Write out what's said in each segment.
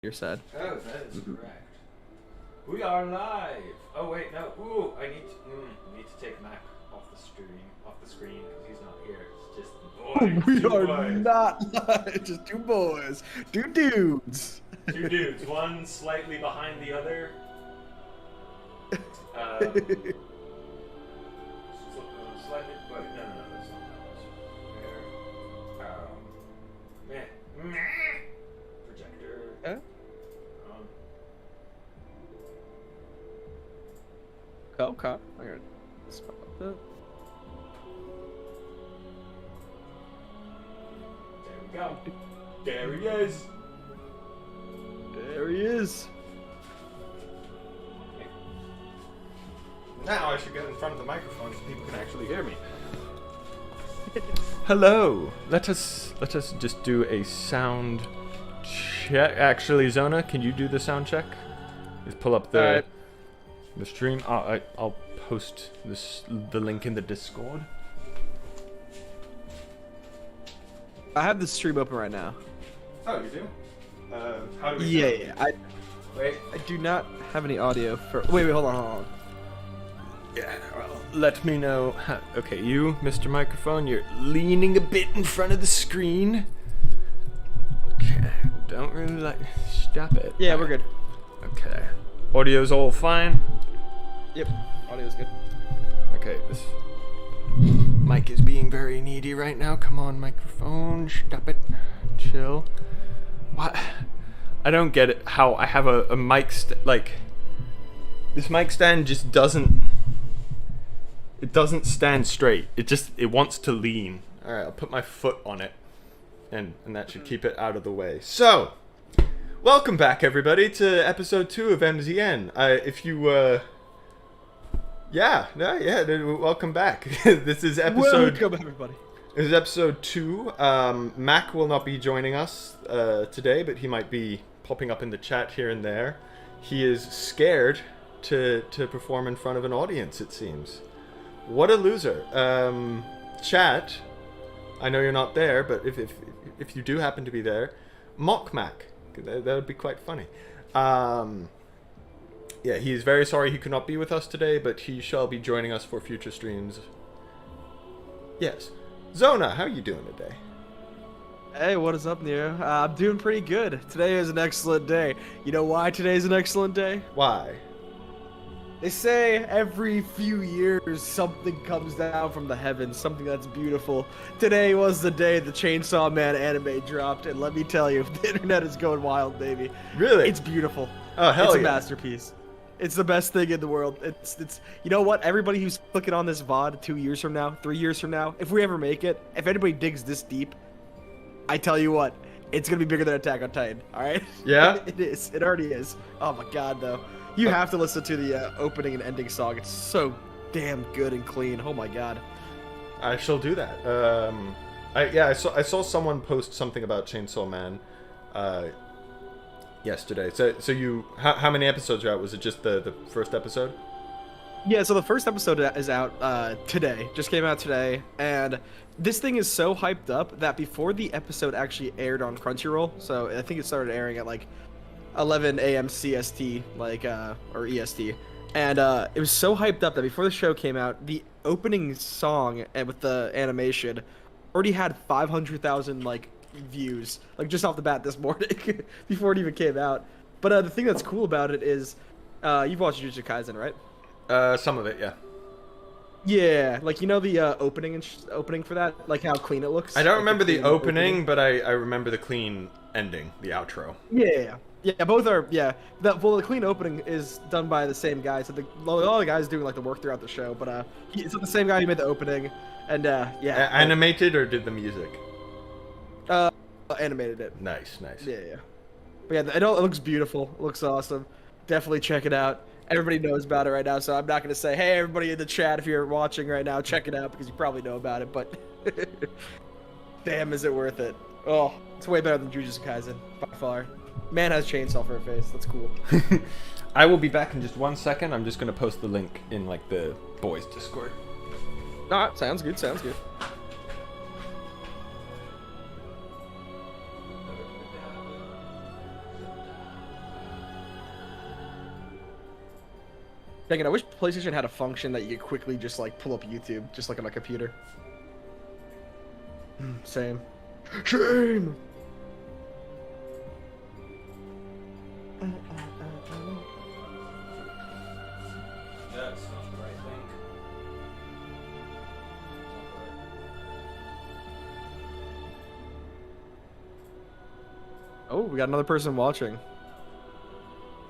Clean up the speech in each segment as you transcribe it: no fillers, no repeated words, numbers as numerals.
your side. Oh, that is correct. We are live. Oh wait, no. Ooh, I need to take Mac off the screen because he's not here. It's just the boys. We two are boys. not live. Just two boys, two dudes. Two dudes, one slightly behind the other. Slightly, but no, that's not that much. Meh. Projector. Huh? Okay. I gotta spell that. There we go. There he is. There he is. Now I should get in front of the microphone so people can actually hear me. Hello. Let us just do a sound check. Actually, Zona, can you do the sound check? Just pull up the stream. I'll post the link in the Discord. I have the stream open right now. Oh, you do? How do we? Yeah. Wait. I do not have any audio for. Wait. Hold on. Yeah, well, let me know. Okay, you, Mr. Microphone, you're leaning a bit in front of the screen. Okay, don't really stop it. Yeah, we're good. Okay. Audio's all fine? Yep, audio's good. Okay, this mic is being very needy right now. Come on, microphone, stop it. Chill. What? I don't get it, how I have a mic this mic stand just doesn't stand straight. It wants to lean. Alright, I'll put my foot on it. And that should keep it out of the way. So, welcome back everybody to episode 2 of MZN. Welcome back. This is episode... Welcome everybody. This is episode 2. Mac will not be joining us today, but he might be popping up in the chat here and there. He is scared to perform in front of an audience, it seems. What a loser. Chat, I know you're not there, but if you do happen to be there, mock Mac. That would be quite funny. Yeah, he is very sorry he could not be with us today, but he shall be joining us for future streams. Yes. Zona, how are you doing today? Hey, what is up, Nero? I'm doing pretty good. Today is an excellent day. You know why today's an excellent day? Why? They say every few years something comes down from the heavens, something that's beautiful. Today was the day the Chainsaw Man anime dropped, and let me tell you, the internet is going wild, baby. Really? It's beautiful. Oh, hell yeah. It's a masterpiece. It's the best thing in the world. It's you know what? Everybody who's clicking on this VOD 2 years from now, 3 years from now, if we ever make it, if anybody digs this deep, I tell you what, it's gonna be bigger than Attack on Titan, alright? Yeah? It is. It already is. Oh my god, though. You have to listen to the opening and ending song. It's so damn good and clean. Oh my god. I shall do that. I saw someone post something about Chainsaw Man yesterday. So you how many episodes are out? Was it just the first episode? Yeah, so the first episode is out today. Just came out today, and this thing is so hyped up that before the episode actually aired on Crunchyroll, so I think it started airing at like 11 a.m. CST, or EST, and it was so hyped up that before the show came out, the opening song and with the animation already had 500,000 views, just off the bat this morning, before it even came out. But the thing that's cool about it is, you've watched Jujutsu Kaisen, right? Some of it, yeah. Yeah, the opening for that, how clean it looks. I don't remember the opening, but I remember the clean ending, the outro. Yeah, both are. Yeah, the clean opening is done by the same guy. So all the guys doing the work throughout the show, but it's the same guy who made the opening, and yeah. Animated or did the music? Animated it. Nice. Yeah. But yeah, it looks beautiful. It looks awesome. Definitely check it out. Everybody knows about it right now, so I'm not gonna say, hey, everybody in the chat, if you're watching right now, check it out because you probably know about it. But damn, is it worth it? Oh, it's way better than Jujutsu Kaisen by far. Man has chainsaw for a face. That's cool. I will be back in just 1 second. I'm just gonna post the link in the boys' Discord. Alright, sounds good. Dang it, I wish PlayStation had a function that you could quickly just like pull up YouTube, just like on a computer. Same. Shame! That's not the right thing. Oh, we got another person watching.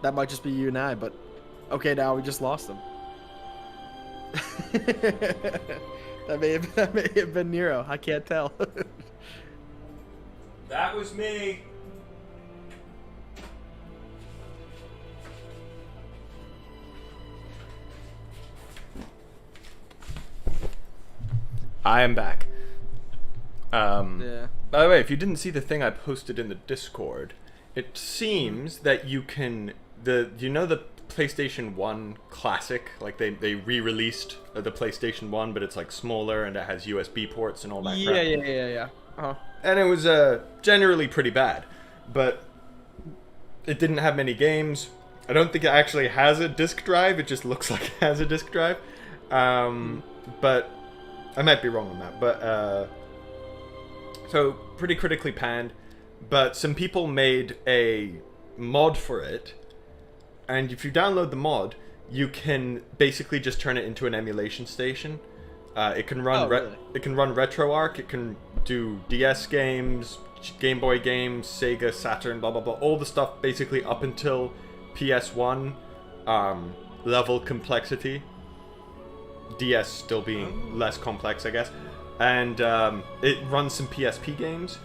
That might just be you and I, but okay, now we just lost him. that may have been Nero. I can't tell. That was me. I am back. Yeah. By the way, if you didn't see the thing I posted in the Discord, it seems that you can the PlayStation 1 Classic, like they re-released the PlayStation 1, but it's like smaller and it has USB ports and all that crap. Yeah. Uh-huh. And it was generally pretty bad, but it didn't have many games. I don't think it actually has a disk drive. It just looks like it has a disk drive. But I might be wrong on that. But so pretty critically panned. But some people made a mod for it, and if you download the mod, you can basically just turn it into an emulation station. It can run it can run RetroArch. It can do DS games, Game Boy games, Sega, Saturn, blah blah blah. All the stuff basically up until PS1 level complexity. DS still being less complex, I guess. And it runs some PSP games.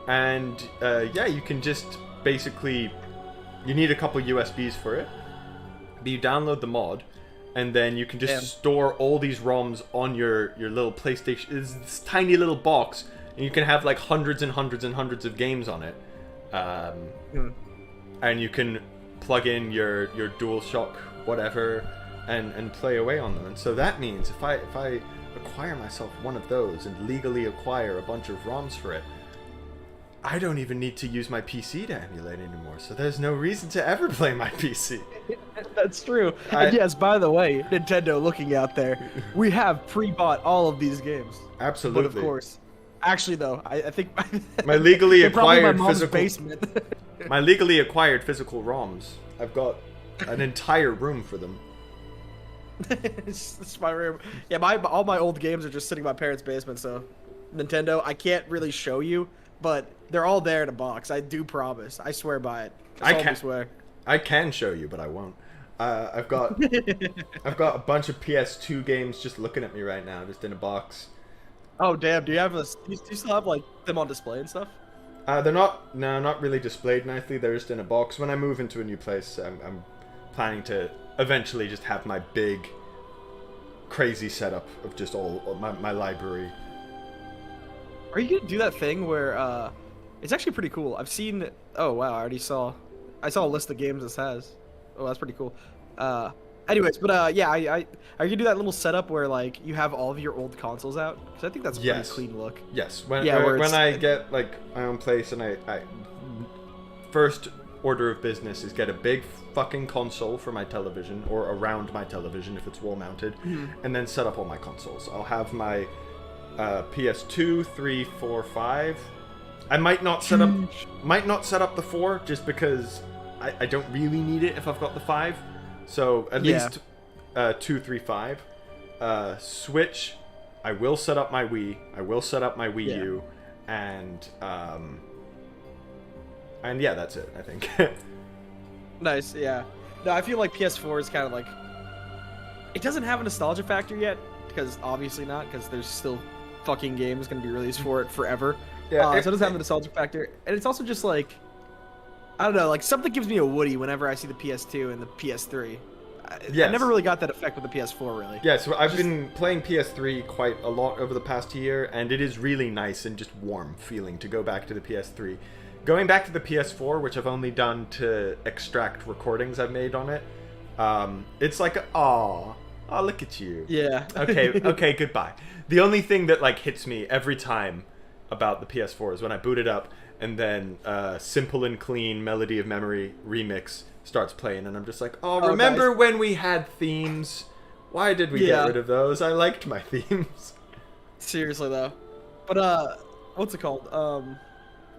And yeah, you can just basically, you need a couple USBs for it. But you download the mod, and then you can just store all these ROMs on your little PlayStation. It's this tiny little box, and you can have like hundreds and hundreds and hundreds of games on it. And you can plug in your DualShock whatever and play away on them. And so that means if I acquire myself one of those and legally acquire a bunch of ROMs for it, I don't even need to use my PC to emulate anymore, so there's no reason to ever play my PC. That's true. And yes, by the way, Nintendo looking out there, we have pre-bought all of these games. Absolutely. But of course. Actually, though, I think my legally acquired my mom's physical basement. my legally acquired physical ROMs. I've got an entire room for them. It's my room. Yeah, all my old games are just sitting in my parents' basement, so Nintendo, I can't really show you, but they're all there in a box. I do promise. I swear by it. I swear. I can show you, but I won't. I've got a bunch of PS2 games just looking at me right now, just in a box. Oh damn! Do you still have like them on display and stuff? They're not really displayed nicely. They're just in a box. When I move into a new place, I'm planning to eventually just have my big, crazy setup of just all my library. Are you gonna do that thing where it's actually pretty cool? I've seen. Oh wow! I saw a list of games this has. Oh, that's pretty cool. Anyways, but yeah, are you gonna do that little setup where like you have all of your old consoles out? Because I think that's a pretty clean look. Yes. When I get like my own place and I first order of business is get a big fucking console for my television or around my television if it's wall mounted, and then set up all my consoles. I'll have my PS2, 3, 4, 5. I might not set up the 4 just because I don't really need it if I've got the 5. So at least 2, 3, 5. Switch, I will set up my Wii. I will set up my Wii U, and yeah, that's it. I think. Nice, yeah. No, I feel like PS4 is kind of like, it doesn't have a nostalgia factor yet, because obviously not, because there's still fucking games going to be released for it forever. Yeah, so it doesn't have the nostalgia factor, and it's also just like, I don't know, like something gives me a Woody whenever I see the PS2 and the PS3. I never really got that effect with the PS4, really. Yeah, so I've been playing PS3 quite a lot over the past year, and it is really nice and just warm feeling to go back to the PS3. Going back to the PS4, which I've only done to extract recordings I've made on it, it's like, aw, look at you. Yeah. Okay, goodbye. The only thing that like hits me every time about the PS4 is when I boot it up and then Simple and Clean Melody of Memory remix starts playing, and I'm just like, oh, remember nice. when we had themes? Why did we get rid of those? I liked my themes. Seriously though, but what's it called?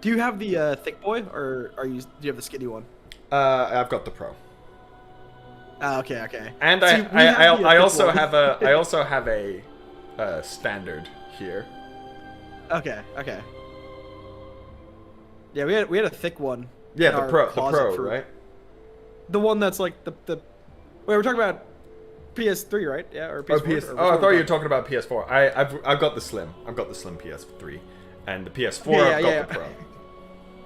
Do you have the thick boy, or do you have the skinny one? I've got the Pro. Okay. And See, I also have a standard here. Okay. Yeah, we had a thick one. Yeah, in the our Pro, closet right? The one that's like the. Wait, we're talking about PS3, right? Yeah, or PS4. Oh, I thought you were talking about PS4. I've got the Slim. I've got the Slim PS3, and the PS4. I've got the Pro.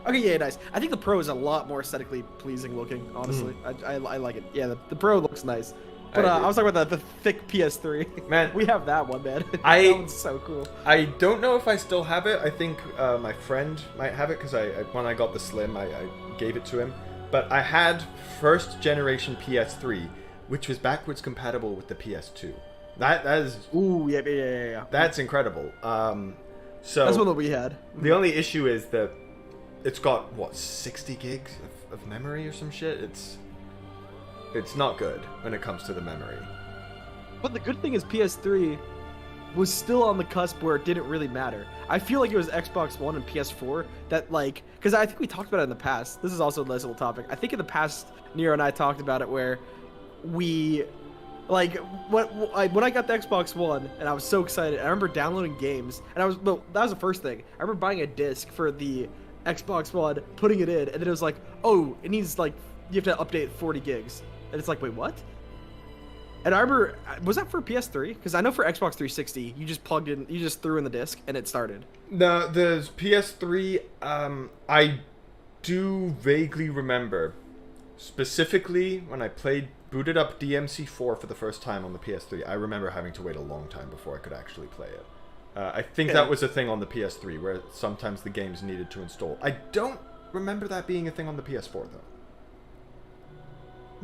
Okay, yeah, nice. I think the Pro is a lot more aesthetically pleasing looking, honestly. I like it. Yeah, the Pro looks nice. But I was talking about the thick PS3. Man, we have that one, man. That one's so cool. I don't know if I still have it. I think my friend might have it, because when I got the Slim, I gave it to him. But I had first generation PS3, which was backwards compatible with the PS2. That is... Ooh, yeah. That's incredible. So that's one that we had. The only issue is that it's got, what, 60 gigs of memory or some shit? It's not good when it comes to the memory. But the good thing is PS3 was still on the cusp where it didn't really matter. I feel like it was Xbox One and PS4 that, like, because I think we talked about it in the past. This is also a nice little topic. I think in the past, Nero and I talked about it where we, like, when I got the Xbox One and I was so excited, I remember downloading games, and that was the first thing. I remember buying a disc for the Xbox One, putting it in, and then it was like, oh, it needs, like, you have to update 40 gigs. And it's like, wait, what? And I remember, was that for PS3? Because I know for Xbox 360, you just threw in the disc and it started. No, the PS3, I do vaguely remember, specifically when I booted up DMC4 for the first time on the PS3, I remember having to wait a long time before I could actually play it. I think that was a thing on the PS3, where sometimes the games needed to install. I don't remember that being a thing on the PS4, though.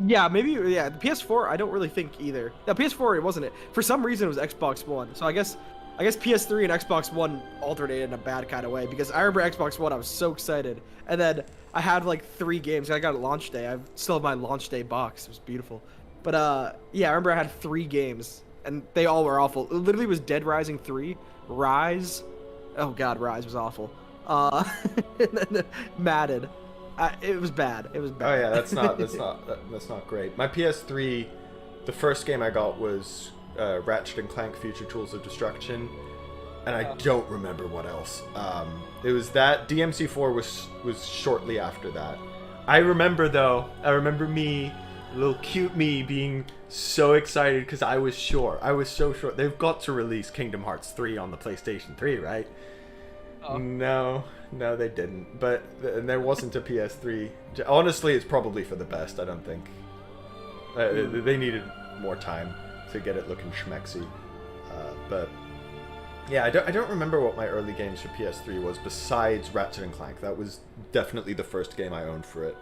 Yeah, maybe, yeah. The PS4, I don't really think either. No, PS4, it wasn't it. For some reason, it was Xbox One. So I guess PS3 and Xbox One alternated in a bad kind of way, because I remember Xbox One, I was so excited. And then I had like 3 games. I got it launch day. I still have my launch day box. It was beautiful. But yeah, I remember I had 3 games, and they all were awful. It literally was Dead Rising 3, Rise. Oh god, Rise was awful. And then Madden. It was bad. It was bad. Oh yeah, that's not great. My PS3, the first game I got was Ratchet and Clank: Future Tools of Destruction, and I don't remember what else. It was that. DMC4 was shortly after that. I remember me, little cute me, being so excited because I was so sure they've got to release Kingdom Hearts 3 on the PlayStation 3, right? Oh. No, they didn't. But and there wasn't a PS3. Honestly, it's probably for the best. I don't think they needed more time to get it looking schmexy. But yeah, I don't remember what my early games for PS3 was besides Ratchet and Clank. That was definitely the first game I owned for it.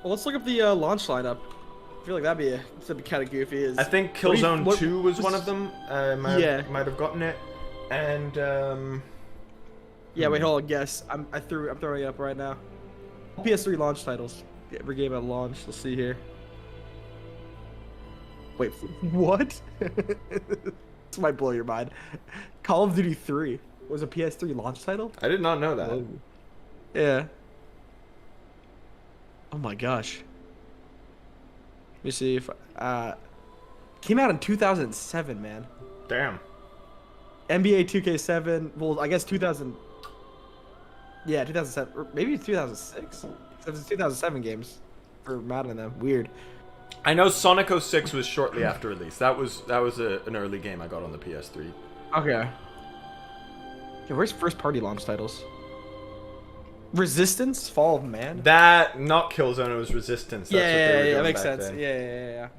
Well, let's look up the launch lineup. I feel like that'd be kind of goofy. I think Killzone 2 was one of them. Might have gotten it, and. Yeah, wait, hold on, guess. I'm throwing it up right now. PS3 launch titles. Every game at launch. Let's see here. Wait, what? This might blow your mind. Call of Duty 3 was a PS3 launch title? I did not know that. Whoa. Yeah. Oh my gosh. Let me see if came out in 2007, man. Damn. NBA 2K7. Well, I guess 2000. Yeah, 2007, or maybe 2006. It was 2007 games for Madden and them. Weird. I know Sonic 06 was shortly after release. That was an early game I got on the PS3. Okay. Yeah, where's first party launch titles? Resistance, Fall of Man. That not Killzone, it was Resistance. That's what they were doing that makes back sense. then. Yeah.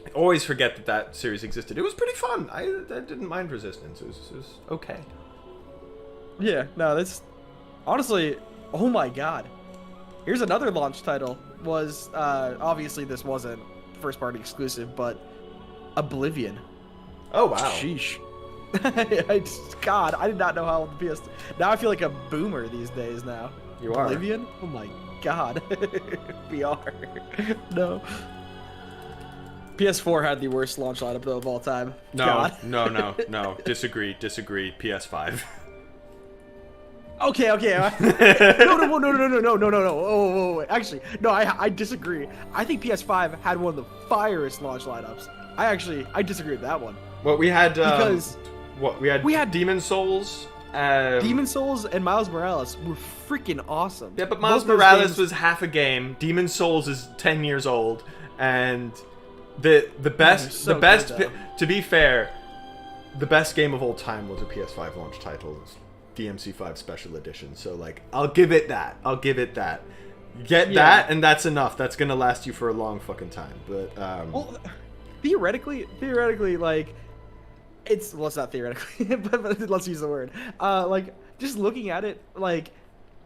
I always forget that series existed. It was pretty fun. I didn't mind Resistance. It was okay. Yeah, no, that's honestly, oh my god. Here's another launch title. Was obviously this wasn't first party exclusive, but Oblivion. Oh wow. Sheesh. God, I did not know how old the PS. Now I feel like a boomer these days now. You are. Oblivion? Oh my god. VR. No. PS4 had the worst launch lineup though of all time. No, God. no. Disagree. PS5. Okay. No. Oh, wait. Actually, no, I disagree. I think PS5 had one of the firest launch lineups. I disagree with that one. Well, we had Because we had Demon Souls. Demon Souls and Miles Morales were freaking awesome. Yeah, but Miles Morales was half a game. Demon Souls is 10 years old, and the best to be fair, the best game of all time was a PS5 launch title. It was DMC5 Special Edition. So like, I'll give it that. Get that, and that's enough. That's gonna last you for a long fucking time. But well, theoretically, like. It's not theoretically, but let's use the word. Like, just looking at it, like,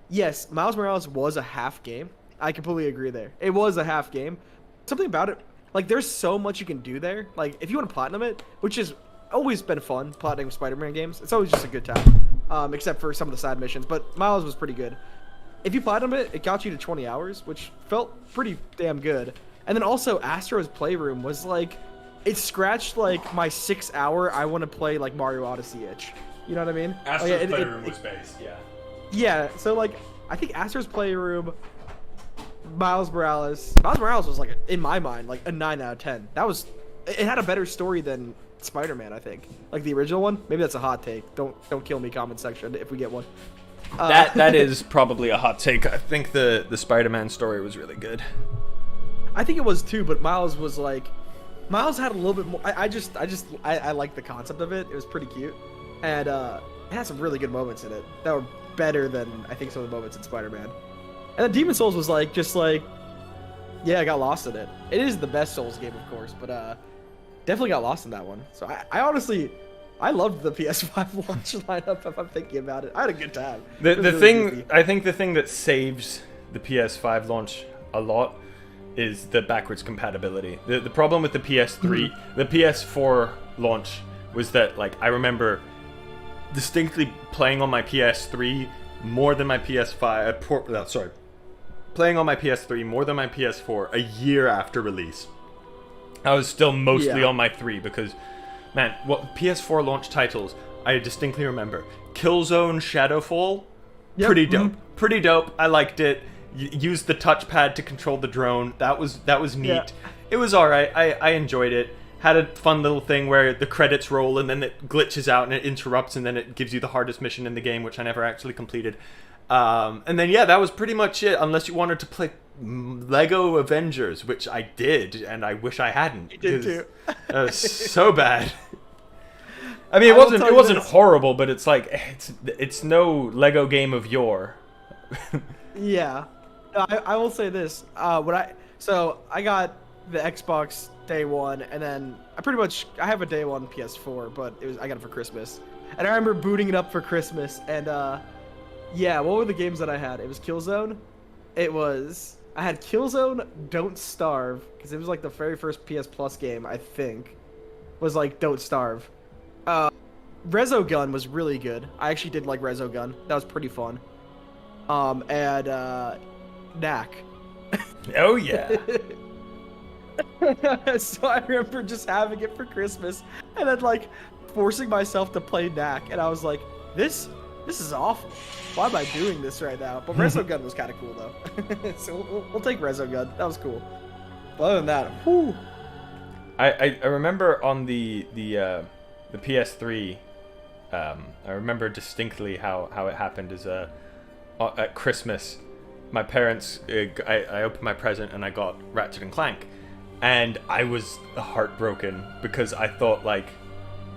yes, Miles Morales was a half game. I completely agree there. It was a half game. Something about it, like, there's so much you can do there. Like, if you want to platinum it, which has always been fun, platinum Spider-Man games, it's always just a good time, except for some of the side missions. But Miles was pretty good. If you platinum it, it got you to 20 hours, which felt pretty damn good. And then also, Astro's Playroom was like... It scratched like my 6 hour I want to play like Mario Odyssey itch. You know what I mean? Astro's Playroom was based, yeah. Yeah, so like I think Astro's Playroom, Miles Morales was like, in my mind, like a 9 out of 10. It had a better story than Spider-Man, I think. Like the original one. Maybe that's a hot take. Don't kill me, comment section, if we get one. That is probably a hot take. I think the Spider-Man story was really good. I think it was too, but Miles was like. Miles had a little bit more. I like the concept of it. It was pretty cute, and it had some really good moments in it that were better than I think some of the moments in Spider-Man. And then Demon Souls was like yeah, I got lost in it. It is the best Souls game, of course, but definitely got lost in that one. So I honestly loved the PS5 launch lineup. If I'm thinking about it, I had a good time. I think the thing that saves the PS5 launch a lot is the backwards compatibility. The problem with the PS3, the PS4 launch was that, like, I remember distinctly playing on my PS3 more than my PS5. Playing on my PS3 more than my PS4 a year after release. I was still mostly on my 3 because, man, what PS4 launch titles I distinctly remember: Killzone, Shadowfall, pretty dope. Pretty dope. I liked it. Used the touchpad to control the drone. That was neat. Yeah. It was alright. I enjoyed it. Had a fun little thing where the credits roll and then it glitches out and it interrupts and then it gives you the hardest mission in the game, which I never actually completed. And then that was pretty much it. Unless you wanted to play Lego Avengers, which I did, and I wish I hadn't. You did too. It was so bad. I mean, it wasn't horrible, but it's like it's no Lego game of yore. Yeah. I will say this. I got the Xbox day one, and then I have a day one PS4, but I got it for Christmas. And I remember booting it up for Christmas, and what were the games that I had? It was Killzone. I had Killzone Don't Starve, because it was like the very first PS Plus game, I think, was like Don't Starve. Resogun was really good. I actually did like Resogun. That was pretty fun. And Knack. Oh yeah. So I remember just having it for Christmas and then like forcing myself to play Knack, and I was like, this is awful. Why am I doing this right now? But Resogun was kind of cool though. So we'll take Resogun. That was cool. But other than that, whew. I remember on the PS3, I remember distinctly how it happened is at Christmas, my parents, I opened my present and I got Ratchet and Clank, and I was heartbroken because I thought like,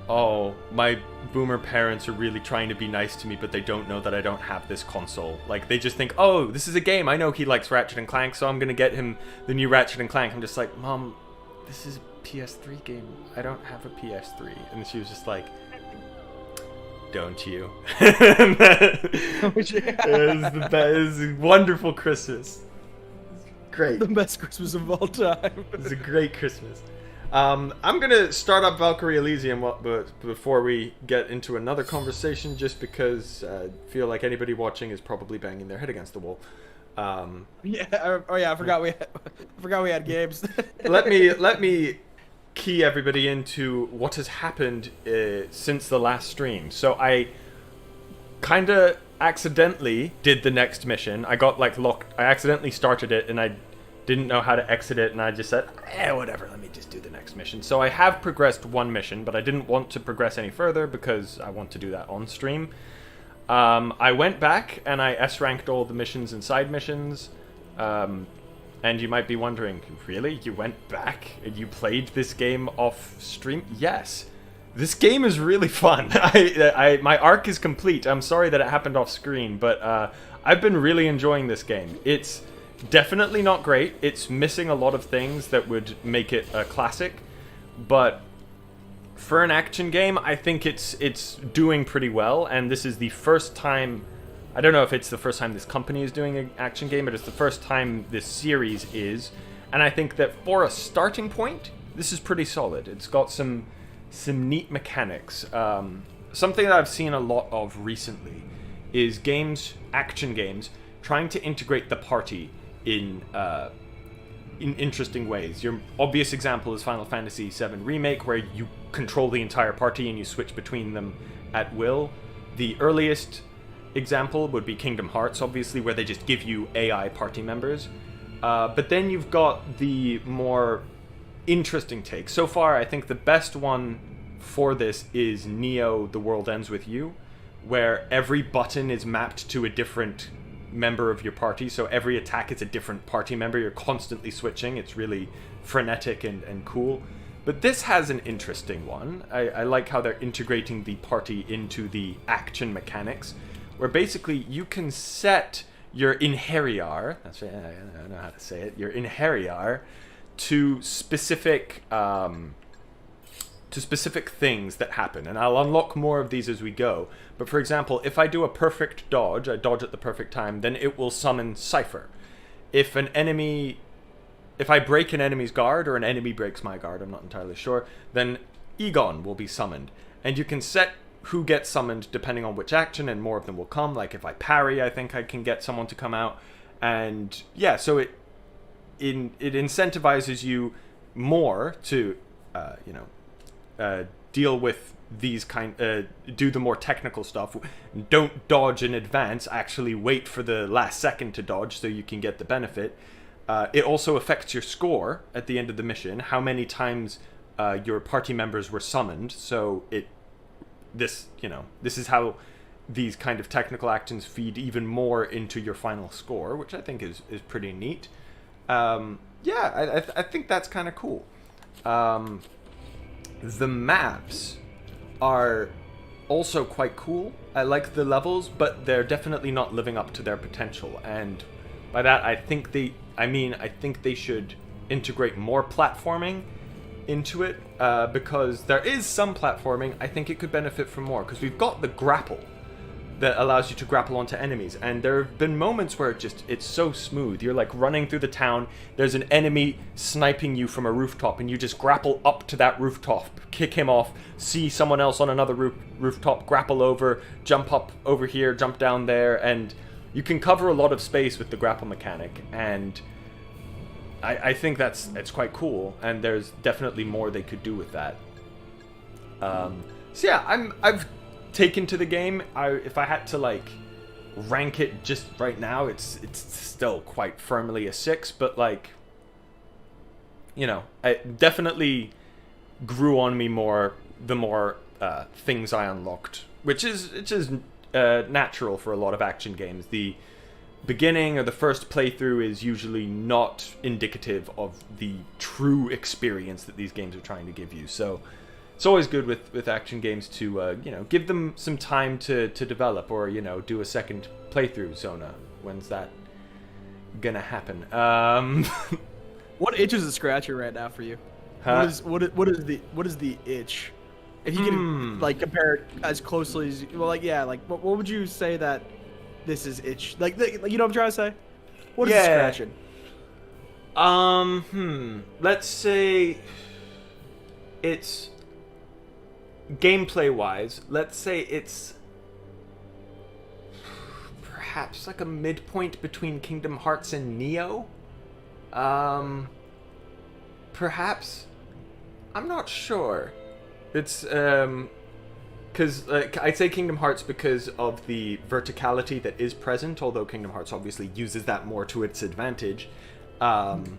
oh, my boomer parents are really trying to be nice to me, but they don't know that I don't have this console. Like, they just think, oh, this is a game, I know he likes Ratchet and Clank, so I'm gonna get him the new Ratchet and Clank. I'm just like, Mom, this is a PS3 game, I don't have a PS3. And she was just like, don't you? It was a wonderful Christmas. Great. The best Christmas of all time. It was a great Christmas. I'm gonna start up Valkyrie Elysium, but before we get into another conversation, just because I feel like anybody watching is probably banging their head against the wall. Yeah. Oh yeah. I forgot we had games. let me key everybody into what has happened since the last stream. So I kind of accidentally did the next mission. I got like locked. I accidentally started it and I didn't know how to exit it, and I just said, whatever, let me just do the next mission. So I have progressed one mission, but I didn't want to progress any further because I want to do that on stream. I went back and I S-ranked all the missions and side missions. And you might be wondering, really? You went back and you played this game off stream? Yes. This game is really fun. My arc is complete. I'm sorry that it happened off screen, but I've been really enjoying this game. It's definitely not great. It's missing a lot of things that would make it a classic, but for an action game, I think it's doing pretty well, and this is the first time. I don't know if it's the first time this company is doing an action game, but it's the first time this series is, and I think that for a starting point, this is pretty solid. It's got some neat mechanics. Something that I've seen a lot of recently is action games, trying to integrate the party in interesting ways. Your obvious example is Final Fantasy VII Remake, where you control the entire party and you switch between them at will. The earliest example would be Kingdom Hearts, obviously, where they just give you AI party members. But then you've got the more interesting take. So far, I think the best one for this is Neo, The World Ends With You, where every button is mapped to a different member of your party, so every attack is a different party member. You're constantly switching. It's really frenetic and cool. But this has an interesting one. I like how they're integrating the party into the action mechanics, where basically you can set your inheriar, that's right, I don't know how to say it, your inheriar, to specific things that happen, and I'll unlock more of these as we go. But for example, if I do a perfect dodge, I dodge at the perfect time, then it will summon Cypher. If I break an enemy's guard, or an enemy breaks my guard, I'm not entirely sure, then Egon will be summoned. And you can set who gets summoned depending on which action, and more of them will come. Like if I parry, I think I can get someone to come out. And yeah, so it incentivizes you more to, deal with these do the more technical stuff. Don't dodge in advance, actually wait for the last second to dodge so you can get the benefit. It also affects your score at the end of the mission, how many times your party members were summoned. So this is how these kind of technical actions feed even more into your final score, which I think is pretty neat. I think that's kind of cool. The maps are also quite cool. I like the levels, but they're definitely not living up to their potential. And by that, I think they should integrate more platforming into it, because there is some platforming. I think it could benefit from more, because we've got the grapple that allows you to grapple onto enemies, and there have been moments where it's so smooth. You're like running through the town, there's an enemy sniping you from a rooftop, and you just grapple up to that rooftop, kick him off, see someone else on another rooftop, grapple over, jump up over here, jump down there, and you can cover a lot of space with the grapple mechanic, and I think it's quite cool, and there's definitely more they could do with that. I've taken to the game. If I had to like rank it just right now, it's still quite firmly a 6, but like, it definitely grew on me more the more things I unlocked, which is natural for a lot of action games. The beginning or the first playthrough is usually not indicative of the true experience that these games are trying to give you. So it's always good with action games to give them some time to develop, or do a second playthrough. Zona, when's that gonna happen? What itch is a scratcher right now for you? Huh? What is the itch? If you can like compare it as closely as what would you say that this is itch? Like you know what I'm trying to say? What is scratching? Let's say it's gameplay-wise, let's say it's perhaps like a midpoint between Kingdom Hearts and Neo. Perhaps. I'm not sure. It's because I'd say Kingdom Hearts because of the verticality that is present, although Kingdom Hearts obviously uses that more to its advantage. The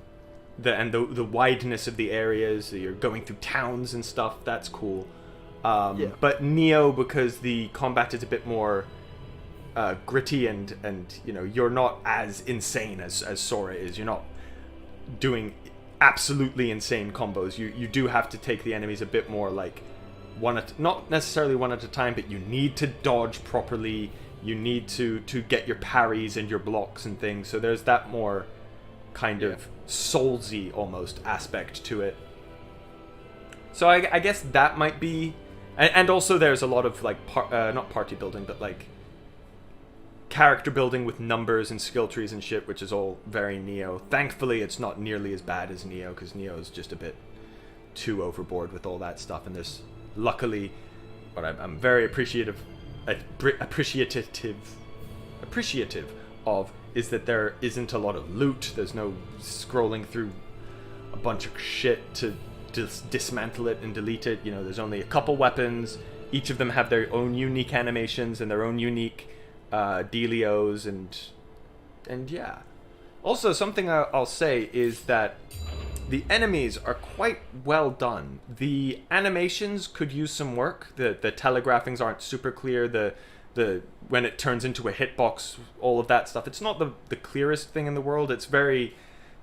wideness of the areas, you're going through towns and stuff, that's cool. But Neo, because the combat is a bit more gritty and you know, you're not as insane as Sora is. You're not doing absolutely insane combos. You do have to take the enemies a bit more like not necessarily one at a time, but you need to dodge properly. You need to get your parries and your blocks and things. So there's that more kind of soulsy almost aspect to it. So I guess that might be, and also there's a lot of like not party building, but like character building with numbers and skill trees and shit, which is all very Neo. Thankfully, it's not nearly as bad as Neo, because Neo is just a bit too overboard with all that stuff. And there's luckily, what I'm very appreciative of is that there isn't a lot of loot. There's no scrolling through a bunch of shit to dismantle it and delete it. You know, there's only a couple weapons. Each of them have their own unique animations and their own unique dealios, and yeah. Also, something I'll say is that the enemies are quite well done. The animations could use some work. The telegraphings aren't super clear. The when it turns into a hitbox, all of that stuff. It's not the clearest thing in the world. It's very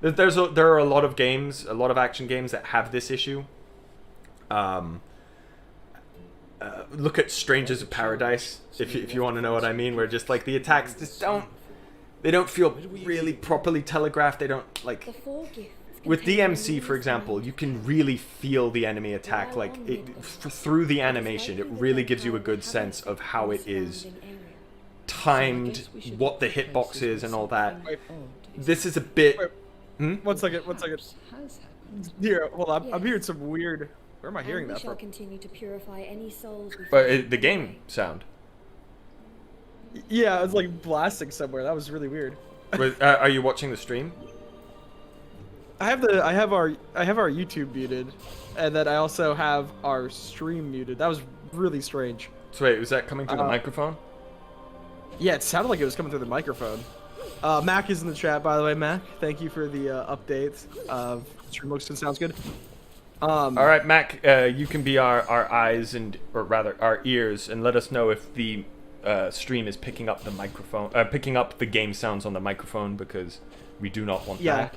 there are a lot of games, a lot of action games that have this issue. Look at Strangers of Paradise, if you want to know what I mean, where just like the attacks just don't feel really properly telegraphed. They don't like with DMC, for example, you can really feel the enemy attack like through the animation. It really gives you a good sense of how it is timed, what the hitbox is, and all that. This is a bit. One second. Here, hold on. I'm hearing some weird. Where am I hearing that from? Continue to purify any souls we But the game sound. Yeah, it's like blasting somewhere. That was really weird. Are you watching the stream? I have our YouTube muted, and then I also have our stream muted. That was really strange. So wait, was that coming through the microphone? Yeah, it sounded like it was coming through the microphone. Mac is in the chat, by the way. Mac, thank you for the update. Stream looks and sounds good. All right, Mac, you can be our eyes or rather our ears, and let us know if the stream is picking up the microphone, picking up the game sounds on the microphone, because we do not want that.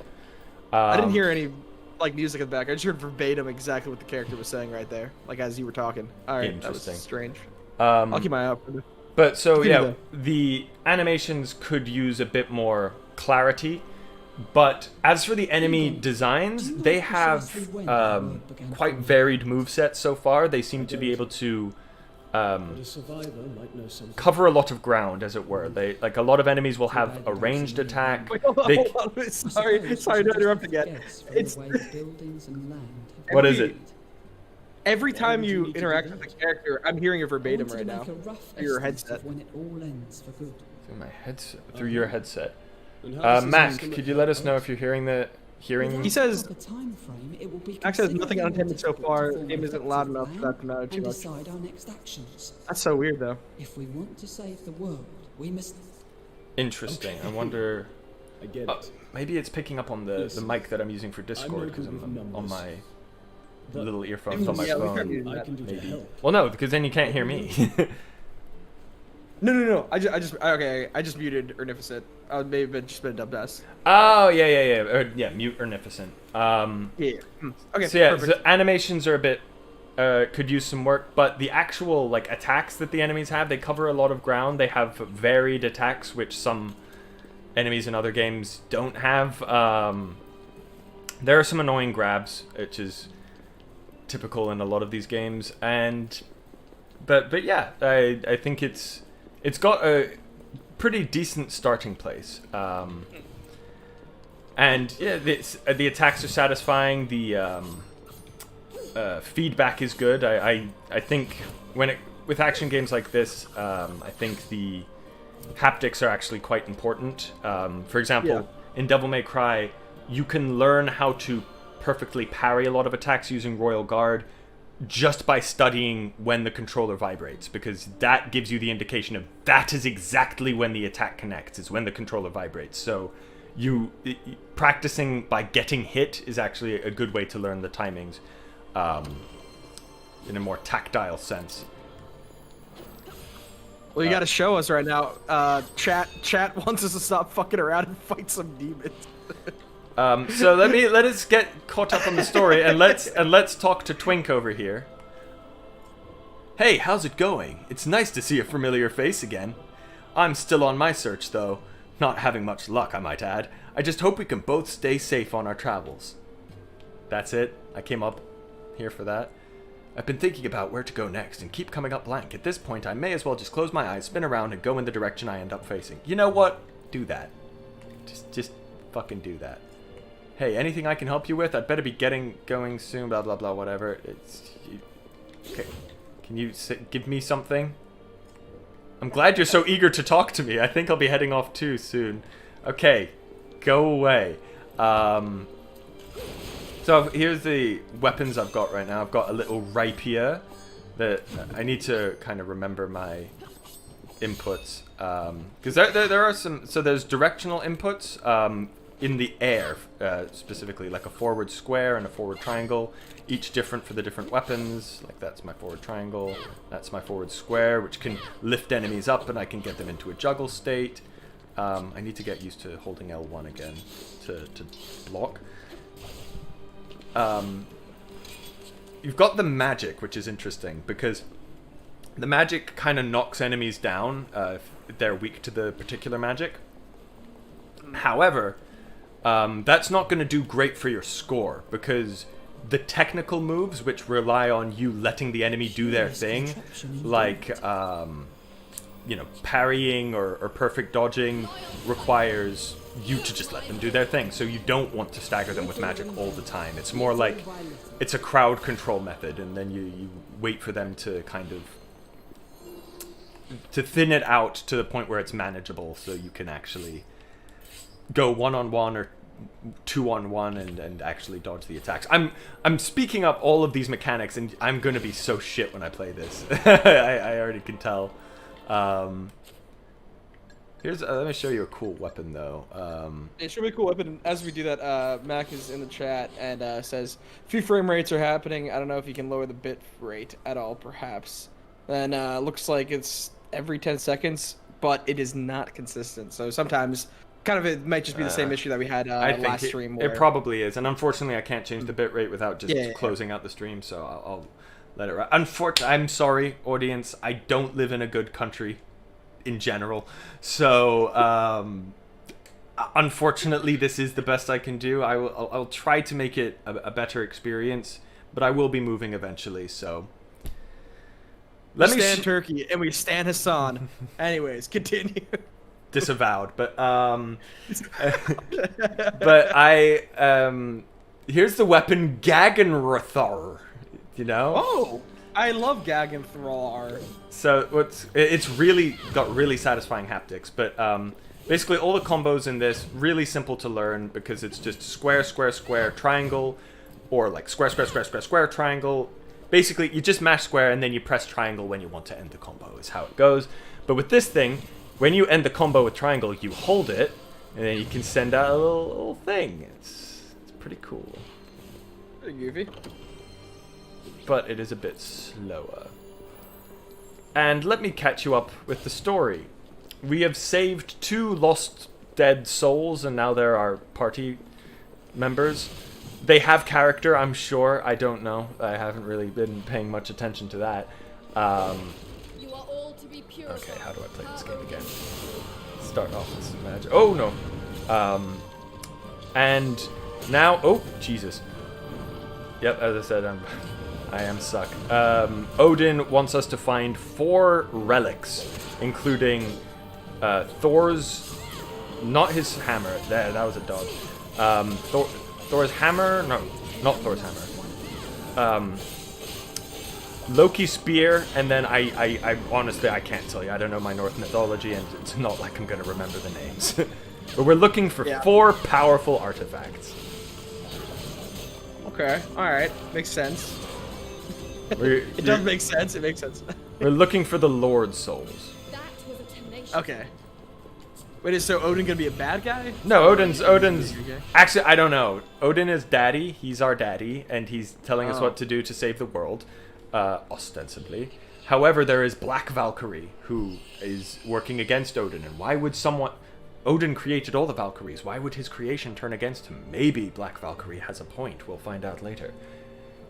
I didn't hear any like music in the back. I just heard verbatim exactly what the character was saying right there, like as you were talking. All right, that was strange. I'll keep my eye out for it. But so yeah, the animations could use a bit more clarity. But as for the enemy designs, they have quite varied movesets so far. They seem to be able to cover a lot of ground, as it were. They like a lot of enemies will have a ranged attack. Wait, hold on. Sorry to interrupt again. It's what is it? Every time you interact with the character, I'm hearing a verbatim right now through your headset. Through my headset, through your headset. Mac, could you let us know if you're hearing the hearing? He says, Mac says nothing unintended so far. The game isn't loud enough for that to matter too much. That's so weird, though. If we want to save the world, we must. Interesting. I wonder. I get it. Maybe it's picking up on the mic that I'm using for Discord, because I'm on my little earphones on my phone. I can do to help. Well, no, because then you can't hear me. No. I just muted Ernificent. I would maybe just been a dumb ass. Oh yeah. Mute Ernificent. Yeah. Okay. So yeah, perfect. so animations are a bit could use some work, but the actual like attacks that the enemies have, they cover a lot of ground. They have varied attacks, which some enemies in other games don't have. There are some annoying grabs, which is typical in a lot of these games, but yeah, I think it's got a pretty decent starting place, and yeah, the attacks are satisfying. feedback is good. I think with action games like this, I think the haptics are actually quite important. For example, in Devil May Cry, you can learn how to perfectly parry a lot of attacks using Royal Guard just by studying when the controller vibrates, because that gives you the indication of that is exactly when the attack connects, is when the controller vibrates. So practicing by getting hit is actually a good way to learn the timings in a more tactile sense. Well, you got to show us right now. Chat wants us to stop fucking around and fight some demons. So let us get caught up on the story, and let's talk to Twink over here. Hey, how's it going? It's nice to see a familiar face again. I'm still on my search, though. Not having much luck, I might add. I just hope we can both stay safe on our travels. That's it. I came up here for that. I've been thinking about where to go next and keep coming up blank. At this point, I may as well just close my eyes, spin around, and go in the direction I end up facing. You know what? Do that. Just fucking do that. Hey, anything I can help you with? I'd better be going soon, blah, blah, blah, whatever. Okay. Can you give me something? I'm glad you're so eager to talk to me. I think I'll be heading off too soon. Okay. Go away. So here's the weapons I've got right now. I've got a little rapier that I need to kind of remember my inputs. Because there are some... So there's directional inputs in the air, specifically, like a forward square and a forward triangle, each different for the different weapons. Like that's my forward triangle, that's my forward square, which can lift enemies up and I can get them into a juggle state. I need to get used to holding L1 again to block. You've got the magic, which is interesting, because the magic kind of knocks enemies down if they're weak to the particular magic. However, that's not going to do great for your score, because the technical moves, which rely on you letting the enemy do their thing, like, you know, parrying or perfect dodging, requires you to just let them do their thing. So you don't want to stagger them with magic all the time. It's more like it's a crowd control method, and then you wait for them to kind of thin it out to the point where it's manageable, so you can actually go 1-on-1 or 2-on-1 and actually dodge the attacks. I'm speaking up all of these mechanics, and I'm gonna be so shit when I play this. I already can tell. Here's let me show you a cool weapon though. It should be a cool weapon. As we do that, Mac is in the chat and says few frame rates are happening. I don't know if you can lower the bit rate at all, perhaps. And looks like it's every 10 seconds, but it is not consistent. So sometimes, kind of, it might just be the same issue that we had last stream. It probably is, and unfortunately, I can't change the bit rate without just closing out the stream. So I'll let it run. I'm sorry, audience. I don't live in a good country in general, so unfortunately this is the best I can do. I'll try to make it a better experience, but I will be moving eventually, so let me stand Turkey and we stand Hassan. Anyways, continue. Disavowed, but here's the weapon Gagenrathar, you know? Oh, I love Gagenthrar. So it's really got really satisfying haptics, but basically all the combos in this really simple to learn, because it's just square, square, square, triangle, or like square, square, square, square, square, triangle. Basically, you just mash square and then you press triangle when you want to end the combo, is how it goes. But with this thing, when you end the combo with triangle, you hold it, and then you can send out a little thing. It's pretty cool. Pretty goofy. But it is a bit slower. And let me catch you up with the story. We have saved 2 lost dead souls, and now they're our party members. They have character, I'm sure. I don't know. I haven't really been paying much attention to that. You are all to be purified. Okay, how do I play this game again? Start off with some magic. Oh, no. And now... Oh, Jesus. Yep, as I said, I am suck. Odin wants us to find 4 relics, including Thor's... Not his hammer. That was a dog. Thor's hammer? No, not Thor's hammer. Loki spear, and then I honestly I can't tell you. I don't know my Norse mythology, and it's not like I'm gonna remember the names. But we're looking for 4 powerful artifacts. Okay. All right. Makes sense. It does make sense. It makes sense. We're looking for the Lord Souls. That was a tenacious. Okay. Wait, is so Odin gonna be a bad guy? No, Odin's. Actually, I don't know. Odin is daddy. He's our daddy, and he's telling us what to do to save the world, ostensibly. However, there is Black Valkyrie, who is working against Odin. And why would someone... Odin created all the Valkyries. Why would his creation turn against him? Maybe Black Valkyrie has a point. We'll find out later.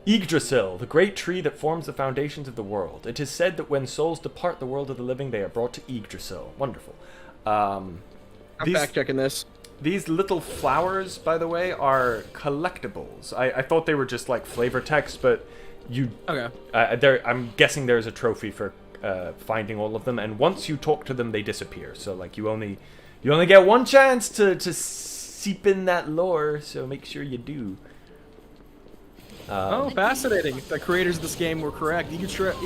Yggdrasil, the great tree that forms the foundations of the world. It is said that when souls depart the world of the living, they are brought to Yggdrasil. Wonderful. I'm fact-checking this. These little flowers, by the way, are collectibles. I thought they were just like flavor text, but you... Okay. I'm guessing there's a trophy for finding all of them, and once you talk to them, they disappear. So like you only get one chance to seep in that lore, so make sure you do. Oh, fascinating. The creators of this game were correct. Yggdrasil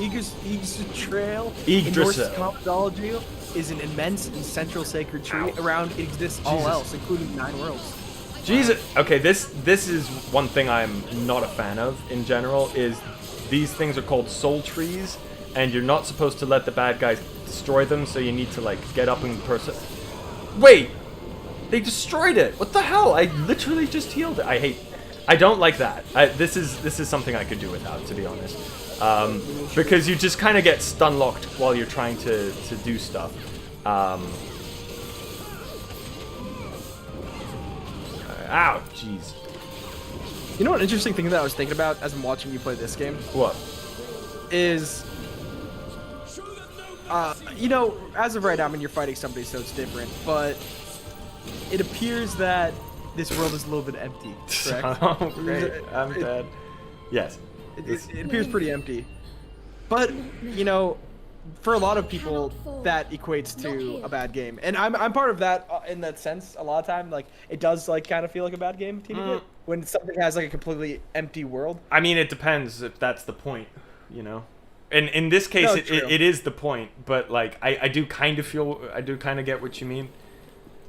in Norse mythology is an immense and central sacred tree. Around it exists all else, including 9 worlds. Jesus. Okay, this is one thing I'm not a fan of in general, is these things are called soul trees, and you're not supposed to let the bad guys destroy them, so you need to like get up and Wait! They destroyed it! What the hell? I literally just healed it. I don't like that. This is something I could do without, to be honest. Because you just kind of get stun locked while you're trying to do stuff. Ow, jeez. You know what interesting thing that I was thinking about as I'm watching you play this game? What? Is, you know, as of right now, I mean, you're fighting somebody, so it's different, but it appears that this world is a little bit empty, correct? Oh, great. I'm dead. Yes. It appears pretty empty. But, you know, for a lot of people, that equates to a bad game. And I'm part of that in that sense a lot of time. Like, it does, like, kind of feel like a bad game, when something has, like, a completely empty world. I mean, it depends if that's the point, you know? And in this case, it is the point, but, like, I do kind of get what you mean.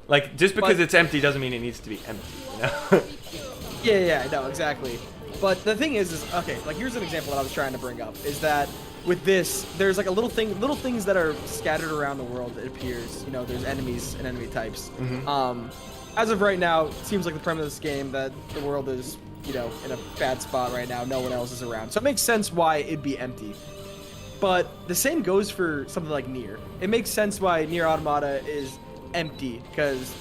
Like, just because it's empty doesn't mean it needs to be empty, you know? Yeah, no, exactly. But the thing is okay, like, here's an example that I was trying to bring up, is that with this, there's, like, little things that are scattered around the world, it appears. You know, there's enemies and enemy types. As of right now, it seems like the premise of this game that the world is, you know, in a bad spot right now. No one else is around. So it makes sense why it'd be empty. But the same goes for something like Nier. It makes sense why Nier Automata is empty, because,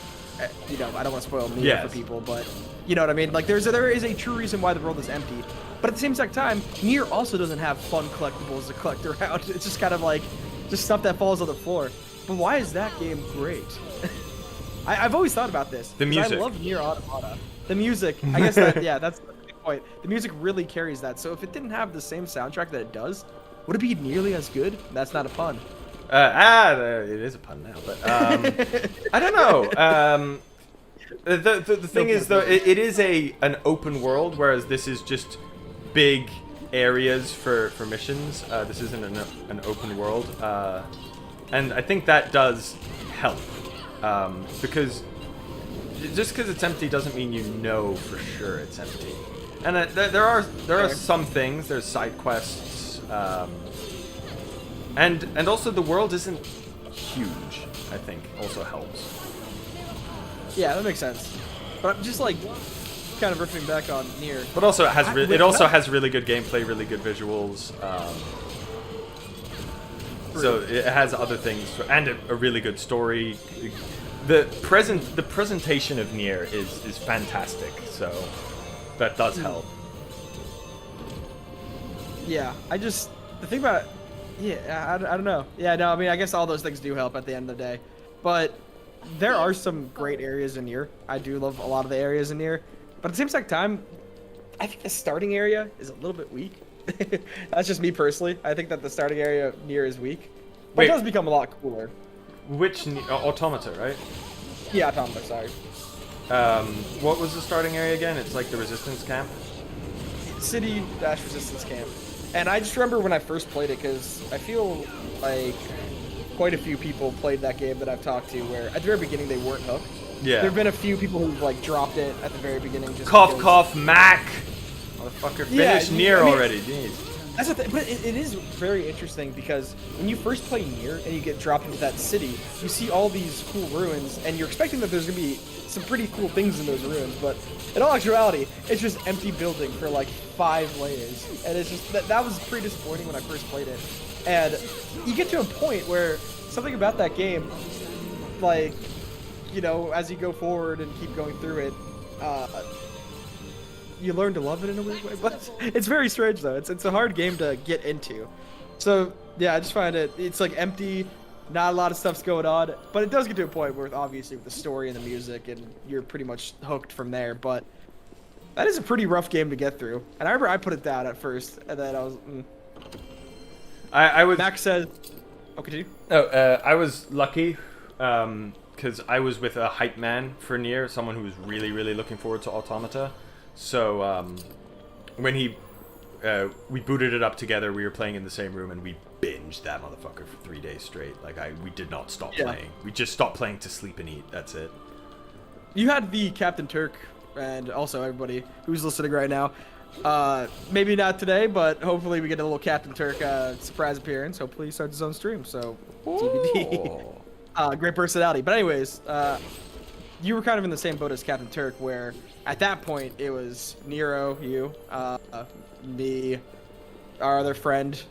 you know, I don't want to spoil Nier for people, but you know what I mean? Like, there is a true reason why the world is empty. But at the same exact time, Nier also doesn't have fun collectibles to collect around. It's just kind of like, just stuff that falls on the floor. But why is that game great? I've always thought about this. The music. I love Nier Automata. The music, I guess that, yeah, that's the big point. The music really carries that. So if it didn't have the same soundtrack that it does, would it be nearly as good? That's not a pun. It is a pun now, but I don't know. The thing is, though, it is an open world, whereas this is just big areas for missions. This isn't an open world, and I think that does help, because just because it's empty doesn't mean you know for sure it's empty. And there are some things. There's side quests. And also the world isn't huge, I think, also helps. Yeah, that makes sense. But I'm just like kind of riffing back on Nier. But also it has really good gameplay, really good visuals. So it has other things and a really good story. The presentation of Nier is fantastic, so that does help. Yeah, the thing about it, yeah, I don't know. Yeah, no, I mean, I guess all those things do help at the end of the day. But there are some great areas in Nier. I do love a lot of the areas in Nier. But at the same exact time, I think the starting area is a little bit weak. That's just me personally. I think that the starting area of Nier is weak. But it does become a lot cooler. Which Automata, right? Yeah, Automata, sorry. What was the starting area again? It's like the resistance camp? city dash resistance camp. And I just remember when I first played it, because I feel like quite a few people played that game that I've talked to where at the very beginning they weren't hooked. Yeah. There have been a few people who've like dropped it at the very beginning. Just Cough, because- cough, Mac. Motherfucker, finish Nier already. Jeez. That's the thing, but it is very interesting because when you first play Nier and you get dropped into that city, you see all these cool ruins, and you're expecting that there's gonna be some pretty cool things in those ruins, but in all actuality, it's just empty building for like 5 layers, and it's just that was pretty disappointing when I first played it. And you get to a point where something about that game, like, you know, as you go forward and keep going through it, you learn to love it in a weird way, but it's very strange though. It's a hard game to get into. So yeah, I just find it's like empty, not a lot of stuff's going on, but it does get to a point where obviously with the story and the music, and you're pretty much hooked from there. But that is a pretty rough game to get through. And I remember I put it down at first, and then I was. I was. Max said, "Oh, continue." Oh, I was lucky, because I was with a hype man for Nier, someone who was really, really looking forward to Automata. So when we booted it up together, we were playing in the same room, and we binged that motherfucker for 3 days straight. Like we did not stop playing. We just stopped playing to sleep and eat. That's it. You had the Captain Turk, and also everybody who's listening right now. Maybe not today, but hopefully we get a little Captain Turk surprise appearance. Hopefully he starts his own stream. So TBD. Great personality. But anyways, you were kind of in the same boat as Captain Turk, where at that point it was Nero, you, me, our other friend,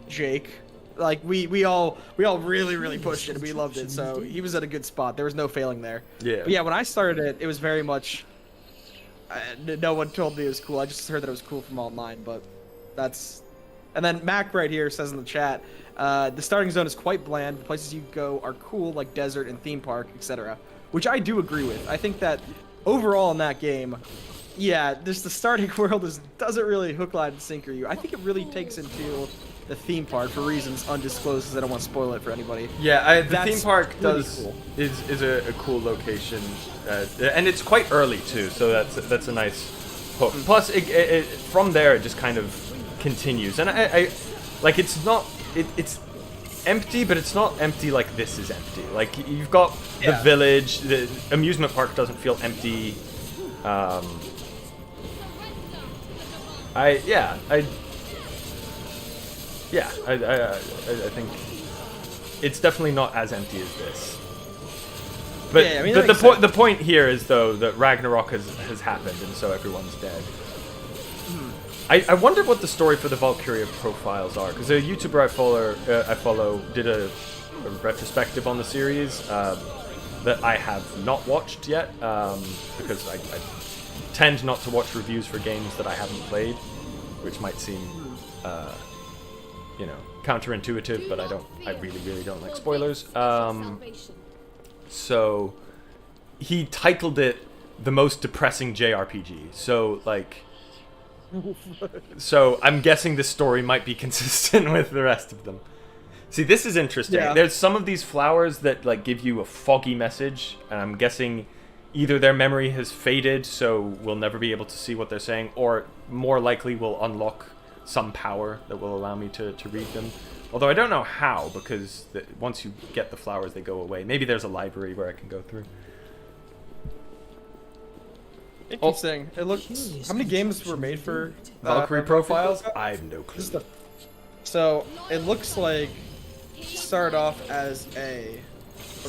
Jake. Like we all really pushed it. We loved it. So he was at a good spot. There was no failing there. Yeah. But yeah, when I started it, it was very much. No one told me it was cool. I just heard that it was cool from online. But that's. And then Mac right here says in the chat, the starting zone is quite bland. The places you go are cool, like desert and theme park, etc. Which I do agree with. I think that overall in that game, yeah, just the starting world doesn't really hook, line, and sinker you. I think it really takes into the theme park for reasons undisclosed, because I don't want to spoil it for anybody. Yeah, the That's theme park really cool. is a cool location, and it's quite early too, so that's a nice hook. Plus, it from there it just kind of continues, and I like it's not it's empty, but it's not empty like this is empty. Like you've got the village, the amusement park doesn't feel empty. I think it's definitely not as empty as this. But Yeah, I mean, but that the point here is though that Ragnarok has happened, and so everyone's dead. I wonder what the story for the Valkyrie profiles are, because a YouTuber I follow did a retrospective on the series that I have not watched yet, because I tend not to watch reviews for games that I haven't played, which might seem counterintuitive, but I really don't like spoilers. So he titled it the most depressing JRPG. So I'm guessing the story might be consistent with the rest of them. See, this is interesting. Yeah. There's some of these flowers that like give you a foggy message, and I'm guessing either their memory has faded, so we'll never be able to see what they're saying, or more likely we'll unlock some power that will allow me to read them. Although I don't know how, because once you get the flowers, they go away. Maybe there's a library where I can go through. Interesting. It looks. How many games were made for Valkyrie profiles? I have no clue. So it looks like it started off as a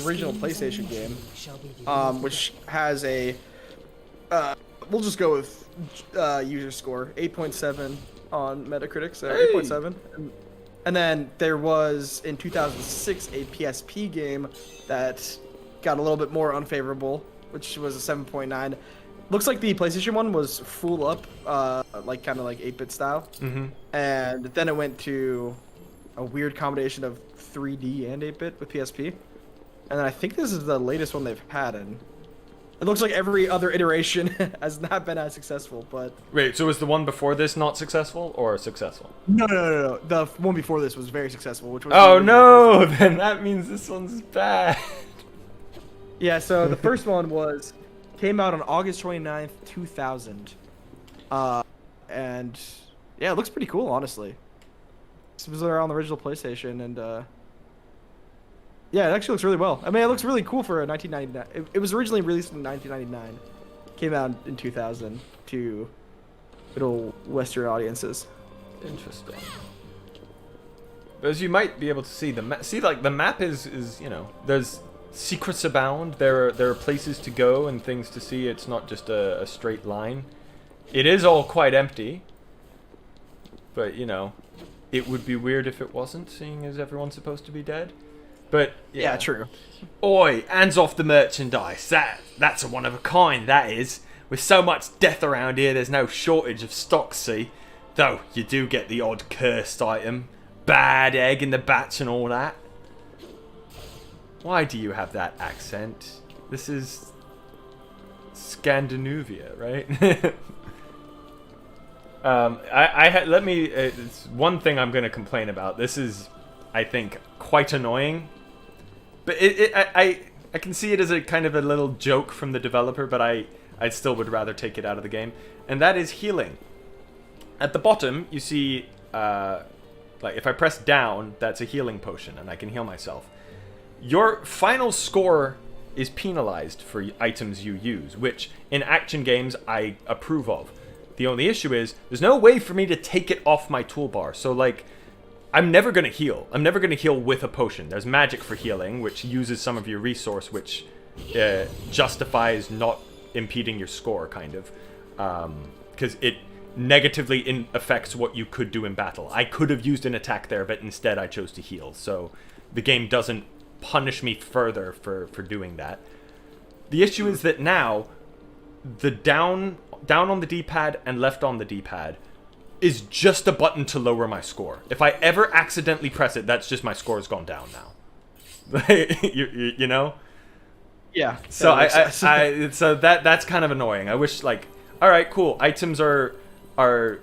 original PlayStation game, which has a. We'll just go with user score 8.7 on Metacritic, so 8.7. And then there was in 2006 a PSP game that got a little bit more unfavorable, which was a 7.9. Looks like the PlayStation one was full up, like kind of like 8-bit style. Mm-hmm. And then it went to a weird combination of 3D and 8-bit with PSP. And then I think this is the latest one they've had, and it looks like every other iteration has not been as successful. But Wait, so was the one before this not successful or successful? no. The one before this was very successful, which was Oh no! Then that means this one's bad. Yeah, so the first one came out on August 29th, 2000. And yeah, it looks pretty cool, honestly. This was on the original PlayStation, and yeah, it actually looks really well. I mean, it looks really cool for a 1999. It was originally released in 1999. Came out in 2000 to middle Western audiences. Interesting. But as you might be able to see, the map is there's secrets abound. There are places to go and things to see. It's not just a straight line. It is all quite empty. But it would be weird if it wasn't, seeing as everyone's supposed to be dead. But yeah, true. Oi, hands off the merchandise. That's a one of a kind, that is. With so much death around here, there's no shortage of stock, see? Though, you do get the odd cursed item. Bad egg in the batch and all that. Why do you have that accent? This is Scandinavia, right? It's one thing I'm going to complain about. This is, I think, quite annoying. But I can see it as a kind of a little joke from the developer, but I still would rather take it out of the game. And that is healing. At the bottom, you see, like if I press down, that's a healing potion, and I can heal myself. Your final score is penalized for items you use, which in action games I approve of. The only issue is there's no way for me to take it off my toolbar. So like, I'm never going to heal. I'm never going to heal with a potion. There's magic for healing, which uses some of your resource, which justifies not impeding your score, kind of. Because it negatively affects what you could do in battle. I could have used an attack there, but instead I chose to heal. So the game doesn't punish me further for doing that. The issue is that now, the down on the D-pad and left on the D-pad is just a button to lower my score. If I ever accidentally press it, that's just my score has gone down now. you know? Yeah. So so that's kind of annoying. I wish, like, all right, cool. Items are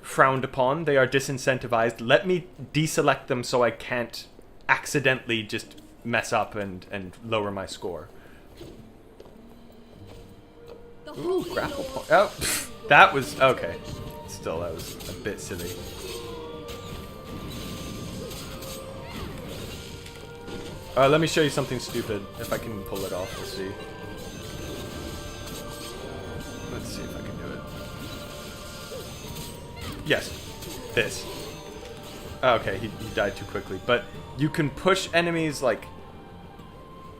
frowned upon. They are disincentivized. Let me deselect them so I can't accidentally just mess up and lower my score. Ooh, grapple point. Oh, that was okay. Still, that was a bit silly. Let me show you something stupid. If I can pull it off, we'll see. Let's see if I can do it. Yes, this. Okay, he died too quickly. But you can push enemies, like,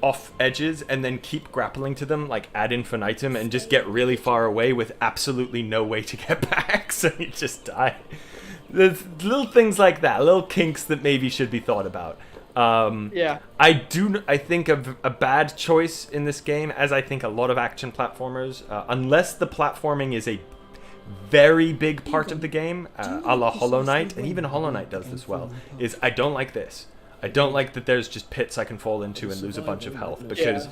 off edges and then keep grappling to them, like, ad infinitum, and just get really far away with absolutely no way to get back, so you just die. There's little things like that, little kinks that maybe should be thought about. Yeah. I think of a bad choice in this game, as I think a lot of action platformers, unless the platforming is a very big part of the game, a la Hollow Knight, and even Hollow Knight does this well, is I don't like this. I don't like that there's just pits I can fall into and lose a bunch of health, because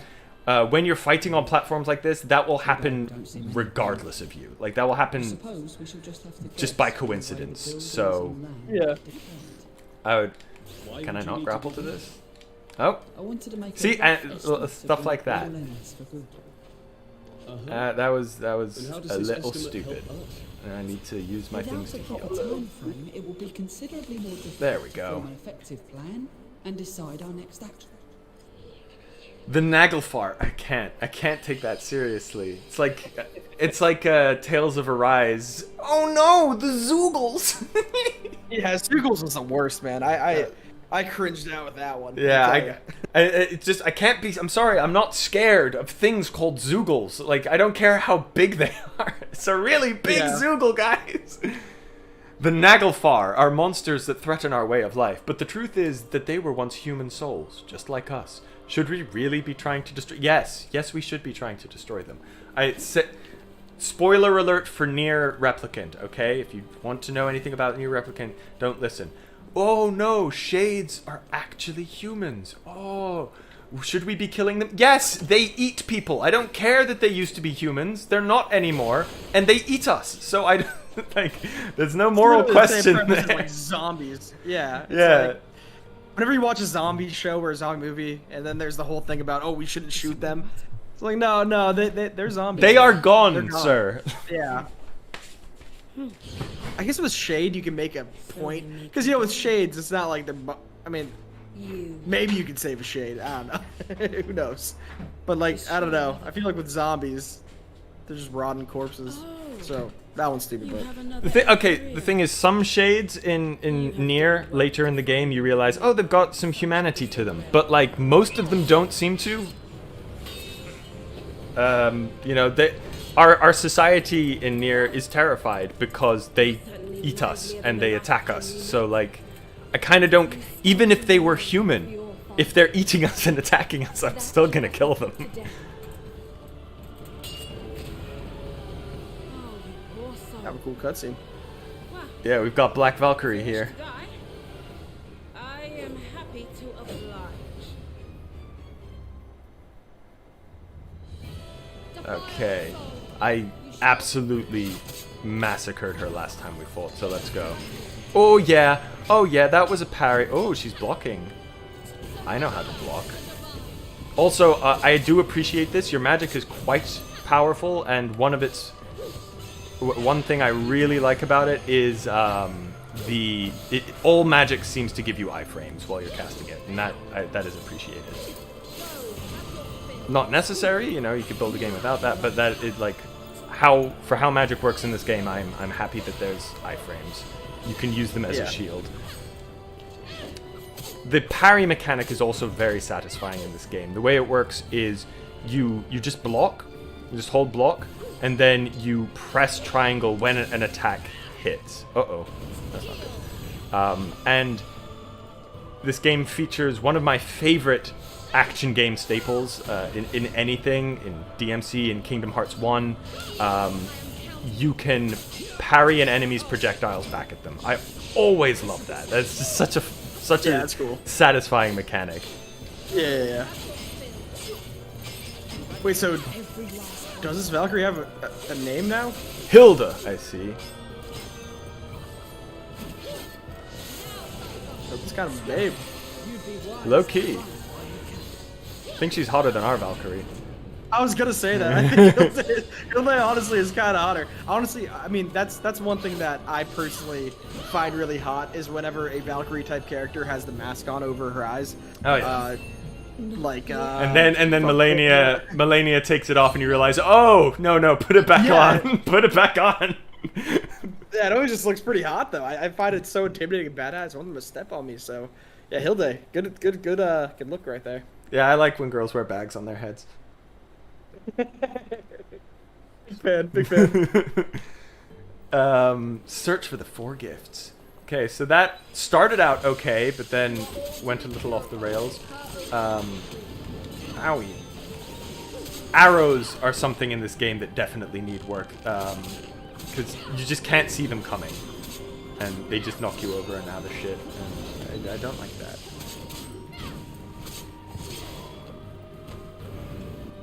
when you're fighting on platforms like this, that will happen regardless of you. Like, that will happen just by coincidence. So, Yeah. I would... Can I not grapple to this? Oh. See, and stuff like that. That was a little stupid. And I need to use my things to heal. There we go. And decide our next act. The Naglfar, I can't take that seriously. It's like Tales of Arise. Oh no, the Zoogles! Yeah, Zoogles was the worst, man. I cringed out with that one. Yeah, it's just, I can't be, I'm sorry, I'm not scared of things called Zoogles. Like, I don't care how big they are. It's a really big Zoogle, guys. The Naglfar are monsters that threaten our way of life, but the truth is that they were once human souls, just like us. Should we really be trying to destroy? Yes, we should be trying to destroy them. Spoiler alert for Nier Replicant, okay? If you want to know anything about Nier Replicant, don't listen. Oh no, shades are actually humans. Oh, should we be killing them? Yes, they eat people. I don't care that they used to be humans. They're not anymore, and they eat us. So I like, there's no moral question there. Like zombies. Yeah. Yeah. Like, whenever you watch a zombie show or a zombie movie, and then there's the whole thing about, oh, we shouldn't shoot them. It's like, no, they're zombies. They are They're gone, gone. sir. Yeah. I guess with shade you can make a point because you know with shades it's not like I mean, maybe you could save a shade. I don't know. Who knows? But like I don't know. I feel like with zombies, they're just rotten corpses. So that one's stupid. But the thing is, some shades in Nier later in the game you realize, oh, they've got some humanity to them, but like most of them don't seem to. You know, our society in Nier is terrified because they eat us and they attack us. So like, I kind of don't. Even if they were human, if they're eating us and attacking us, I'm still gonna kill them. Have a cool cutscene. Yeah, we've got Black Valkyrie here. I am happy to oblige. Okay, I absolutely massacred her last time we fought, so let's go. Oh yeah, that was a parry. Oh, she's blocking. I know how to block. Also, I do appreciate this. Your magic is quite powerful, and one thing I really like about it is all magic seems to give you iframes while you're casting it, and that is appreciated. Not necessary, you know, you could build a game without that, but that is like how magic works in this game. I'm happy that there's iframes. You can use them as a shield. The parry mechanic is also very satisfying in this game. The way it works is you just block, you just hold block, and then you press triangle when an attack hits. Uh-oh, that's not good. And this game features one of my favorite action game staples in anything, in DMC, in Kingdom Hearts 1. You can parry an enemy's projectiles back at them. I always love that. That's just such a that's cool. Satisfying mechanic. Yeah. Wait, so does this Valkyrie have a name now? Hilda, I see. That's kind of a babe. Low key. I think she's hotter than our Valkyrie. I was gonna say that. I think Hilda honestly is kind of hotter. Honestly, I mean that's one thing that I personally find really hot is whenever a Valkyrie type character has the mask on over her eyes. Oh yeah. And then Melania takes it off and you realize, oh no, put it back on. Put it back on. Yeah, it always just looks pretty hot though. I find it so intimidating and badass. I want them to step on me. So yeah, Hilda, good look right there. Yeah, I like when girls wear bags on their heads. Big fan. Search for the 4 gifts. Okay, so that started out okay, but then went a little off the rails. Owie. Arrows are something in this game that definitely need work, because you just can't see them coming, and they just knock you over and out of shit, and I don't like that.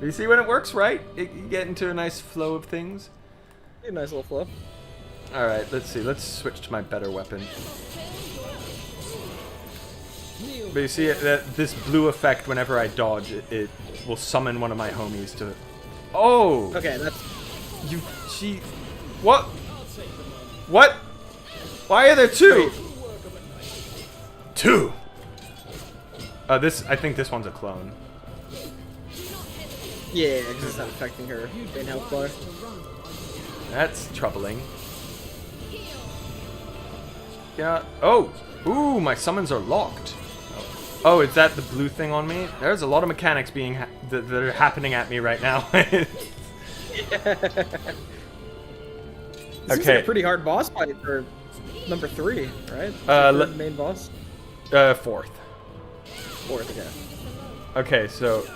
You see when it works right? You get into a nice flow of things. A nice little flow. Alright, let's see. Let's switch to my better weapon. But you see this blue effect whenever I dodge, it will summon one of my homies to... Oh! Okay, that's... What? What? Why are there 2? 2! I think this one's a clone. Yeah, because it's not affecting her main health bar. That's troubling. Yeah. Oh! Ooh, my summons are locked. Oh, is that the blue thing on me? There's a lot of mechanics that are happening at me right now. This is a pretty hard boss fight for number 3, right? The main boss? 4th. 4th, yeah. Okay, so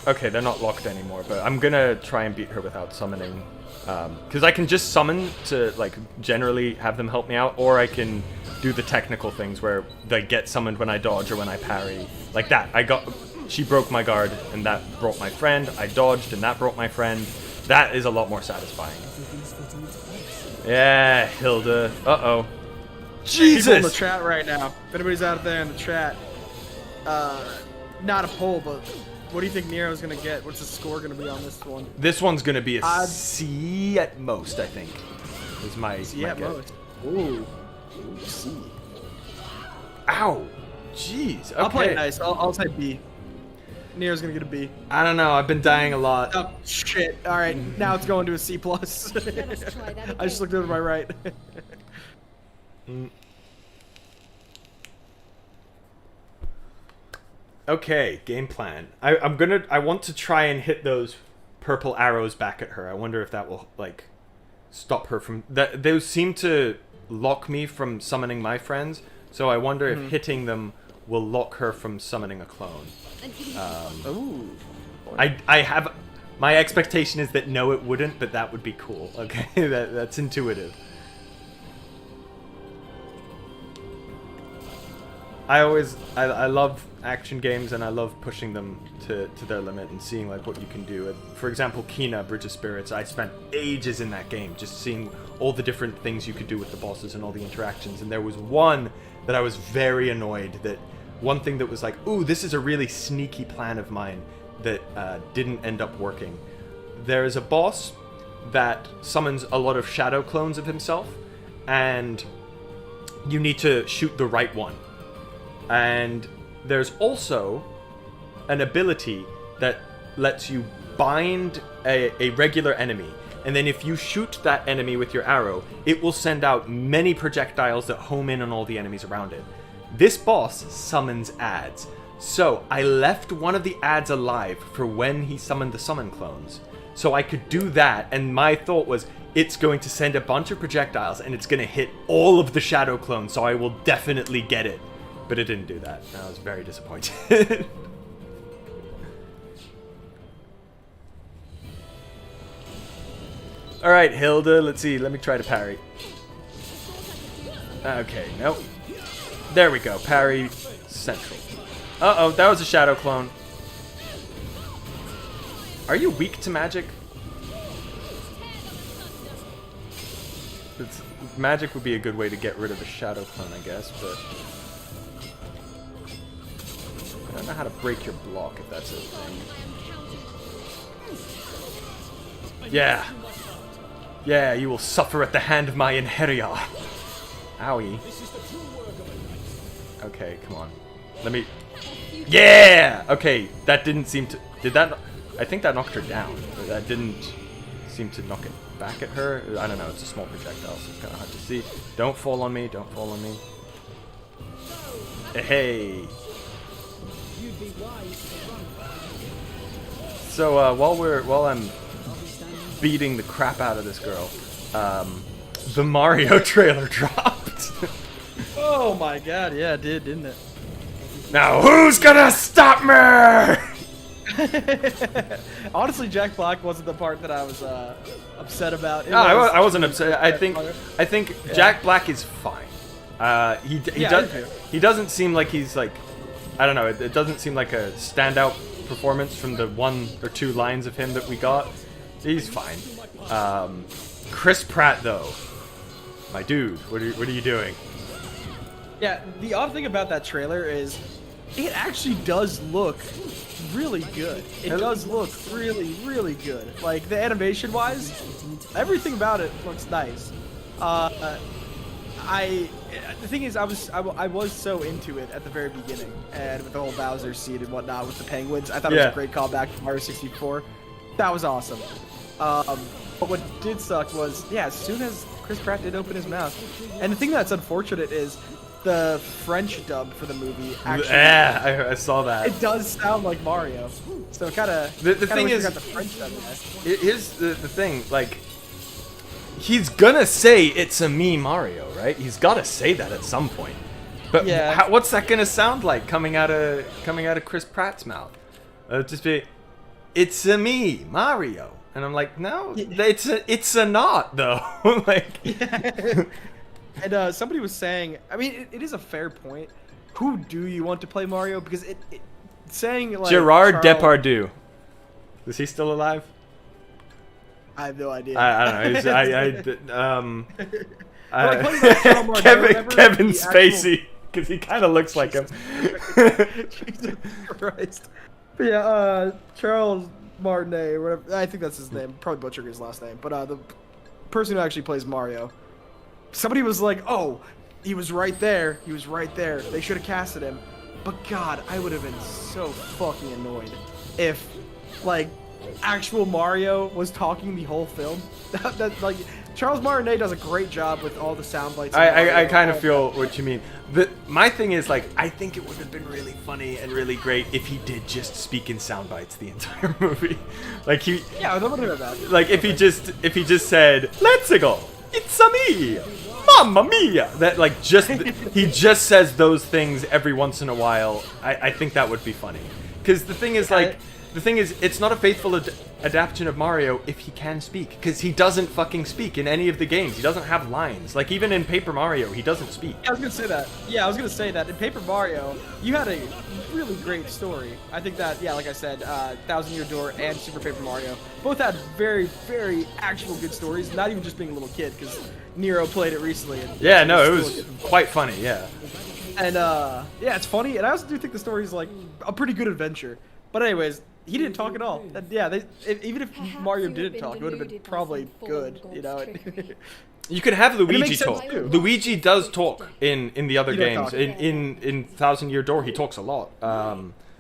okay, they're not locked anymore, but I'm gonna try and beat her without summoning. Because I can just summon to, like, generally have them help me out, or I can do the technical things where they get summoned when I dodge or when I parry. Like that. She broke my guard, and that brought my friend. I dodged, and that brought my friend. That is a lot more satisfying. Yeah, Hilda. Uh-oh. Jesus! People in the chat right now. If anybody's out there in the chat, not a poll, but What do you think Nero's gonna get? What's the score gonna be on this one? This one's gonna be a Uh, C at most, I think. Is my C my at guess. most. Ooh, C. Ow! Jeez. Okay. I'll play it nice. I'll say B. Nero's gonna get a B. I don't know. I've been dying a lot. Oh shit! All right, now it's going to a C plus. Let us try that I just again. looked over my right. Okay, game plan. I want to try and hit those purple arrows back at her. I wonder if that will like stop her from that. Those seem to lock me from summoning my friends. So I wonder if hitting them will lock her from summoning a clone. Ooh. I have my expectation is that no, it wouldn't, but that would be cool. Okay, that's intuitive. I love action games, and I love pushing them to their limit and seeing like what you can do. For example, Kena, Bridge of Spirits, I spent ages in that game just seeing all the different things you could do with the bosses and all the interactions. And there was one that I was very annoyed that one thing that was like, ooh, this is a really sneaky plan of mine that didn't end up working. There is a boss that summons a lot of shadow clones of himself, and you need to shoot the right one. And there's also an ability that lets you bind a regular enemy, and then if you shoot that enemy with your arrow, it will send out many projectiles that home in on all the enemies around it. This boss summons ads, so I left one of the ads alive for when he summoned the summon clones, so I could do that. And my thought was, it's going to send a bunch of projectiles and it's going to hit all of the shadow clones, so I will definitely get it. But it didn't do that. I was very disappointed. Alright, Hilda, let's see. Let me try to parry. Okay, nope. There we go. Parry central. Uh-oh, that was a shadow clone. Are you weak to magic? Magic would be a good way to get rid of a shadow clone, I guess, but I don't know how to break your block, if that's a thing. Yeah. Yeah, you will suffer at the hand of my Inheria. Owie. Okay, come on. Let me... Yeah! Okay, that didn't seem to... Did that... I think that knocked her down, but that didn't seem to knock it back at her. I don't know, it's a small projectile, so it's kind of hard to see. Don't fall on me, don't fall on me. Hey! So, while I'm beating the crap out of this girl, the Mario trailer dropped. Oh my god, yeah, it did, didn't it? Now who's gonna stop me? Honestly, Jack Black wasn't the part that I was upset about. No, I wasn't upset. I think Jack Black is fine. He doesn't seem like he's like, I don't know. It doesn't seem like a standout performance from the 1 or 2 lines of him that we got. He's fine. Chris Pratt though, my dude, what are you doing? Yeah, the odd thing about that trailer is it actually does look really good. It does look really, really good. Like, the animation-wise, everything about it looks nice. The thing is, I was so into it at the very beginning, and with the whole Bowser scene and whatnot with the penguins, I thought it was a great callback to Mario 64. That was awesome. But what did suck was, yeah, as soon as Chris Pratt did open his mouth, and the thing that's unfortunate is the French dub for the movie actually. Yeah, I saw that. It does sound like Mario, so it kind of. The thing is, got the French dub in there. Here's the thing, like, he's gonna say it's a me Mario, right? He's gotta say that at some point. But yeah. What's that gonna sound like coming out of Chris Pratt's mouth? Just be, it's a me Mario, and I'm like, no, it's a not though. Like, yeah. And somebody was saying, I mean, it is a fair point. Who do you want to play Mario? Because it saying like Gerard Charles, Depardieu. Is he still alive? I have no idea. I don't know. Kevin Kevin Spacey, because he kind of looks like him. Jesus Christ. But yeah, Charles Martinet, or whatever. I think that's his name. Probably butchering his last name. But the person who actually plays Mario, somebody was like, "Oh, he was right there. He was right there. They should have casted him." But God, I would have been so fucking annoyed if, like, actual Mario was talking the whole film. That like, Charles Martinet does a great job with all the sound bites. I kind of feel what you mean. My thing is, like, I think it would have been really funny and really great if he did just speak in sound bites the entire movie. Like Yeah, that would have been bad. like if he just said, "Let's go, it's a me, mamma mia." That like he just says those things every once in a while. I think that would be funny. Because the thing is, like, it's not a faithful adaptation of Mario if he can speak. Because he doesn't fucking speak in any of the games. He doesn't have lines. Like, even in Paper Mario, he doesn't speak. I was gonna say that. Yeah, I was gonna say that in Paper Mario, you had a really great story. I think that, yeah, like I said, Thousand Year Door and Super Paper Mario both had very, very actual good stories. Not even just being a little kid, because Nero played it recently. And Yeah, no, it was quite funny. Yeah. And yeah, it's funny, and I also do think the story is like a pretty good adventure. But anyways, he didn't talk at all. And yeah, even if Mario didn't talk, it would have been probably good, you know. You could have Luigi makes sense, talk. too. Luigi does talk in the other He does games. talk. In Thousand Year Door, he talks a lot.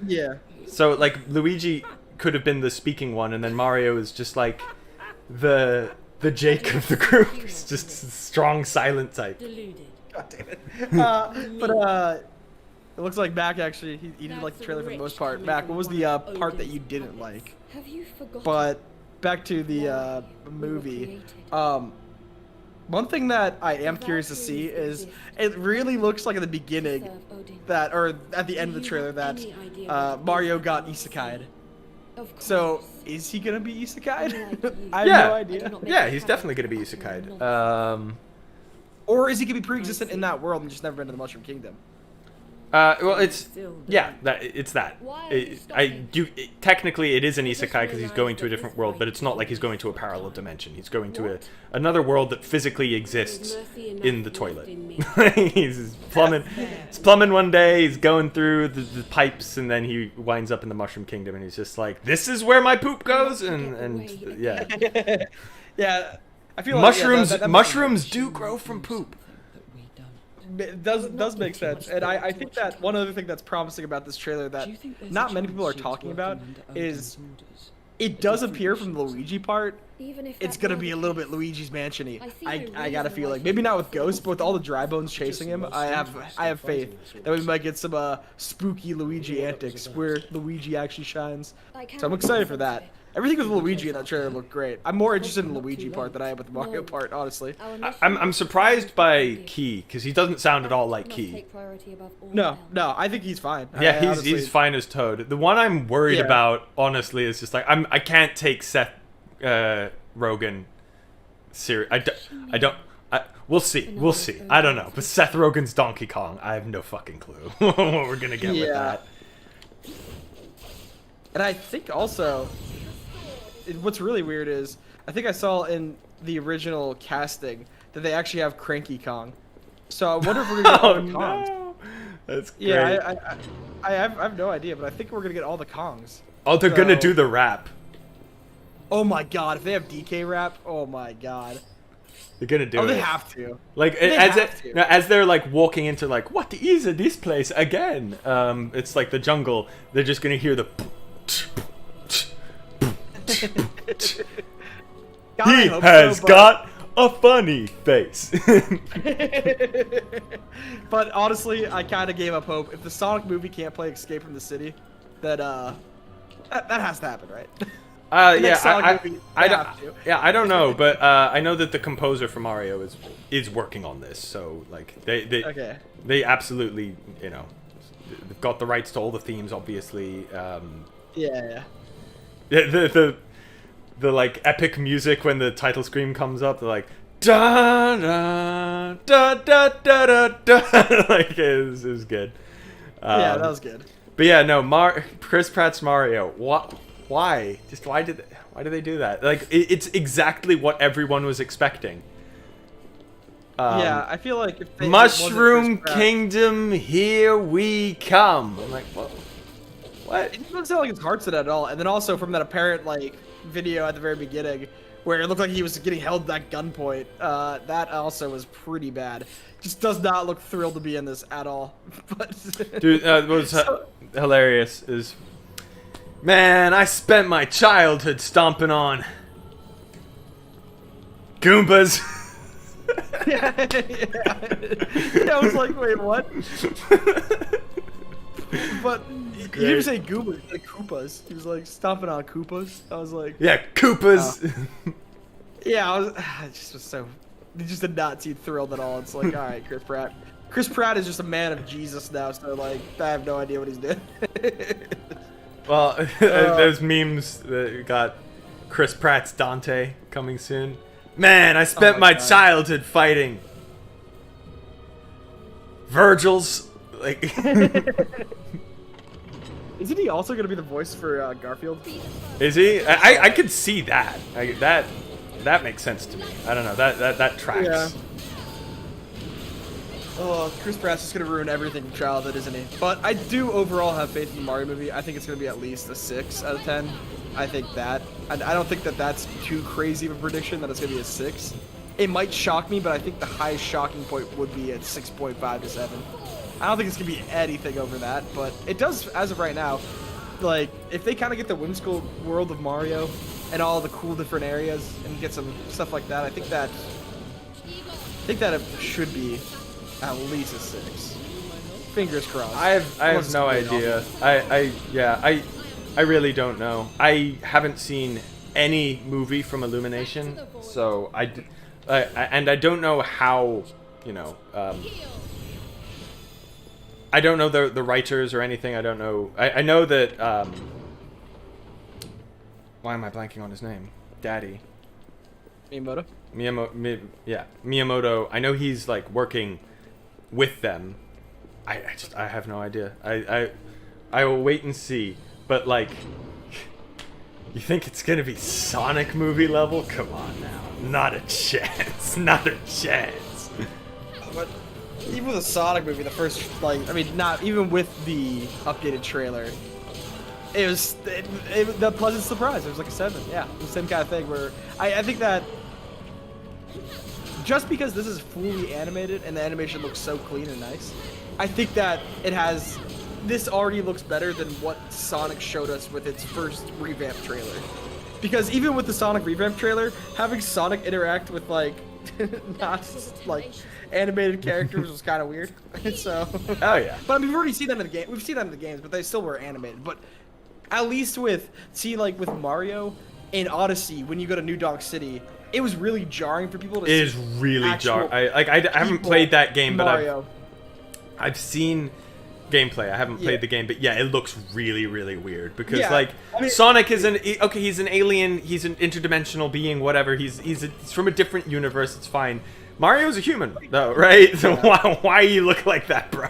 Yeah. So like Luigi could have been the speaking one, and then Mario is just like the Jake of the group. He's just a strong silent type. Deluded. God damn it. But it looks like Mac actually he did like the trailer for the most part. Mac, what was the part that you didn't like? Have you forgotten? But back to the movie. One thing that I am curious to see is it really looks like at the beginning that, or at the end of the trailer, that Mario got isekai'd. So is he gonna be isekai'd? I have no idea. Yeah, he's definitely gonna be isekai'd. Or is he gonna be pre-existent in that world and just never been to the Mushroom Kingdom? Well, it's it's that. Technically, it is an isekai because he's going to a different world, but it's not like he's going to a parallel dimension. He's going to another world that physically exists in the toilet. He's plumbing. He's plumbing one day. He's going through the pipes, and then he winds up in the Mushroom Kingdom, and he's just like, "This is where my poop goes," and yeah. Yeah, I feel mushrooms. Like, mushrooms do grow from poop. It does make sense, and I think that one other thing that's promising about this trailer that not many people are talking about is it does appear from the Luigi part. It's gonna be a little bit Luigi's Mansion-y. I got a feeling, maybe not with ghosts, but with all the dry bones chasing him, I have faith that we might get some spooky Luigi antics where Luigi actually shines. So I'm excited for that. Everything with Luigi in that trailer looked great. I'm more interested in the Luigi part than I am with the Mario part, honestly. I'm surprised by Key because he doesn't sound at all like Key. No, I think he's fine. Yeah, he's fine as Toad. The one I'm worried about, honestly, is just like I can't take Seth Rogen serious. I don't. We'll see. I don't know. But Seth Rogen's Donkey Kong, I have no fucking clue what we're gonna get with that. And I think also, what's really weird is, I think I saw in the original casting that they actually have Cranky Kong. So I wonder if we're gonna get all the Kongs. No. That's great. Yeah, I have no idea, but I think we're gonna get all the Kongs. Oh, they're gonna do the rap. Oh my god, if they have DK rap, oh my god. They're gonna do it. Oh, they have to. Like as they're like walking into like, what is this place again? It's like the jungle. They're just gonna hear the. He has got a funny face. But honestly, I kind of gave up hope. If the Sonic movie can't play Escape from the City, that has to happen, right? I don't know, but I know that the composer for Mario is working on this, so like they absolutely, you know, they've got the rights to all the themes, obviously. Yeah. The like epic music when the title screen comes up, they're like da da da da da da. Like it was good. Yeah, that was good. But yeah, no, Chris Pratt's Mario. What? Why? Just why did they do that? Like it's exactly what everyone was expecting. Yeah, I feel like if they Mushroom Kingdom, here we come. I'm like, what? What? It doesn't sound like his heart's in it at all. And then also from that apparent like video at the very beginning, where it looked like he was getting held at gunpoint. That also was pretty bad. Just does not look thrilled to be in this at all. But Dude, what was hilarious is, man, I spent my childhood stomping on Goombas. yeah. I was like, wait, what? But he didn't say Goombas, he said Koopas. He was like stomping on Koopas. I was like, Yeah, Koopas. yeah, I just was so. He just did not seem thrilled at all. It's like, all right, Chris Pratt. Chris Pratt is just a man of Jesus now, so like, I have no idea what he's doing. Well, there's memes that got Chris Pratt's Dante coming soon. Man, I spent my God. childhood fighting Virgil's like. Isn't he also gonna be the voice for Garfield? Is he? I could see that. That makes sense to me. I don't know. That tracks. Yeah. Oh, Chris Pratt's just gonna ruin everything from childhood, isn't he? But I do overall have faith in the Mario movie. I think it's gonna be at least a 6 out of 10. I think that. I don't think that that's too crazy of a prediction that it's gonna be a 6. It might shock me, but I think the highest shocking point would be at 6.5 to 7. I don't think it's gonna be anything over that, but it does as of right now. Like, if they kind of get the whimsical world of Mario and all the cool different areas and get some stuff like that, I think that it should be at least a 6. Fingers crossed. I have no idea. I really don't know. I haven't seen any movie from Illumination, so and I don't know how, you know, I don't know the writers or anything. I don't know. I know that, why am I blanking on his name? Daddy. Miyamoto? Miyamoto. I know he's like working with them. I have no idea. I will wait and see. But like, you think it's gonna be Sonic movie level? Come on now. Not a chance. Not a chance. But even with the Sonic movie, the first, like, I mean, not even with the updated trailer, it was the pleasant surprise. It was like a 7. Yeah, the same kind of thing where I think that just because this is fully animated and the animation looks so clean and nice, I think that this already looks better than what Sonic showed us with its first revamp trailer. Because even with the Sonic revamp trailer, having Sonic interact with like not like animated characters was kind of weird. So. Oh yeah. But we've already seen them in the game. We've seen them in the games, but they still were animated. But at least with Mario in Odyssey, when you go to New Donk City, it was really jarring for people to see. It is really jarring. I haven't played that game, but I've seen gameplay. I haven't played the game, but yeah, it looks really, really weird because Sonic is he's an alien, he's an interdimensional being, whatever. He's from a different universe. It's fine. Mario's a human, though, right? So why you look like that, bro?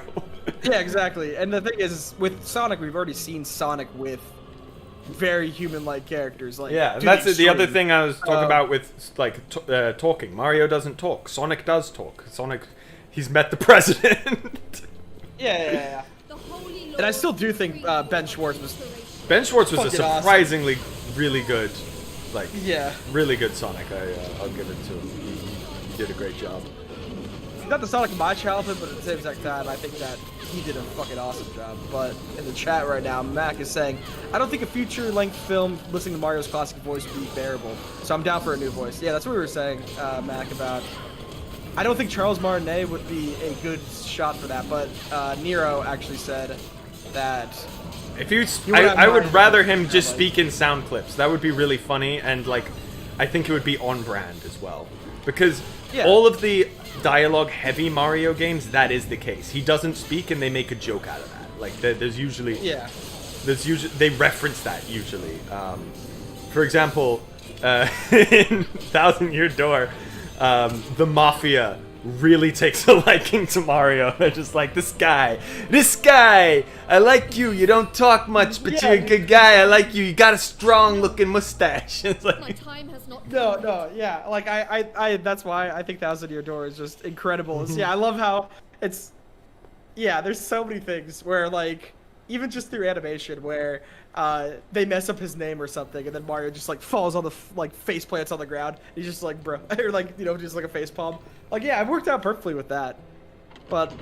Yeah, exactly. And the thing is, with Sonic, we've already seen Sonic with very human-like characters. Like, yeah, and that's the other thing I was talking about with like talking. Mario doesn't talk. Sonic does talk. Sonic, he's met the president. Yeah. And I still do think Ben Schwartz was a surprisingly awesome. really good, like really good Sonic. I'll give it to him. He did a great job. Not the Sonic of my childhood, but at the same exact time, I think that he did a fucking awesome job. But in the chat right now, Mac is saying, I don't think a feature-length film listening to Mario's classic voice would be bearable. So I'm down for a new voice. Yeah, that's what we were saying, Mac, about. I don't think Charles Martinet would be a good shot for that, but Nero actually said that. I would rather him just speak in sound clips. That would be really funny, and like, I think it would be on brand as well, because all of the dialogue-heavy Mario games, that is the case. He doesn't speak, and they make a joke out of that. Like, there's usually they reference that usually. For example, in Thousand Year Door, the Mafia really takes a liking to Mario. They're just like, this guy, I like you. You don't talk much, but you're a good guy. I like you. You got a strong looking mustache. It's like, My time has not yeah. Like I that's why I think Thousand Year Door is just incredible. I love how it's, there's so many things where like, even just through animation, where they mess up his name or something, and then Mario just like falls on the like face plants on the ground. He's just like, bro, or like just like a face palm. Like yeah, it worked out perfectly with that. But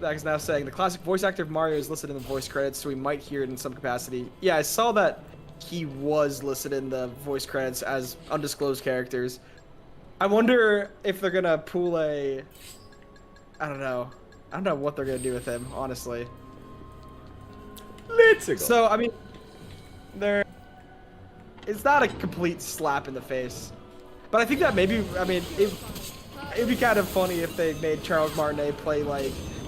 Max now saying the classic voice actor of Mario is listed in the voice credits, so we might hear it in some capacity. Yeah, I saw that he was listed in the voice credits as undisclosed characters. I wonder if they're gonna pull a. I don't know what they're gonna do with him, honestly. Let's go. So I mean, it's not a complete slap in the face, but I think that maybe it'd be kind of funny if they made Charles Martinet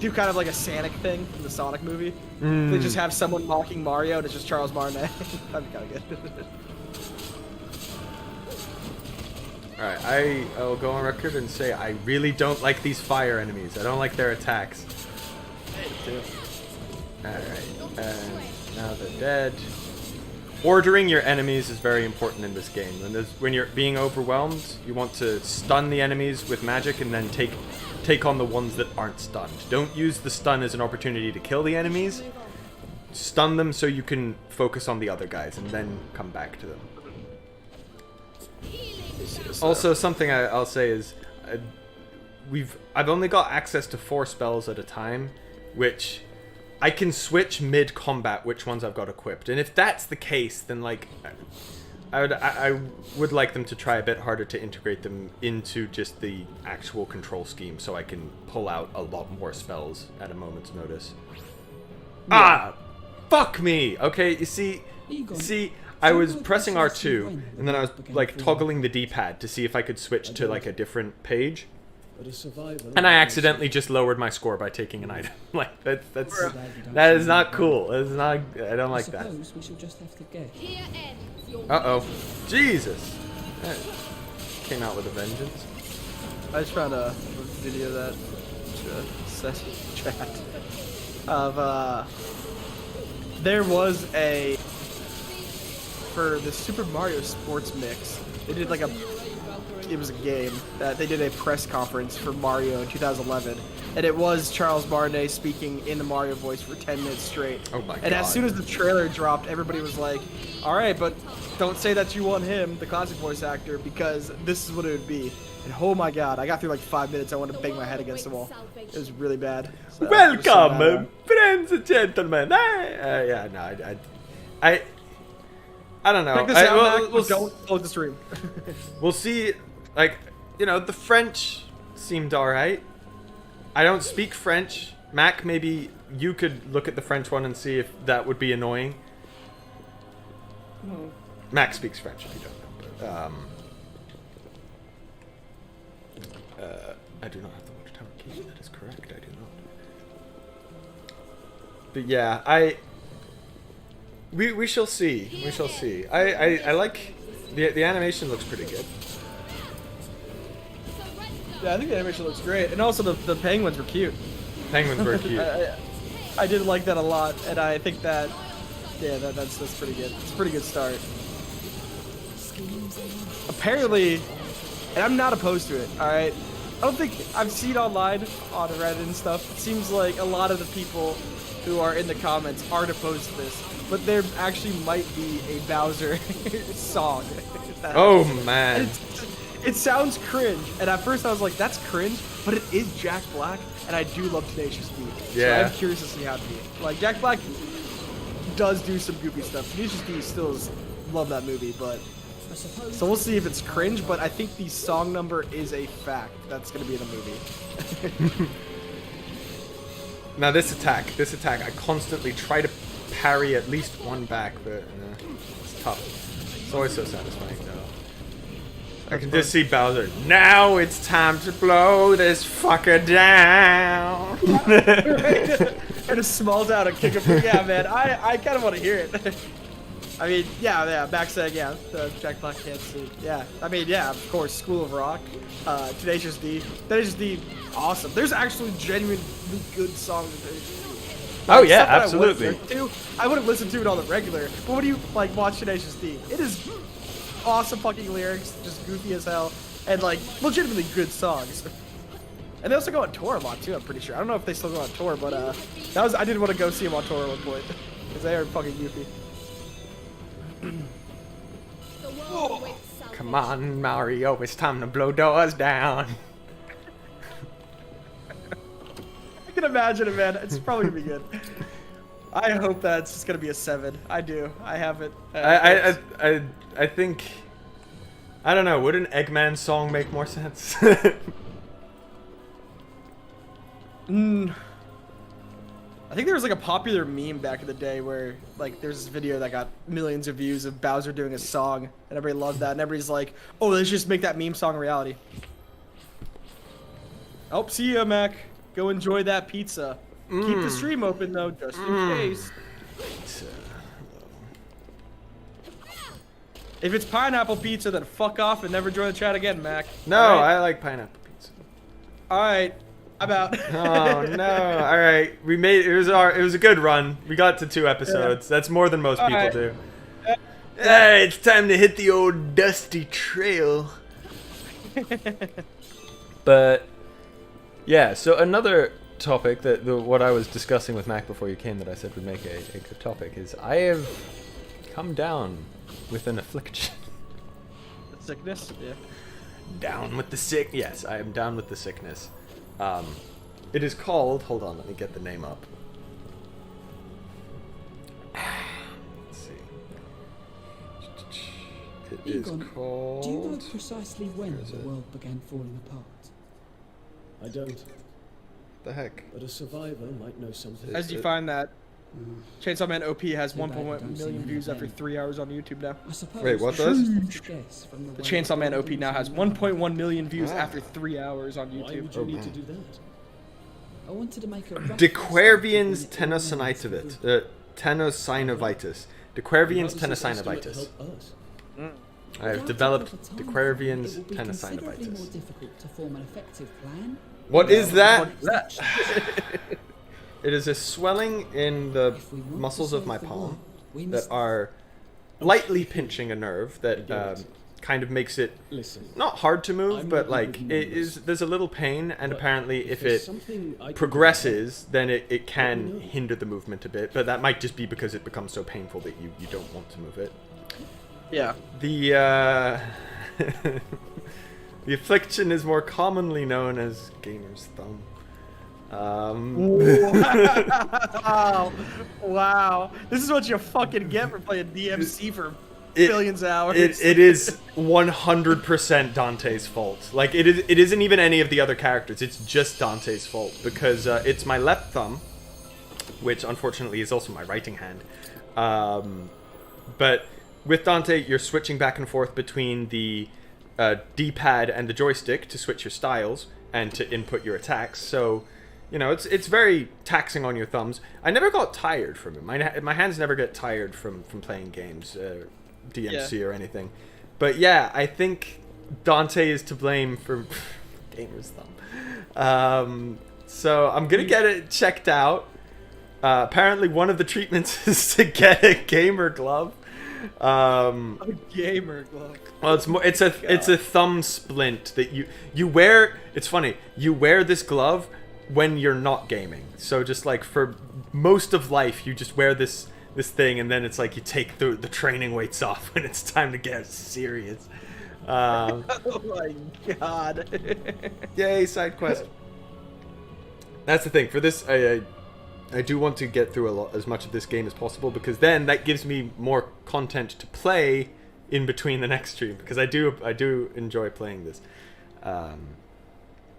do kind of like a Sonic thing from the Sonic movie. They just have someone mocking Mario and it's just Charles Martinet. That'd be kind of good. Alright, I will go on record and say I really don't like these fire enemies. I don't like their attacks. Alright, and now they're dead. Ordering your enemies is very important in this game. When you're being overwhelmed, you want to stun the enemies with magic and then take on the ones that aren't stunned. Don't use the stun as an opportunity to kill the enemies. Stun them so you can focus on the other guys and then come back to them. Also, something I'll say is I've only got access to 4 spells at a time, which I can switch mid-combat which ones I've got equipped. And if that's the case, then like I would like them to try a bit harder to integrate them into just the actual control scheme so I can pull out a lot more spells at a moment's notice. Yeah. Ah! Fuck me! Okay, you see, I was pressing R2, and then I was like toggling the D-pad to see if I could switch to like a different page. And I accidentally just lowered my score by taking an item. Like that is not cool. That is not. I don't like that. We shall just have to guess. Uh-oh. Jesus. That came out with a vengeance. I just found a video that says chat of there was for the Super Mario Sports Mix, they did like it was a game that they did a press conference for Mario in 2011, and it was Charles Martinet speaking in the Mario voice for 10 minutes straight. Oh my god. And as soon as the trailer dropped, everybody was like, all right, but don't say that you want him, the classic voice actor, because this is what it would be. And oh my god, I got through like 5 minutes, I wanted to bang my head against the wall. It was really bad. So, welcome, friends and gentlemen. Yeah, no, I don't know. Check this out, Mac. Don't close the stream. We'll see. Like, the French seemed alright. I don't speak French. Mac, maybe you could look at the French one and see if that would be annoying. No. Mac speaks French if you don't know. But, I do not have the Watchtower key. That is correct. I do not. But yeah, we shall see. We shall see. I like the animation looks pretty good. Yeah, I think the animation looks great, and also the penguins were cute. Penguins were cute. I did like that a lot, and I think that that's pretty good. It's a pretty good start. Apparently, and I'm not opposed to it. All right, I don't think I've seen online on Reddit and stuff. It seems like a lot of the people who are in the comments aren't opposed to this, but there actually might be a Bowser song. Oh man. It sounds cringe, and at first I was like, that's cringe, but it is Jack Black, and I do love Tenacious D. Yeah. So I'm curious to see how it be. Like, Jack Black does do some goofy stuff. Tenacious D still love that movie, but... So we'll see if it's cringe, but I think the song number is a fact that's going to be in the movie. Now this attack, I constantly try to parry at least one back, but it's tough. It's always so satisfying, though. I can just see Bowser. Now it's time to blow this fucker down. And just smalls out and kick him. Yeah, man, I kind of want to hear it. I mean, yeah, Max saying, yeah, Jack Black can't see. Yeah, I mean, yeah, of course, School of Rock, Tenacious D, awesome. There's actually genuinely good songs in Tenacious D. Oh yeah, absolutely. I wouldn't listen to it on the regular, but when you like watch Tenacious D, it is awesome fucking lyrics, just goofy as hell, and like legitimately good songs. And they also go on tour a lot too. I'm pretty sure. I don't know if they still go on tour, but I did want to go see them on tour at one point because they are fucking goofy. Come on, Mario, it's time to blow doors down. I can imagine it, man. It's probably gonna be good. I hope that's just gonna be a 7. I do. I have it. I think. I don't know. Would an Eggman song make more sense? I think there was like a popular meme back in the day where like there's this video that got millions of views of Bowser doing a song, and everybody loved that. And everybody's like, "Oh, let's just make that meme song a reality." Oh, see ya, Mac. Go enjoy that pizza. Keep the stream open though, just in case. If it's pineapple pizza, then fuck off and never join the chat again, Mac. No, I like pineapple pizza. All right, I'm out. Oh no! All right, we made it. It was a good run. We got to 2 episodes. That's more than most people do. Hey, it's time to hit the old dusty trail. But yeah, so another topic that what I was discussing with Mac before you came that I said would make a good topic is I have come down with an affliction. The sickness? Yeah. Down with the sick. Yes, I am down with the sickness. It is called. Hold on, let me get the name up. Let's see. It is Egon, called. do you know precisely when the world began falling apart? I don't, The heck? but a survivor might know something. As you find that Chainsaw Man OP has Too bad 1.1 you don't see million many views of after them. 3 hours on YouTube now. I suppose Wait, what the does? truth to guess from The way Chainsaw Man OP buildings now has and 1.1 million views Ah. after 3 hours on Why YouTube. would you need to do that? I wanted to make a rough Dequervian's estimate of the elements tenosinovitis. Tenosinovitis. Dequervian's How does this estimate tenosinovitis. help us? I have Without developed a proper time Dequervian's frame, it will be considerably more tenosinovitis. difficult to form an effective plan. What is that? That. It is a swelling in the If we want to muscles of save my the palm world, we that must are lightly pinching a nerve that get it. kind of makes it Listen, not hard to move, I'm but not like good with it numbers. is. There's a little pain, and but apparently if there's it something I can progresses, then it can know. hinder the movement a bit. But that might just be because it becomes so painful that you don't want to move it. Yeah. The the affliction is more commonly known as gamer's thumb. Wow. Wow. This is what you fucking get for playing DMC for billions of hours. It is 100% Dante's fault. Like it isn't even any of the other characters. It's just Dante's fault because it's my left thumb, which unfortunately is also my writing hand. But with Dante, you're switching back and forth between the D-pad and the joystick to switch your styles and to input your attacks. So, you know, it's very taxing on your thumbs. I never got tired from it. My hands never get tired from playing games, DMC or anything. But yeah, I think Dante is to blame for gamer's thumb. So I'm gonna get it checked out. Apparently, one of the treatments is to get a gamer glove. A gamer glove. Well, it's a thumb splint that you wear. It's funny. You wear this glove when you're not gaming. So just like for most of life, you just wear this thing, and then it's like you take the training weights off when it's time to get serious. Oh my god. Yay, side quest. That's the thing. For this, I do want to get through as much of this game as possible, because then that gives me more content to play in between the next stream, because I do enjoy playing this.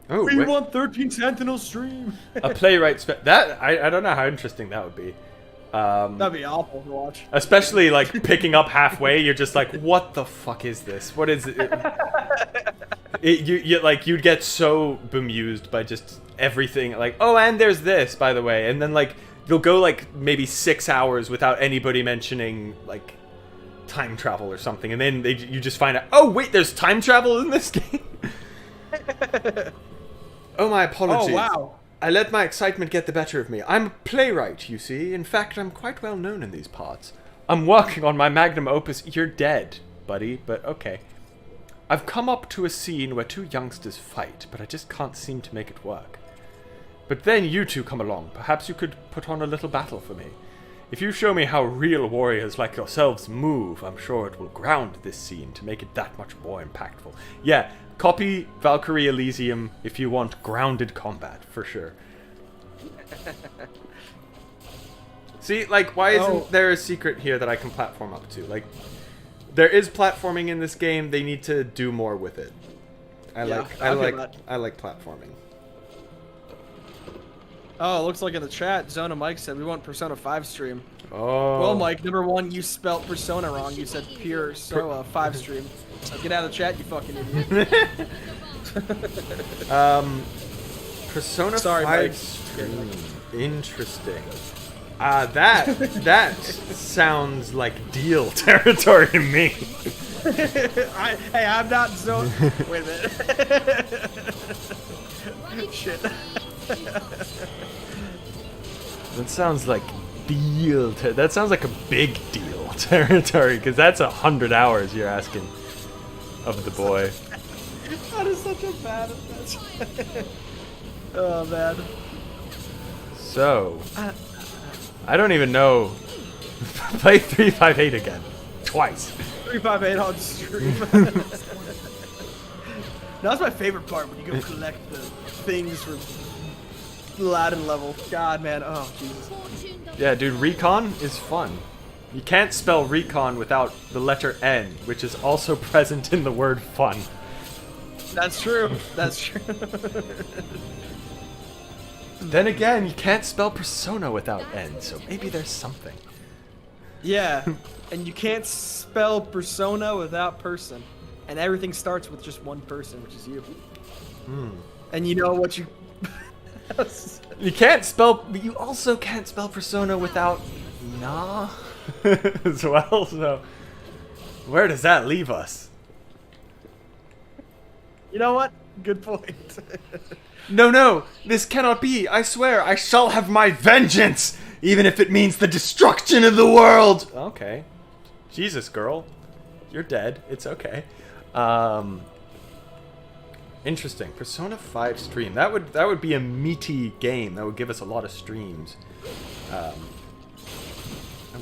We want 13 Sentinel stream. a playwright that I don't know how interesting that would be. That'd be awful to watch. Especially like picking up halfway, you're just like, what the fuck is this? What is it? You'd get so bemused by just everything. Like, oh, and there's this, by the way, and then like you'll go like maybe 6 hours without anybody mentioning like time travel or something, and then you just find out, oh wait, there's time travel in this game. Oh, my apologies. Oh, wow. I let my excitement get the better of me. I'm a playwright, you see. In fact, I'm quite well known in these parts. I'm working on my magnum opus. You're dead, buddy, but okay. I've come up to a scene where two youngsters fight, but I just can't seem to make it work. But then you two come along. Perhaps you could put on a little battle for me. If you show me how real warriors like yourselves move, I'm sure it will ground this scene to make it that much more impactful. Yeah, copy Valkyrie Elysium if you want grounded combat, for sure. See, like, why isn't there a secret here that I can platform up to? Like, there is platforming in this game. They need to do more with it. I like platforming. Oh, it looks like in the chat, Zona Mike said we want Persona 5 stream. Oh. Well, Mike, number one, you spelt Persona wrong. You said pure 5 stream. So get out of the chat, you fucking idiot. Persona Sorry, 5 Mike. stream. Interesting. That sounds like deal territory to me. Hey, I'm not Zona. Wait a minute. Shit. That sounds like deal. That sounds like a big deal territory, because that's 100 hours you're asking of the boy. That is such a bad. Oh man. So, I don't even know. Play 358 again, twice. 358 on stream. That's my favorite part when you go collect the things for Aladdin level. God, man. Oh, Jesus. Yeah, dude, recon is fun. You can't spell recon without the letter N, which is also present in the word fun. That's true. That's true. Then again, you can't spell persona without N, so maybe there's something. Yeah, and you can't spell persona without person. And everything starts with just one person, which is you. And you know what you... You can't spell... You also can't spell persona without nah as well, so... Where does that leave us? You know what? Good point. No, this cannot be. I swear, I shall have my vengeance, even if it means the destruction of the world. Okay. Jesus, girl. You're dead. It's okay. Interesting. Persona 5 stream. That would be a meaty game. That would give us a lot of streams. I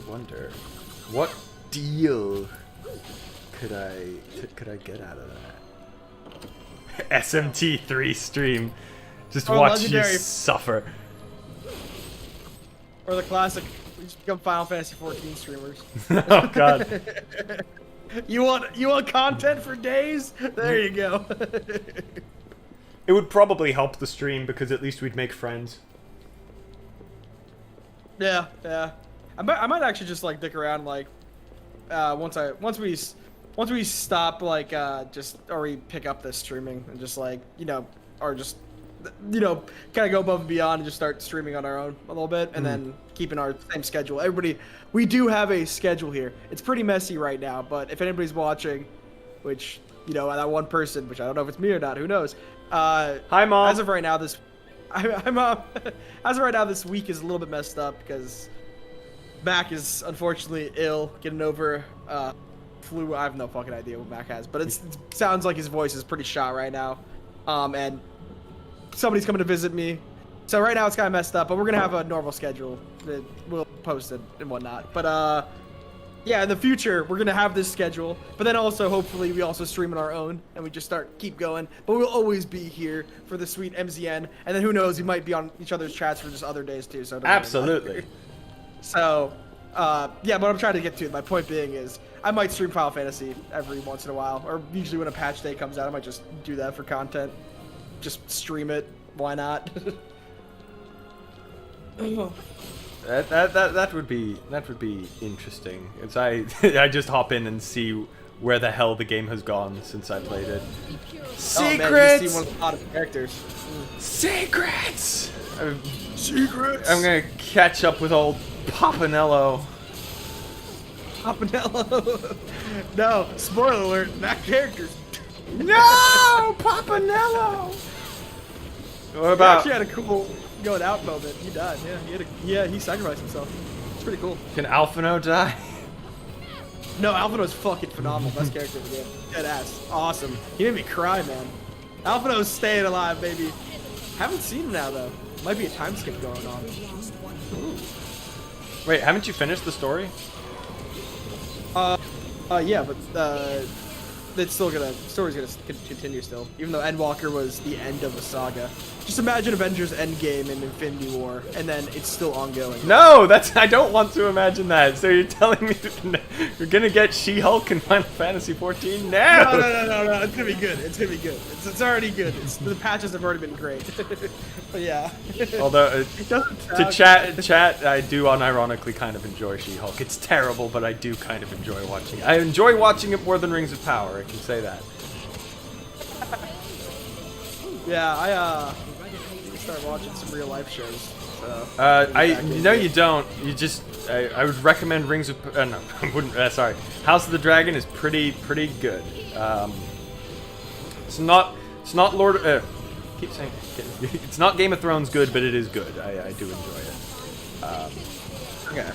wonder what deal could I get out of that? SMT3 stream. Just Or watch legendary. you suffer. Or the classic, we just become Final Fantasy 14 streamers. Oh god. You want content for days? There you go. It would probably help the stream because at least we'd make friends. Yeah. I might actually just like dick around like once we stop like or we pick up this streaming and just like or just kind of go above and beyond and just start streaming on our own a little bit and then keeping our same schedule. Everybody, we do have a schedule here. It's pretty messy right now, but if anybody's watching, which that one person, which I don't know if it's me or not, who knows? Hi, Mom. As of right now, this as of right now, this week is a little bit messed up because Mac is unfortunately ill, getting over flu. I have no fucking idea what Mac has, but it sounds like his voice is pretty shot right now. And somebody's coming to visit me, so right now it's kind of messed up. But we're gonna have a normal schedule. We'll post it and whatnot. But yeah, in the future we're gonna have this schedule. But then also hopefully we also stream on our own and we just keep going. But we'll always be here for the sweet MZN. And then who knows, we might be on each other's chats for just other days too. So it doesn't really Absolutely. matter. So yeah, what I'm trying to get to, my point being is I might stream Final Fantasy every once in a while, or usually when a patch day comes out, I might just do that for content. Just stream it. Why not? That would be interesting. It's I just hop in and see where the hell the game has gone since I played it. Oh, man, you see one of the hottest characters. Secrets. Secrets. I'm gonna catch up with old Papanello. Papanello. No, spoiler alert. That character's. No, Papanello. What He about? actually had a cool going out moment. He died. Yeah, he sacrificed himself. It's pretty cool. Can Alphino die? No, Alphino's fucking phenomenal. Best character in the game. Dead ass. Awesome. He made me cry, man. Alphino's staying alive, baby. Haven't seen him now, though. Might be a time skip going on. Wait, haven't you finished the story? Yeah, but it's still story's gonna continue still, even though Endwalker was the end of the saga. Just imagine Avengers Endgame and Infinity War, and then it's still ongoing. No, I don't want to imagine that. So you're telling me you're gonna get She-Hulk in Final Fantasy 14? No! No. It's gonna be good. It's gonna be good. It's already good. The patches have already been great. But yeah. Although It doesn't to sound chat, I do unironically kind of enjoy She-Hulk. It's terrible, but I do kind of enjoy watching it. I enjoy watching it more than Rings of Power. I can say that. Yeah, I start watching some real life shows. So You don't. You just. I would recommend Rings of. No, I wouldn't. Sorry, House of the Dragon is pretty good. It's not Lord. Keep saying. It's not Game of Thrones good, but it is good. I do enjoy it. okay.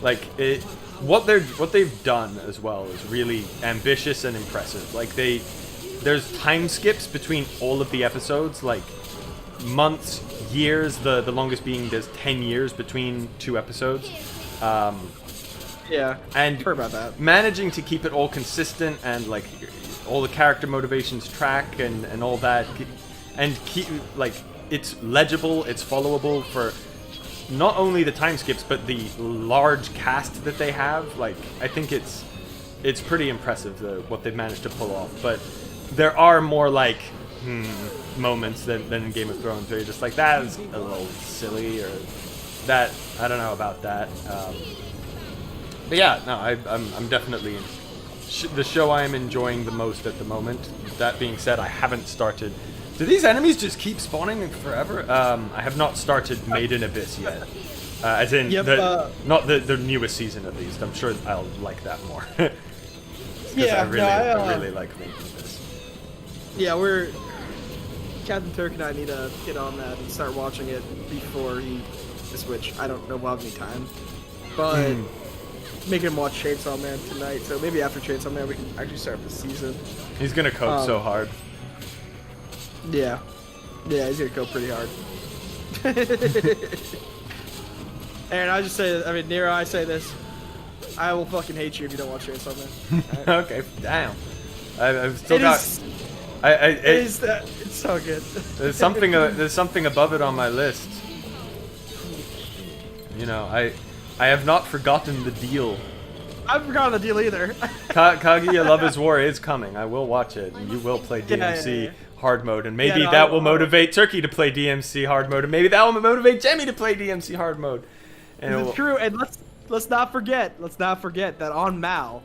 Like it. What they've done as well is really ambitious and impressive. Like there's time skips between all of the episodes, like months, years. The longest being there's 10 years between 2 episodes. Yeah. And heard about that. Managing to keep it all consistent and like all the character motivations track and all that, and keep like it's legible, it's followable for not only the time skips but the large cast that they have. Like I think it's pretty impressive what they've managed to pull off. But there are more like moments than in Game of Thrones where you're just like, that is a little silly, or that I don't know about that. But yeah, no, I'm definitely the show I am enjoying the most at the moment. That being said, I haven't started. Do these enemies just keep spawning forever? I have not started Made in Abyss yet. As in, not the newest season at least. I'm sure I'll like that more. Yeah, I really like Made in Abyss. Yeah, Captain Turk and I need to get on that and start watching it before the Switch. I don't know if we'll have any time, but making him watch Chainsaw Man tonight. So maybe after Chainsaw Man we can actually start the season. He's gonna cope so hard. Yeah, he's gonna go pretty hard. And I just say, I mean, Nero, I say this: I will fucking hate you if you don't watch Chainsaw Man. Right? Okay, damn. I've still got. It's so good. There's something above it on my list. You know, I have not forgotten the deal. I haven't forgotten the deal either. Kaguya Love is War is coming. I will watch it, and you will play DMC hard mode, and maybe that will motivate Turkey to play DMC hard mode, and maybe that will motivate Jemmy to play DMC hard mode. And it's true, and let's not forget that on Mal,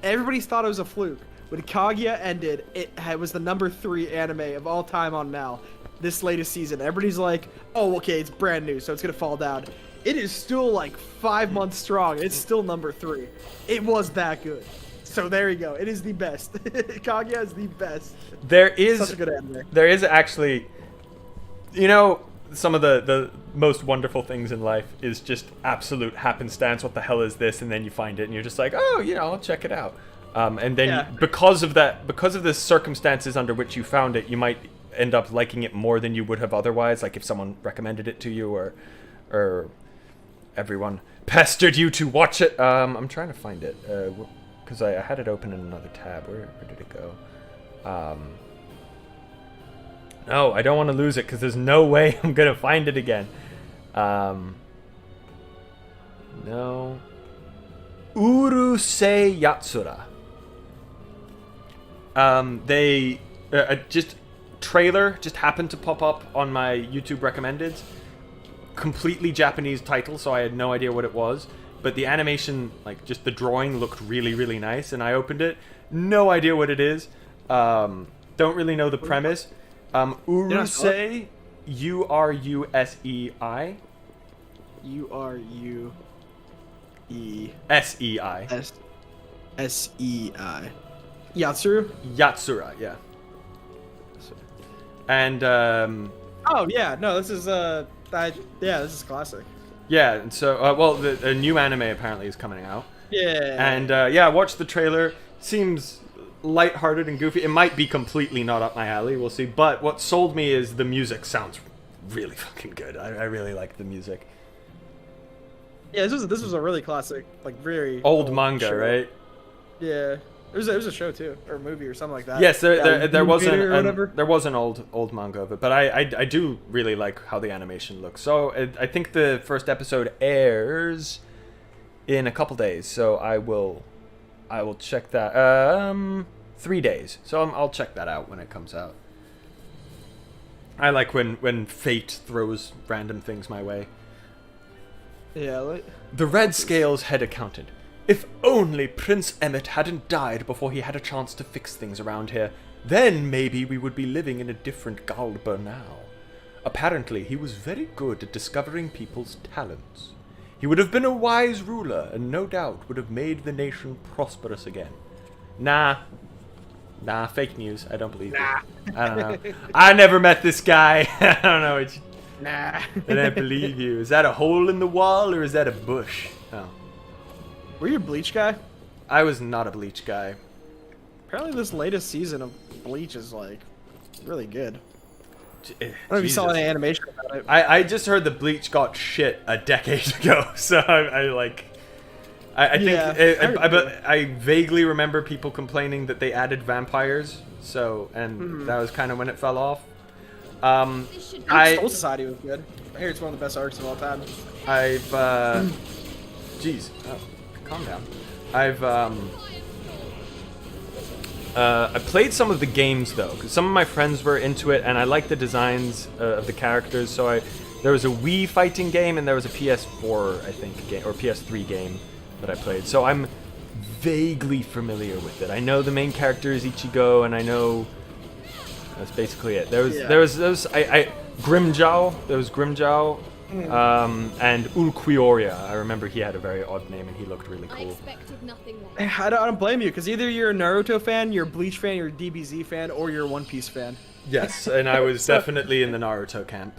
everybody thought it was a fluke. When Kaguya ended, it was the #3 anime of all time on Mal. This latest season, everybody's like, "Oh, okay, it's brand new, so it's gonna fall down." It is still like 5 months strong. It's still #3. It was that good. So there you go. It is the best. Kaguya is the best. There is such a good anime. There is actually, you know, some of the most wonderful things in life is just absolute happenstance. What the hell is this? And then you find it, and you're just like, oh, you know, I'll check it out. And then because of the circumstances under which you found it, you might end up liking it more than you would have otherwise. Like if someone recommended it to you, or everyone pestered you to watch it. I'm trying to find it because I had it open in another tab. Where did it go? No, I don't want to lose it because there's no way I'm gonna find it again. No. Urusei Yatsura. They just trailer just happened to pop up on my YouTube recommended. Completely Japanese title, so I had no idea what it was. But the animation, like just the drawing, looked really, really nice, and I opened it. No idea what it is. Don't really know the premise. Urusei, Urusei. Urusei. Sei. Yatsuru? Yatsura, yeah. And oh yeah, no, this is this is classic. yeah, and so well, a new anime apparently is coming out. Yeah. And yeah, I watched the trailer. Seems lighthearted and goofy. It might be completely not up my alley. We'll see. But what sold me is the music sounds really fucking good. I really like the music. Yeah, this was a really classic, like very Old manga, show. right? Yeah. It was a show too, or a movie or something like that. Yes, there was Or whatever. there was an old manga of it, but I do really like how the animation looks. So I think the first episode airs in a couple days, so I will check that. 3 days, so I'll check that out when it comes out. I like when fate throws random things my way. Yeah, like The Red Scales head accountant. If only Prince Emmett hadn't died before he had a chance to fix things around here, then maybe we would be living in a different Galba now. Apparently, he was very good at discovering people's talents. He would have been a wise ruler, and no doubt would have made the nation prosperous again. Nah, fake news. I don't believe you. I don't know. I never met this guy. I don't know. nah. I don't believe you. Is that a hole in the wall, or is that a bush? Oh. Were you a Bleach guy? I was not a Bleach guy. Apparently, this latest season of Bleach is like really good. I Eh, don't know if you saw Jesus. any animation about it. I just heard that Bleach got shit a decade ago, so I think Yeah, I vaguely remember people complaining that they added vampires, so that was kind of when it fell off. Soul Society was good. I hear it's one of the best arcs of all time. Jeez, calm down. I played some of the games though, because some of my friends were into it, and I liked the designs of the characters. So there was a Wii fighting game, and there was a PS4, I think, game, or PS3 game that I played. So I'm vaguely familiar with it. I know the main character is Ichigo, and I know that's basically it. There was Grimjow. There was Grimjow. And Ulquioria. I remember he had a very odd name and he looked really I cool. expected nothing less. I don't blame you, because either you're a Naruto fan, you're a Bleach fan, you're a DBZ fan, or you're a One Piece fan. Yes, and I was definitely in the Naruto camp.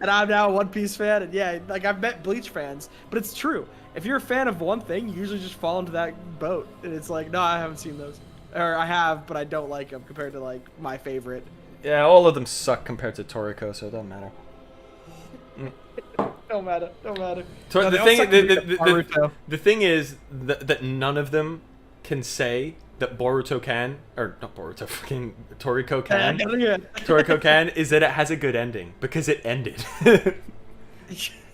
And I'm now a One Piece fan, and yeah, like I've met Bleach fans, but it's true. If you're a fan of one thing, you usually just fall into that boat, and it's like, no, I haven't seen those, or I have, but I don't like them compared to like my favorite. Yeah, all of them suck compared to Toriko, so it doesn't matter. Don't matter. The they all thing, suck compared to Naruto. the thing is that none of them can say that Boruto can, or not Boruto, fucking Toriko can. Yeah. Toriko can is that it has a good ending because it ended.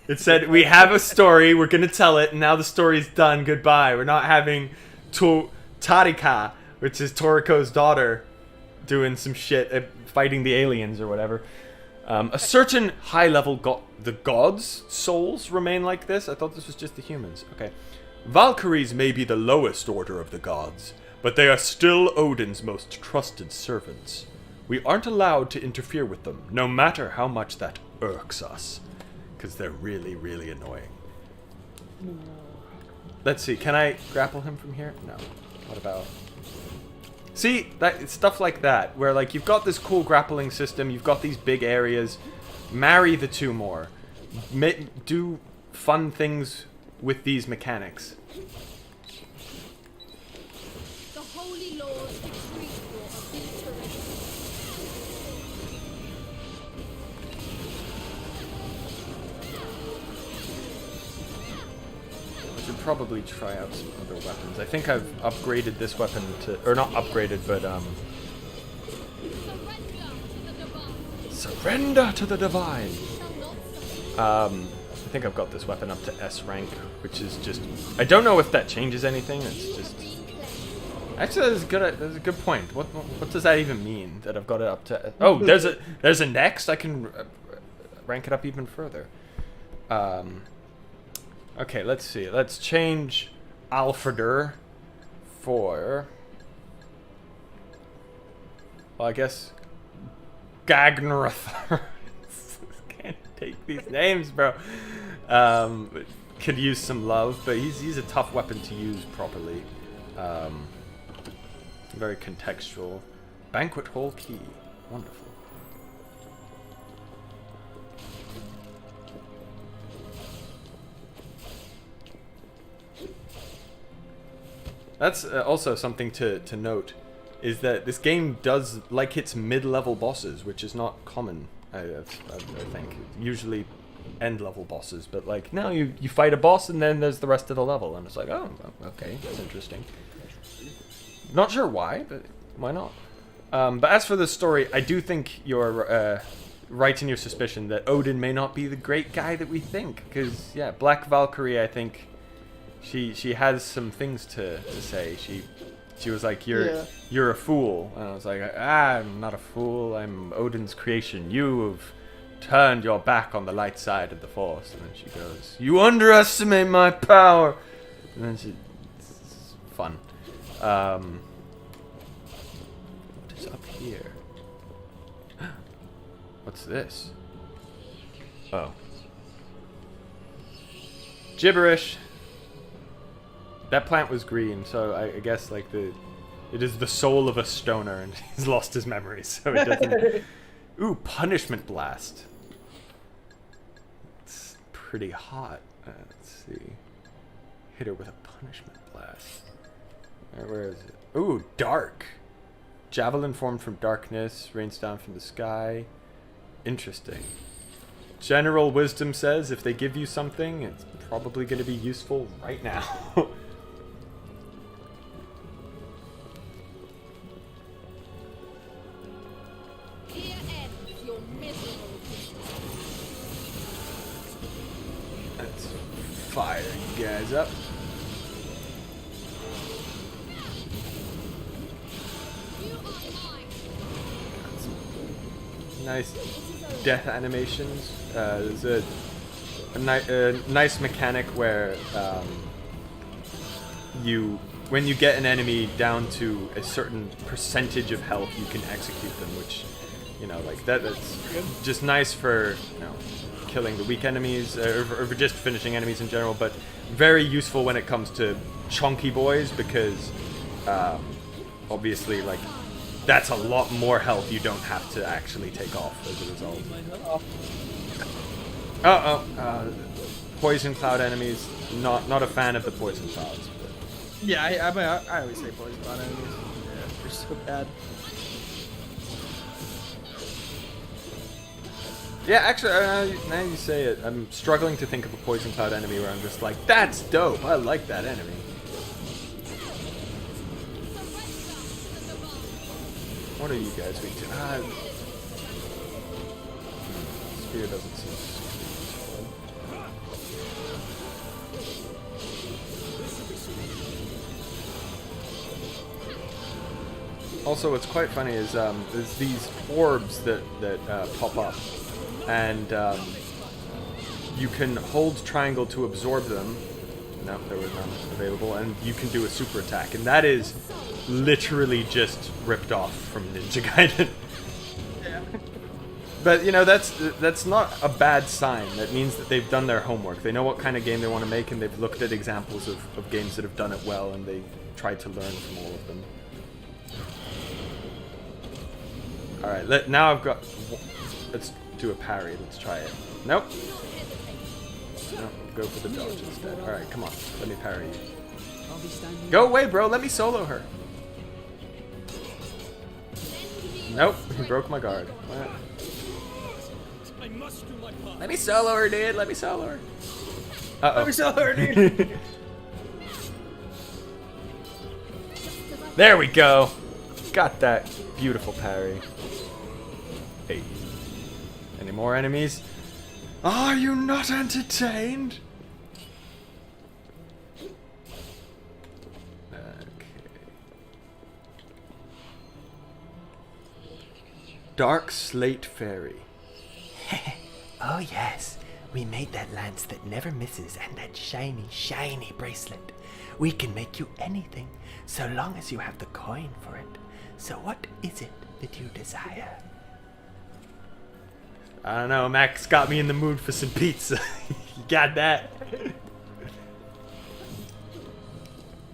It said we have a story, we're gonna tell it, and now the story's done. Goodbye. We're not having Tarika, which is Toriko's daughter, doing some shit, fighting the aliens or whatever. A certain high level the gods' souls remain like this. I thought this was just the humans. Okay. Valkyries may be the lowest order of the gods, but they are still Odin's most trusted servants. We aren't allowed to interfere with them, no matter how much that irks us, because they're really, really annoying. Let's see, can I grapple him from here? No. What about... See, that stuff like that, where like you've got this cool grappling system, you've got these big areas, marry the two more. Do fun things with these mechanics. The Holy Lord decreed for obliteration. I should probably try out some other weapons. I think I've upgraded this weapon to, or not upgraded, but surrender to the divine. I think I've got this weapon up to S rank, which is just, I don't know if that changes anything. It's just, actually that's a good point. What does that even mean that I've got it up to? Oh, there's a next. I can rank it up even further. Okay, let's see. Let's change Alfreder for, well, I guess Gagnaroth. Can't take these names, bro. Could use some love, but he's a tough weapon to use properly. Very contextual. Banquet Hall Key. Wonderful. That's also something to note, is that this game does like its mid-level bosses, which is not common. I think usually end-level bosses, but like now you fight a boss and then there's the rest of the level, and it's like, oh, okay, that's interesting. Not sure why, but why not? But as for the story, I do think you're right in your suspicion that Odin may not be the great guy that we think, because yeah, Black Valkyrie, I think she has some things to say. She was like, you're a fool, and I was like, I'm not a fool, I'm Odin's creation. You have turned your back on the light side of the Force. And then she goes, you underestimate my power. And then it's fun. What is up here? What's this? Oh. Gibberish. That plant was green, so I guess like it is the soul of a stoner, and he's lost his memories, so it doesn't. Ooh, punishment blast. It's pretty hot. Let's see. Hit her with a punishment blast. Where is it? Ooh, dark. Javelin formed from darkness, rains down from the sky. Interesting. General wisdom says if they give you something, it's probably going to be useful right now. Here ends your miserable Let's fire you guys up. You are mine. Nice death animations. There's a nice mechanic where when you get an enemy down to a certain percentage of health, you can execute them, which, you know, like that's just nice for, you know, killing the weak enemies or for just finishing enemies in general, but very useful when it comes to chunky boys, because obviously, like, that's a lot more health you don't have to actually take off as a result. Poison cloud enemies. Not a fan of the poison clouds. But. Yeah, I always say poison cloud enemies. Yeah, they're so bad. Yeah, actually, now you say it, I'm struggling to think of a poison cloud enemy where I'm just like, that's dope. I like that enemy. What are you guys weak to? Spear doesn't seem useful. Also, what's quite funny is there's these orbs that pop up, and you can hold triangle to absorb them. No, there was none available, and you can do a super attack, and that is literally just ripped off from Ninja Gaiden. Yeah. But you know, that's not a bad sign. That means that they've done their homework. They know what kind of game they want to make, and they've looked at examples of games that have done it well, and they tried to learn from all of them. Alright, now I've got... Let's do a parry. Let's try it. Nope. No, go for the dodge instead. Alright, come on. Let me parry you. I'll be standing. Go away, bro. Let me solo her. Nope. He broke my guard. Let me solo her, dude. Let me solo her. Uh-oh. Let me solo her, dude. There we go. Got that beautiful parry. Hey. Any more enemies? Are you not entertained? Dark Slate Fairy. Oh yes, we made that lance that never misses and that shiny, shiny bracelet. We can make you anything, so long as you have the coin for it. So what is it that you desire? I don't know, Max got me in the mood for some pizza. You got that?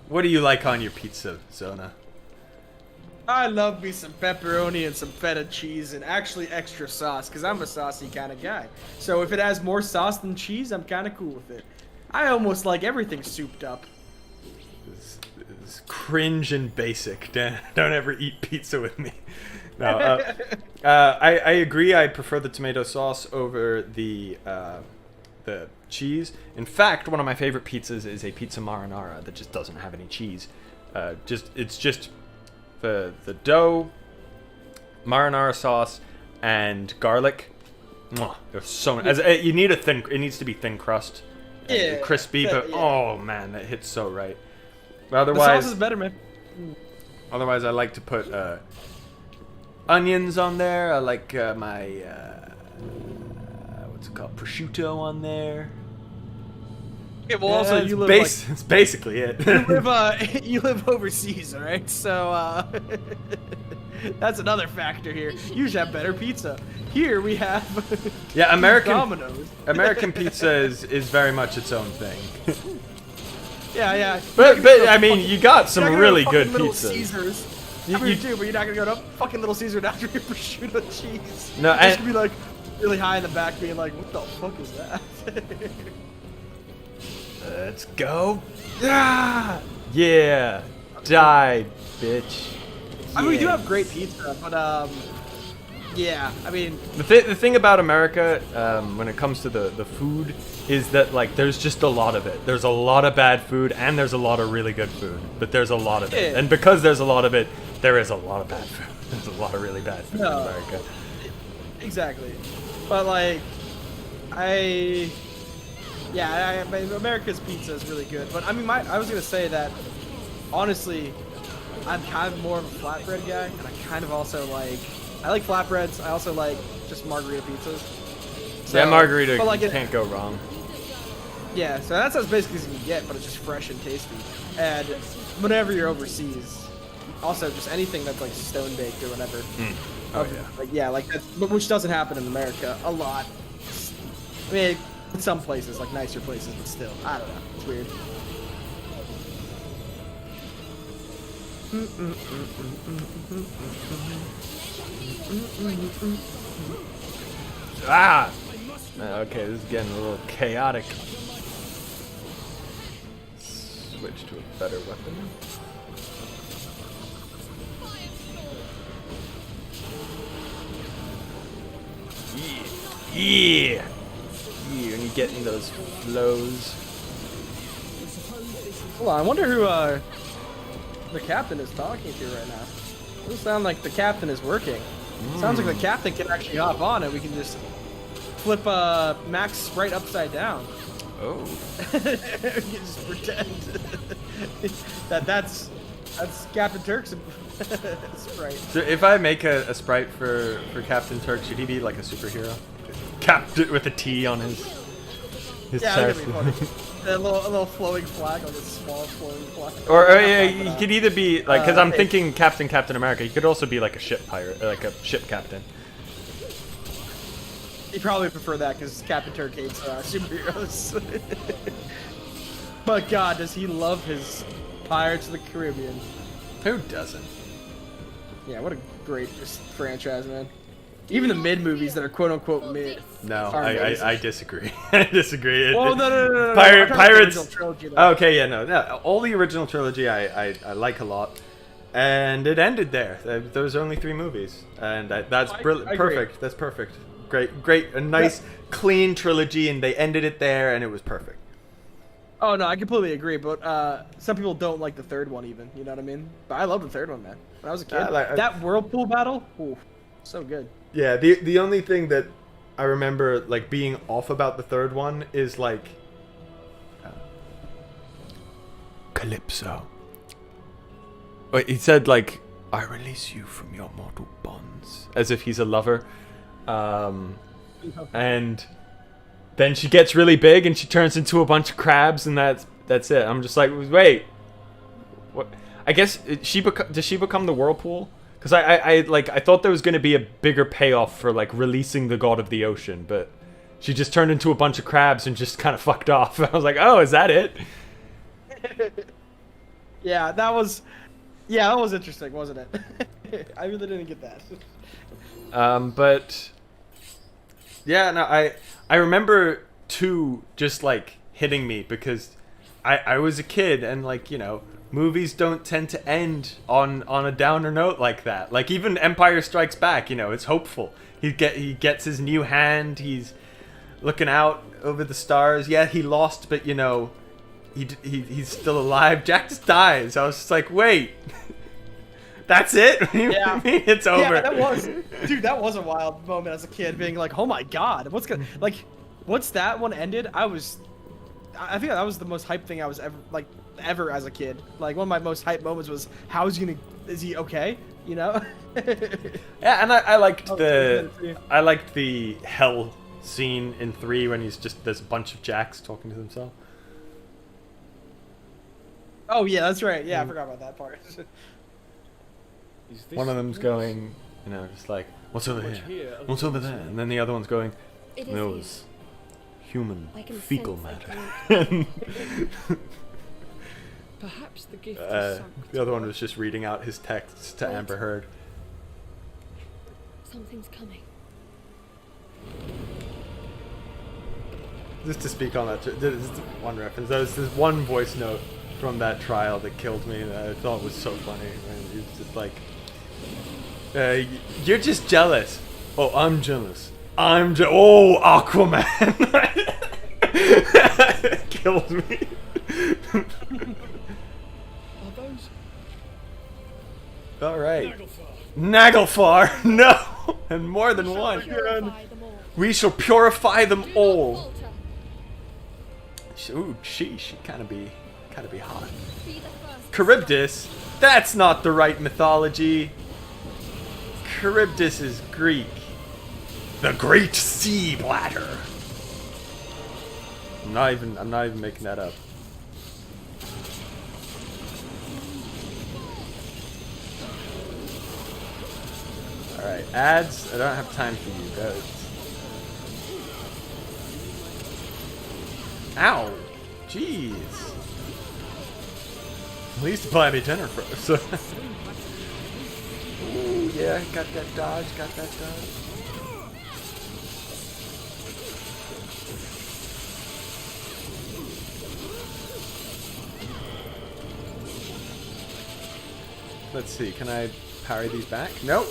What do you like on your pizza, Zona? I love me some pepperoni and some feta cheese, and actually extra sauce, because I'm a saucy kind of guy. So if it has more sauce than cheese, I'm kind of cool with it. I almost like everything souped up. is cringe and basic. Don't ever eat pizza with me. No, I agree. I prefer the tomato sauce over the cheese. In fact, one of my favorite pizzas is a pizza marinara that just doesn't have any cheese. It's just the dough, marinara sauce, and garlic. Mwah, there's so you need it needs to be thin crust, and crispy. But oh man, that hits so right. But otherwise, the sauce is better, man. Otherwise, I like to put onions on there. I like my what's it called, prosciutto on there. Yeah, well, also you live it's basically it. you live overseas, all right? So that's another factor here. You should have better pizza. Here we have American Domino's. American pizza is very much its own thing. Yeah. But I mean, you got some really good Little pizza. Caesars. You do, but you're not gonna go to fucking Little Caesar and after your prosciutto cheese. No, It's and- gonna be like really high in the back, being like, "What the fuck is that?" Let's go. Yeah. Die, bitch. I mean, we do Yeah. have great pizza, but yeah. I mean, The thing about America, when it comes to the food, is that like there's just a lot of it. There's a lot of bad food and there's a lot of really good food, but there's a lot of it. Yeah. And because there's a lot of it, there is a lot of bad food. There's a lot of really bad food in No. America. exactly. But like, I mean, America's pizza is really good. But I mean, I was gonna say that honestly, I'm kind of more of a flatbread guy, and I kind of also I like flatbreads. I also like just margarita pizzas. So, Yeah, margarita, but, like, you can't go wrong. Yeah, so that's as basic as you can get, but it's just fresh and tasty. And whenever you're overseas, also just anything that's like stone baked or whatever. Oh yeah. Like that's, but which doesn't happen in America a lot. I mean, in some places, like nicer places, but still, I don't know. It's weird. Ah! Okay, this is getting a little chaotic. Switch to a better weapon. Yeah! Yeah, and you're getting those flows. Hold on, I wonder who the captain is talking to right now. It doesn't sound like the captain is working. Sounds like the captain can actually hop on and we can just flip Max Sprite upside down. Oh. We can just pretend that's Captain Turk's Sprite. So if I make a sprite for Captain Turk, should he be like a superhero? Captain with a T on his Yeah, that'd chest. be funny. A little flowing flag, like a small flowing flag. Or yeah, he could either be like, because I'm hey. thinking Captain America. He could also be like a ship pirate, or like a ship captain. He'd probably prefer that because Captain Turk hates superheroes. But God, does he love his Pirates of the Caribbean? Who doesn't? Yeah, what a great just franchise, man. Even the mid movies that are quote unquote mid. No, are amazing. I disagree. I disagree. Well, no. I'm talking about the Pirates. original trilogy, though. Okay, yeah, no. All the original trilogy I like a lot, and it ended there. There was only 3 movies, and that's brilliant. I agree. Perfect. That's perfect. Great, a nice, clean trilogy, and they ended it there, and it was perfect. Oh no, I completely agree. But some people don't like the third one, even. You know what I mean? But I love the third one, man. When I was a kid, that whirlpool battle, ooh, so good. Yeah, the only thing that I remember like being off about the third one is like Calypso. Wait, he said like, "I release you from your mortal bonds," as if he's a lover. And then she gets really big and she turns into a bunch of crabs, and that's it. I'm just like, wait, what? I guess does she become the whirlpool? Because I thought there was going to be a bigger payoff for like releasing the god of the ocean, but she just turned into a bunch of crabs and just kind of fucked off. I was like, oh, is that it? Yeah, that was interesting, wasn't it? I really didn't get that. But yeah, no, I remember 2 just like hitting me because I was a kid, and like, you know, movies don't tend to end on a downer note like that. Like even Empire Strikes Back, you know, it's hopeful. He gets his new hand. He's looking out over the stars. Yeah, he lost, but you know, he's still alive. Jack just dies. I was just like, wait, that's it? What do you mean it's over? Yeah, that was a wild moment as a kid, being like, oh my god, what's gonna, like, once that one ended, I think that was the most hyped thing I was ever as a kid. Like, one of my most hyped moments was, is he okay? You know? Yeah, and I liked the hell scene in 3 when he's just this bunch of Jacks talking to himself. Oh yeah, that's right. Yeah, I forgot about that part. One of them's going, you know, just like, what's over here? What's over there? And then the other one's going, no, it's human fecal matter. Perhaps the gift is The other one was just reading out his texts to Amber Heard. Something's coming. Just to speak on that, this is one reference. There's this one voice note from that trial that killed me that I thought was so funny. And he was just like, you're just jealous. Oh, I'm jealous. Oh, Aquaman. Killed me. All right. Naglfar. No. And more than one. We shall purify them all. Ooh, she kind of be hot. Charybdis? That's not the right mythology. Charybdis is Greek. The Great Sea Bladder. I'm not even making that up. All right, ads. I don't have time for you guys. Ow! Jeez. At least buy me dinner first. Ooh, yeah, got that dodge, Let's see, can I parry these back? Nope.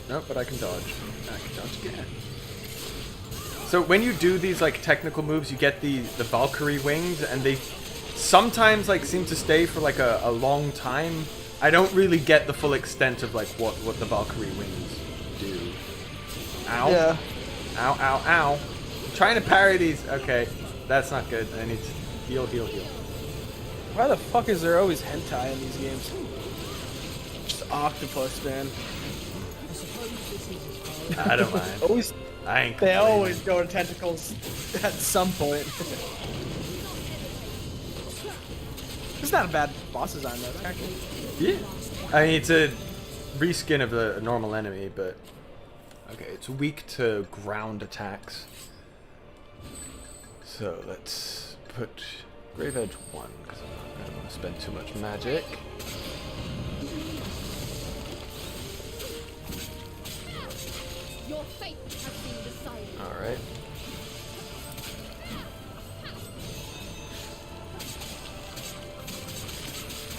Nope, but I can dodge. I can dodge again. So when you do these like technical moves, you get the Valkyrie wings, and they sometimes like seem to stay for like a long time. I don't really get the full extent of like what the Valkyrie wings do. Ow. Yeah. Ow, ow, ow. I'm trying to parry these. Okay, that's not good. I need to heal. Why the fuck is there always hentai in these games? Just octopus, man. I don't mind. Always. I ain't they always go to tentacles at some point. It's not a bad boss design though, actually. Yeah. I mean, it's a reskin of a normal enemy, but okay, it's weak to ground attacks. So let's put Grave Edge 1 because I don't want to spend too much magic. Your fate has been decided. All right.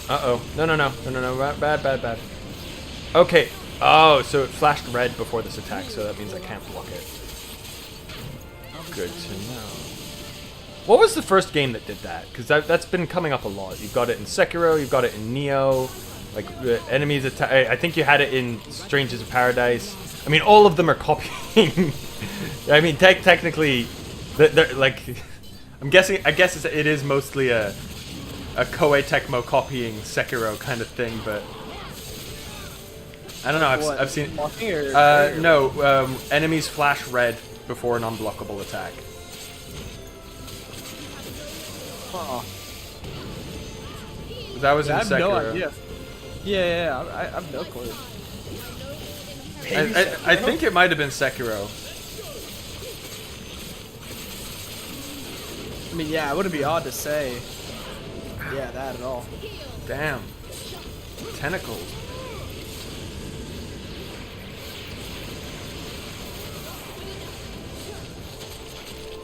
Uh-oh. No. Bad. Okay. Oh, so it flashed red before this attack, so that means I can't block it. Good to know. What was the first game that did that? Because that's been coming up a lot. You've got it in Sekiro, you've got it in Neo. Like, enemies attack. I think you had it in Strangers of Paradise. I mean, all of them are copying. I mean, technically, they're like, I guess it is mostly a Koei Tecmo copying Sekiro kind of thing, but I don't know. I've seen. No, enemies flash red before an unblockable attack. That was in Sekiro. No idea. Yeah, I have no clue. I think it might have been Sekiro. I mean, yeah, it wouldn't be odd to say. Yeah, that at all. Damn. Tentacles.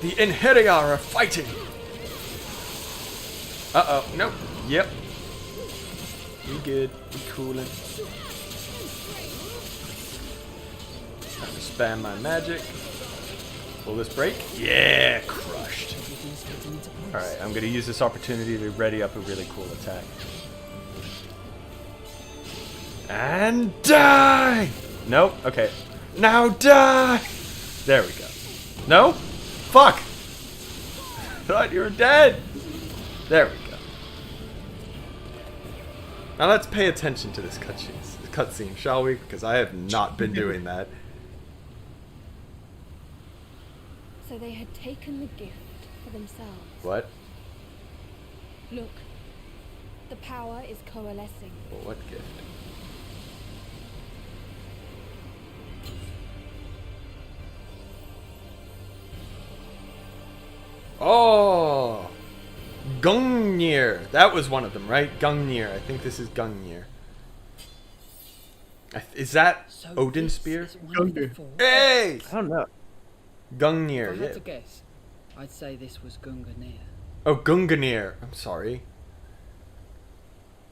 The Inheria are fighting. Uh-oh. Nope. Yep. We good. We coolin'. Time to spam my magic. Will this break? Yeah, crushed. Alright, I'm gonna use this opportunity to ready up a really cool attack. And die! Nope, okay. Now die! There we go. No? Fuck! Thought you were dead! There we go. Now let's pay attention to this cutscene, shall we? Because I have not been doing that. So they had taken the gift for themselves. What? Look, the power is coalescing. Well, what gift? Oh! Gungnir! That was one of them, right? Gungnir. I think this is Gungnir. Is that So Odin's this spear? is one of the four. Hey! I don't know. If Gungnir, I had yeah. to guess, I'd say this was Gunganir. Oh, Gunganir. I'm sorry.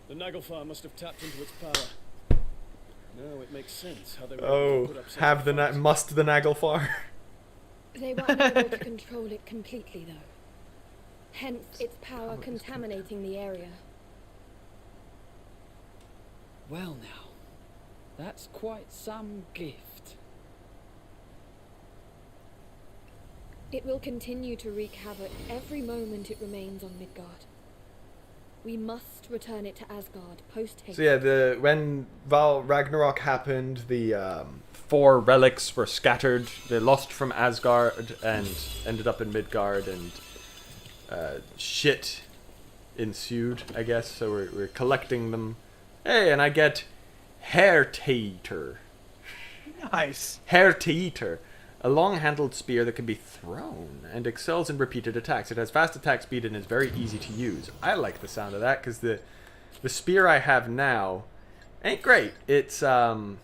The Naglfar must have tapped into its power. Now it makes sense how they were able Oh, to put up such have a the fight. must the Naglfar. They were unable to control it completely, though. Hence, its power contaminating the area. Well now, that's quite some gift. It will continue to wreak havoc every moment it remains on Midgard. We must return it to Asgard post-haste. So yeah, when Val Ragnarok happened, the 4 relics were scattered. They lost from Asgard and ended up in Midgard, and shit ensued, I guess. So we're collecting them. Hey, and I get Hair Tater. Nice. Hair Tater. A long-handled spear that can be thrown and excels in repeated attacks. It has fast attack speed and is very easy to use. I like the sound of that because the spear I have now ain't great. It's Balager.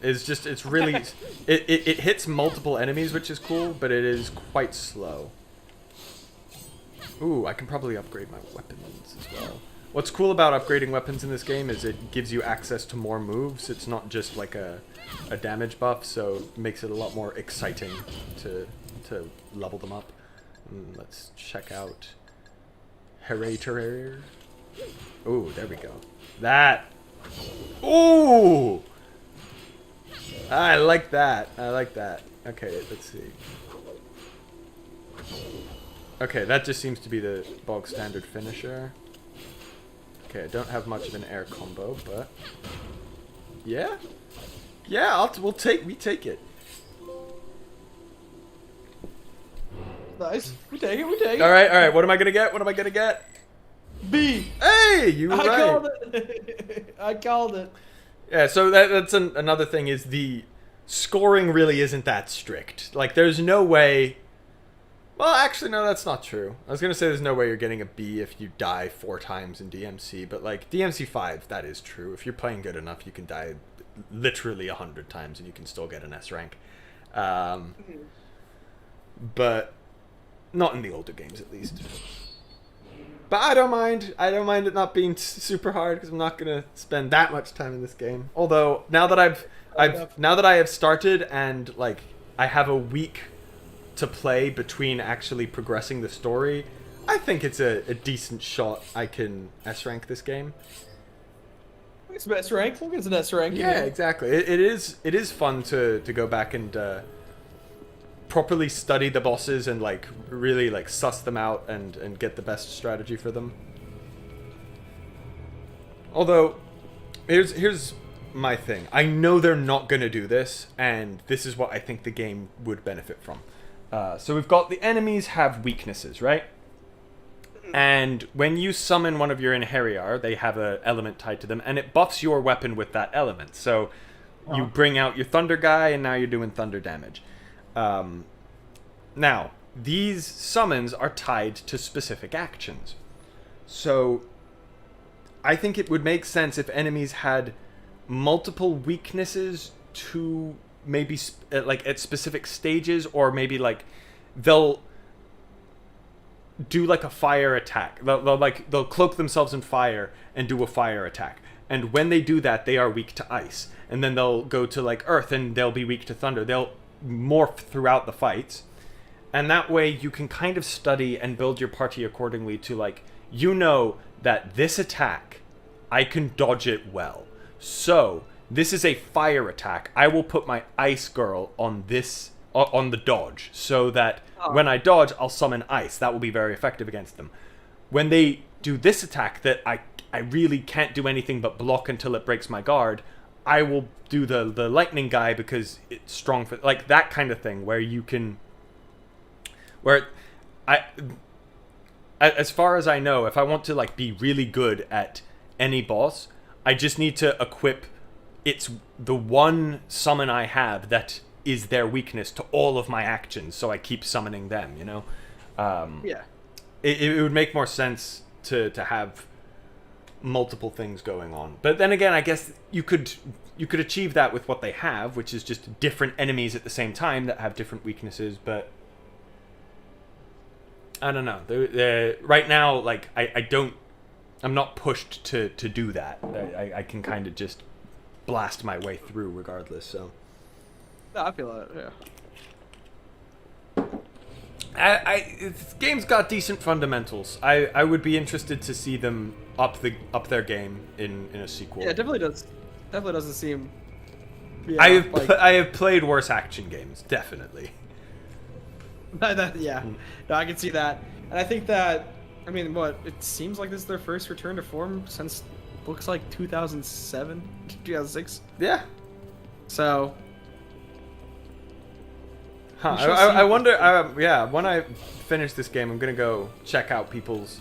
It's really it hits multiple enemies, which is cool, but it is quite slow. Ooh, I can probably upgrade my weapons as well. What's cool about upgrading weapons in this game is it gives you access to more moves. It's not just like a damage buff, so it makes it a lot more exciting to level them up. Let's check out Hereditary. Ooh, there we go. That. Ooh! I like that. I like that. Okay, let's see. Okay, that just seems to be the bog standard finisher. Okay, I don't have much of an air combo, but yeah, we take it. Nice. We take it. We take it. All right. What am I gonna get? What am I gonna get? B. Hey, you were I right. called it. I called it. Yeah, so that's another thing is the scoring really isn't that strict. Like, there's no way. Well, actually, no, that's not true. I was gonna say there's no way you're getting a B if you die 4 times in DMC, but like DMC 5, that is true. If you're playing good enough, you can die literally 100 times and you can still get an S rank. But not in the older games, at least. But I don't mind. I don't mind it not being super hard because I'm not gonna spend that much time in this game. Although now that I have started and like I have a week to play between actually progressing the story, I think it's a decent shot I can S rank this game. It's an S rank. Look, it's an S rank. Yeah, exactly. It is fun to go back and properly study the bosses and like really like suss them out and get the best strategy for them. Although here's my thing. I know they're not gonna do this, and this is what I think the game would benefit from. So we've got the enemies have weaknesses, right? And when you summon one of your Inheriar, they have an element tied to them, and it buffs your weapon with that element. So you bring out your Thunder guy, and now you're doing Thunder damage. Now, these summons are tied to specific actions. So I think it would make sense if enemies had multiple weaknesses to maybe like at specific stages, or maybe like they'll do like a fire attack. They'll cloak themselves in fire and do a fire attack. And when they do that, they are weak to ice. And then they'll go to like earth and they'll be weak to thunder. They'll morph throughout the fights. And that way you can kind of study and build your party accordingly to like, you know that this attack, I can dodge it well. So this is a fire attack. I will put my ice girl on the dodge so that when I dodge, I'll summon ice. That will be very effective against them. When they do this attack that I really can't do anything but block until it breaks my guard, I will do the lightning guy because it's strong for like that kind of thing where you can as far as I know, if I want to like be really good at any boss, I just need to equip it's the one summon I have that is their weakness to all of my actions, so I keep summoning them, you know? Yeah. It would make more sense to have multiple things going on. But then again, I guess you could achieve that with what they have, which is just different enemies at the same time that have different weaknesses, but I don't know. Right now, like, I'm not pushed to do that. I can kind of just blast my way through regardless, so. No, I feel that, yeah. This game's got decent fundamentals. I would be interested to see them up their game in a sequel. Yeah, it definitely does. Definitely doesn't seem. Yeah, I have played worse action games, definitely. Yeah, no, I can see that, and I think that. I mean, it seems like this is their first return to form since looks like 2007, 2006. Yeah. So. Huh. I wonder. Yeah, when I finish this game, I'm gonna go check out people's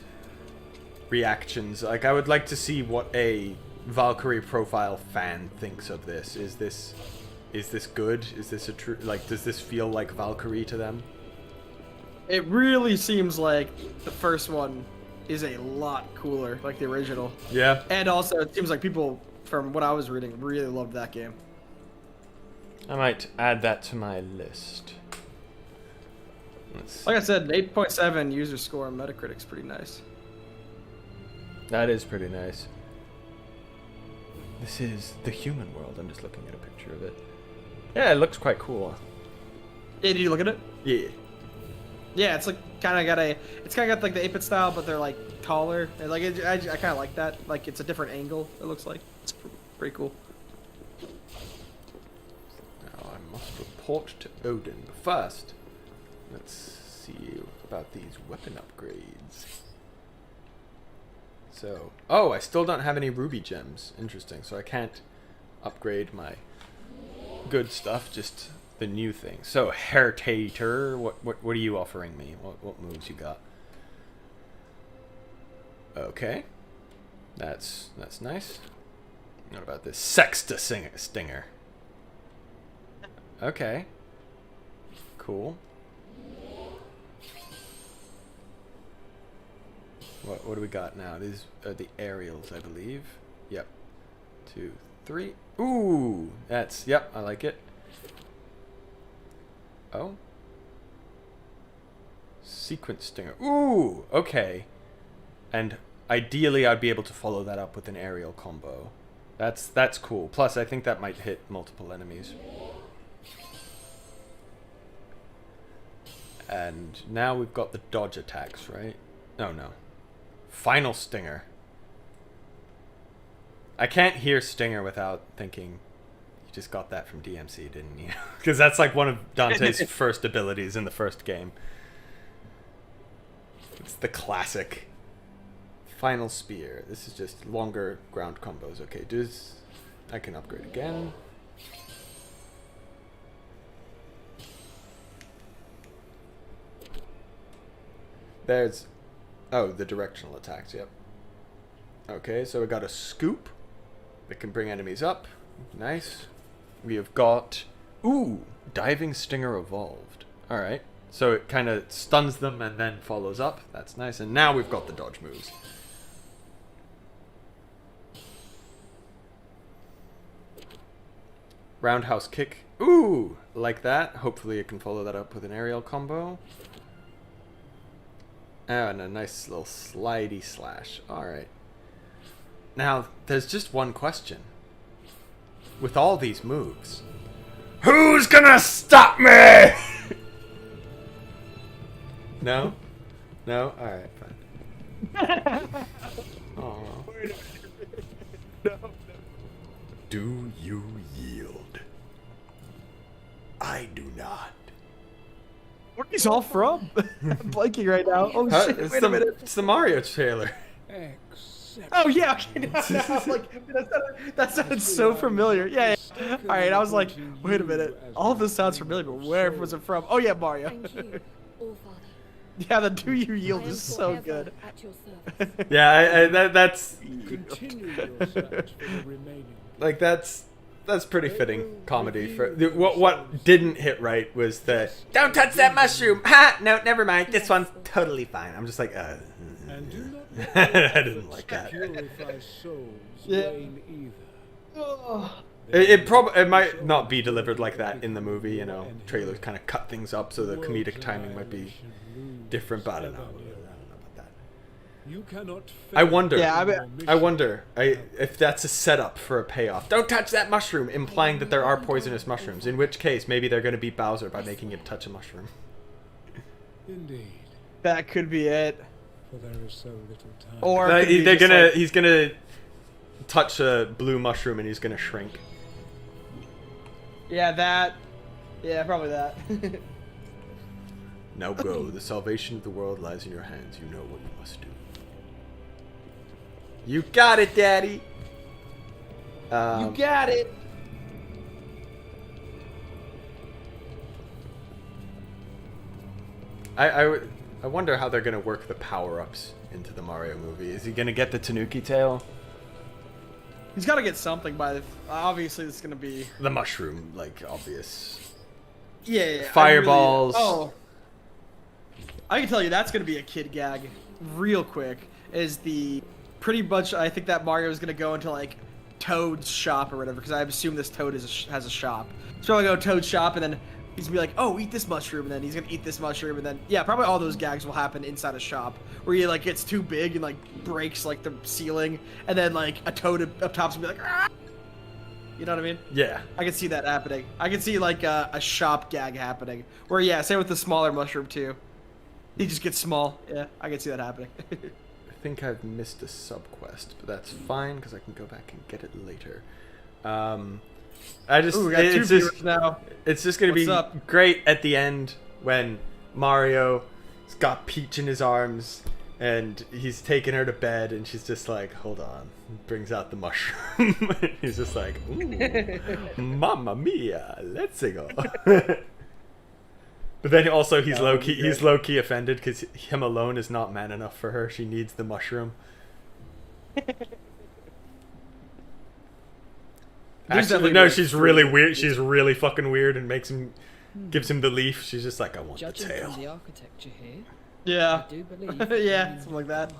reactions. Like, I would like to see what a Valkyrie profile fan thinks of this. Is this good? Is this a true? Like, does this feel like Valkyrie to them? It really seems like the first one is a lot cooler, like the original. Yeah. And also, it seems like people, from what I was reading, really loved that game. I might add that to my list. Like I said, 8.7 user score on Metacritic's pretty nice. That is pretty nice. This is the human world. I'm just looking at a picture of it. Yeah, it looks quite cool. Yeah, did you look at it? Yeah. Yeah, it's like kind of got like the 8-bit style, but they're like taller. And like I kind of like that. Like it's a different angle. It looks like it's pretty cool. Now I must report to Odin. But first, let's see about these weapon upgrades. So, I still don't have any ruby gems. Interesting. So I can't upgrade my good stuff. Just the new thing. So, Hertator, what are you offering me? What moves you got? Okay, that's nice. What about this Sexta Stinger? Okay, cool. What do we got now? These are the aerials, I believe. Yep. 2, 3. Ooh, yep. I like it. Oh. Sequence Stinger. Ooh, okay. And ideally I'd be able to follow that up with an aerial combo. That's cool. Plus I think that might hit multiple enemies. And now we've got the dodge attacks, right? No. Final Stinger. I can't hear Stinger without thinking you just got that from DMC, didn't you? Because that's like one of Dante's first abilities in the first game. It's the classic. Final Spear. This is just longer ground combos. Okay, I can upgrade again. There's... Oh, the directional attacks, yep. Okay, so we got a Scoop that can bring enemies up. Nice. We have got... Ooh! Diving Stinger Evolved. Alright. So it kind of stuns them and then follows up. That's nice. And now we've got the dodge moves. Roundhouse kick. Ooh, like that. Hopefully it can follow that up with an aerial combo. Oh, and a nice little slidey slash. Alright. Now, there's just one question. With all these moves, who's gonna stop me? No? No? Alright, fine. Aww. Do you yield? I do not. Where are these all from? I'm blanking right now. Oh shit! Wait a minute. It's the Mario trailer. Oh yeah. Okay. Now I'm like, that sounded so familiar. Yeah. Yeah. All right. I was like, wait a minute. All of this sounds familiar, but where was it from? Oh yeah, Mario. Thank you, All Father. Yeah, the "Do You I Yield" am is so forever good. at your service. Yeah, that's Continue your search for the remaining. like that's pretty fitting comedy for what didn't hit right was the don't touch that mushroom. Ha! No, never mind. This one's totally fine. I'm just like And do not I didn't like that. purify souls Yeah. vain either. Oh. It might not be delivered like that in the movie, you know. Trailers kind of cut things up so the comedic timing might be different, but I don't know about that. You cannot I wonder. Yeah, I wonder if that's a setup for a payoff. Don't touch that mushroom, implying that there are poisonous mushrooms. In which case, maybe they're going to beat Bowser by making him touch a mushroom. Indeed, That could be it. for there is so little time. Or it could be They're just gonna. like- He's gonna touch a blue mushroom and he's gonna shrink. yeah, that. Yeah, probably that. Now go. The salvation of the world lies in your hands. You know what you must do. You got it, Daddy. You got it. I wonder how they're gonna work the power-ups into the Mario movie. Is he gonna get the Tanuki tail? He's got to get something by the. Obviously, it's gonna be. The mushroom, like obvious. Yeah. Fireballs. I can tell you that's gonna be a kid gag, real quick. Is the pretty much I think that Mario is gonna go into like Toad's shop or whatever because I assume this Toad has a shop. So I'll go to Toad's shop and then he's gonna be like, oh, eat this mushroom, and then he's gonna eat this mushroom, and then yeah, probably all those gags will happen inside a shop where he like gets too big and like breaks like the ceiling, and then like a Toad up top's gonna be like, ah! You know what I mean? Yeah. I can see that happening. I can see like a shop gag happening where yeah, same with the smaller mushroom too. He just gets small. Yeah, I can see that happening. I think I've missed a sub-quest, but that's fine because I can go back and get it later. I just Ooh, we got two it's just viewers now. it's just gonna What's be up? great at the end when Mario's got Peach in his arms and he's taking her to bed and she's just like, hold on, brings out the mushroom. He's just like, ooh, mamma mia, let's go. But then also he's low key offended because him alone is not man enough for her. She needs the mushroom. Actually, definitely no, like she's really weird. She's really fucking weird and gives him the leaf. She's just like, I want the Judging tail. from the architecture here, Yeah. I do believe. Yeah, something like that.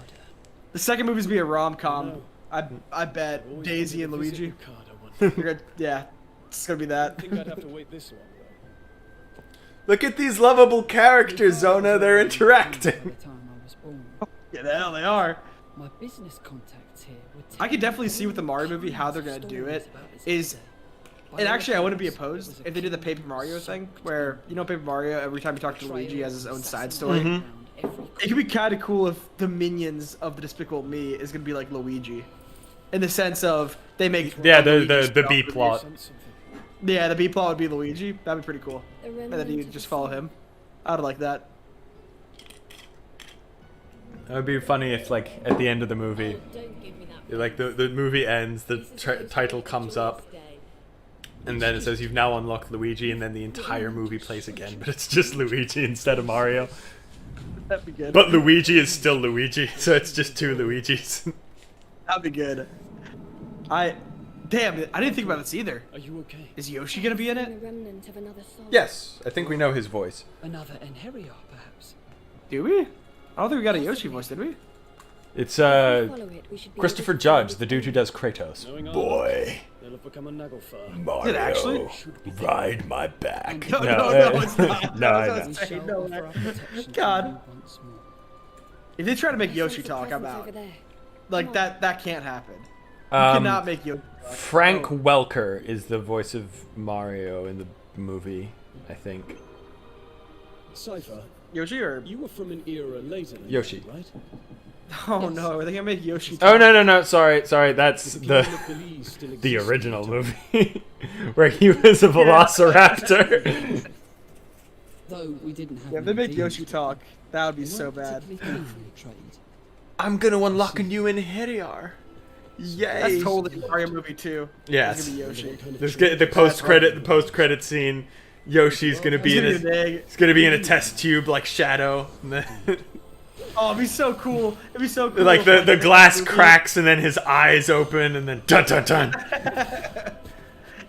The second movie's gonna be a rom-com. No. I bet Always Daisy and wanted to visit Luigi. your card, I wonder. You're gonna, yeah, it's gonna be that. I think I'd have to wait this long, though. Look at these lovable characters, Zona. They're By interacting. the time I was born, Yeah, the hell they are. my business contacts here would I could definitely see with the Mario movie how they're gonna do it. Is and actually I wouldn't be opposed if they did the Paper Mario thing, where you know Paper Mario every time you talk to Luigi he has his own side story. It could be kind of cool if the minions of the Despicable Me is gonna be like Luigi, in the sense of they make Yeah, Luigi the stuff. B plot. Sense something. Yeah, the B plot would be Luigi. That'd be pretty cool. The And then you remnant would just of follow the him. I'd like that. That would be funny if, like, at the end of the movie, Don't give me that. like the movie ends, the title comes up, and then it says you've now unlocked Luigi, and then the entire movie plays again, but it's just Luigi instead of Mario. That'd be good. But Luigi is still Luigi, so it's just two Luigis. That'd be good. Damn, I didn't think about this either. Are you okay? Is Yoshi gonna be in The it? remnant of another soul. Yes, I think we know his voice. Another Enheriar, perhaps. Do we? I don't think we got a Yoshi voice, did we? It's If we follow it, we should be Christopher able to Judge, find the dude who does Kratos. Knowing our Boy, luck, they'll have become a Naglfar. Mario, actually? ride my back. No, No, no, it's not. no, I I know. was We saying, shall no, offer our protection to God. you once more. If they try to make I Yoshi sense a talk, I'm presence out. over there. Like that can't happen. You Um, cannot make Yoshi talk. Frank Oh. Welker is the voice of Mario in the movie, I think. Cypher, Yoshi or you were from an era later than Yoshi. that, right? oh no, are they gonna make Yoshi talk? Oh no, sorry, that's The the kingdom of Belize still the exists, original Peter. movie where he was a velociraptor. Though we didn't have Yeah, if they make any Yoshi deals, talk, that would be we so weren't bad. particularly keen on the trade. I'm gonna unlock a new inhibitor. Yay! That's totally a Mario movie too. Yes. It's gonna be Yoshi. Kind of There's trade. the post credit scene. Yoshi's gonna be in It's a gonna be big. he's gonna be in a test tube like Shadow. And then, Oh, it'd be so cool. It'd be so cool. like the if glass movie- cracks and then his eyes open and then dun dun dun.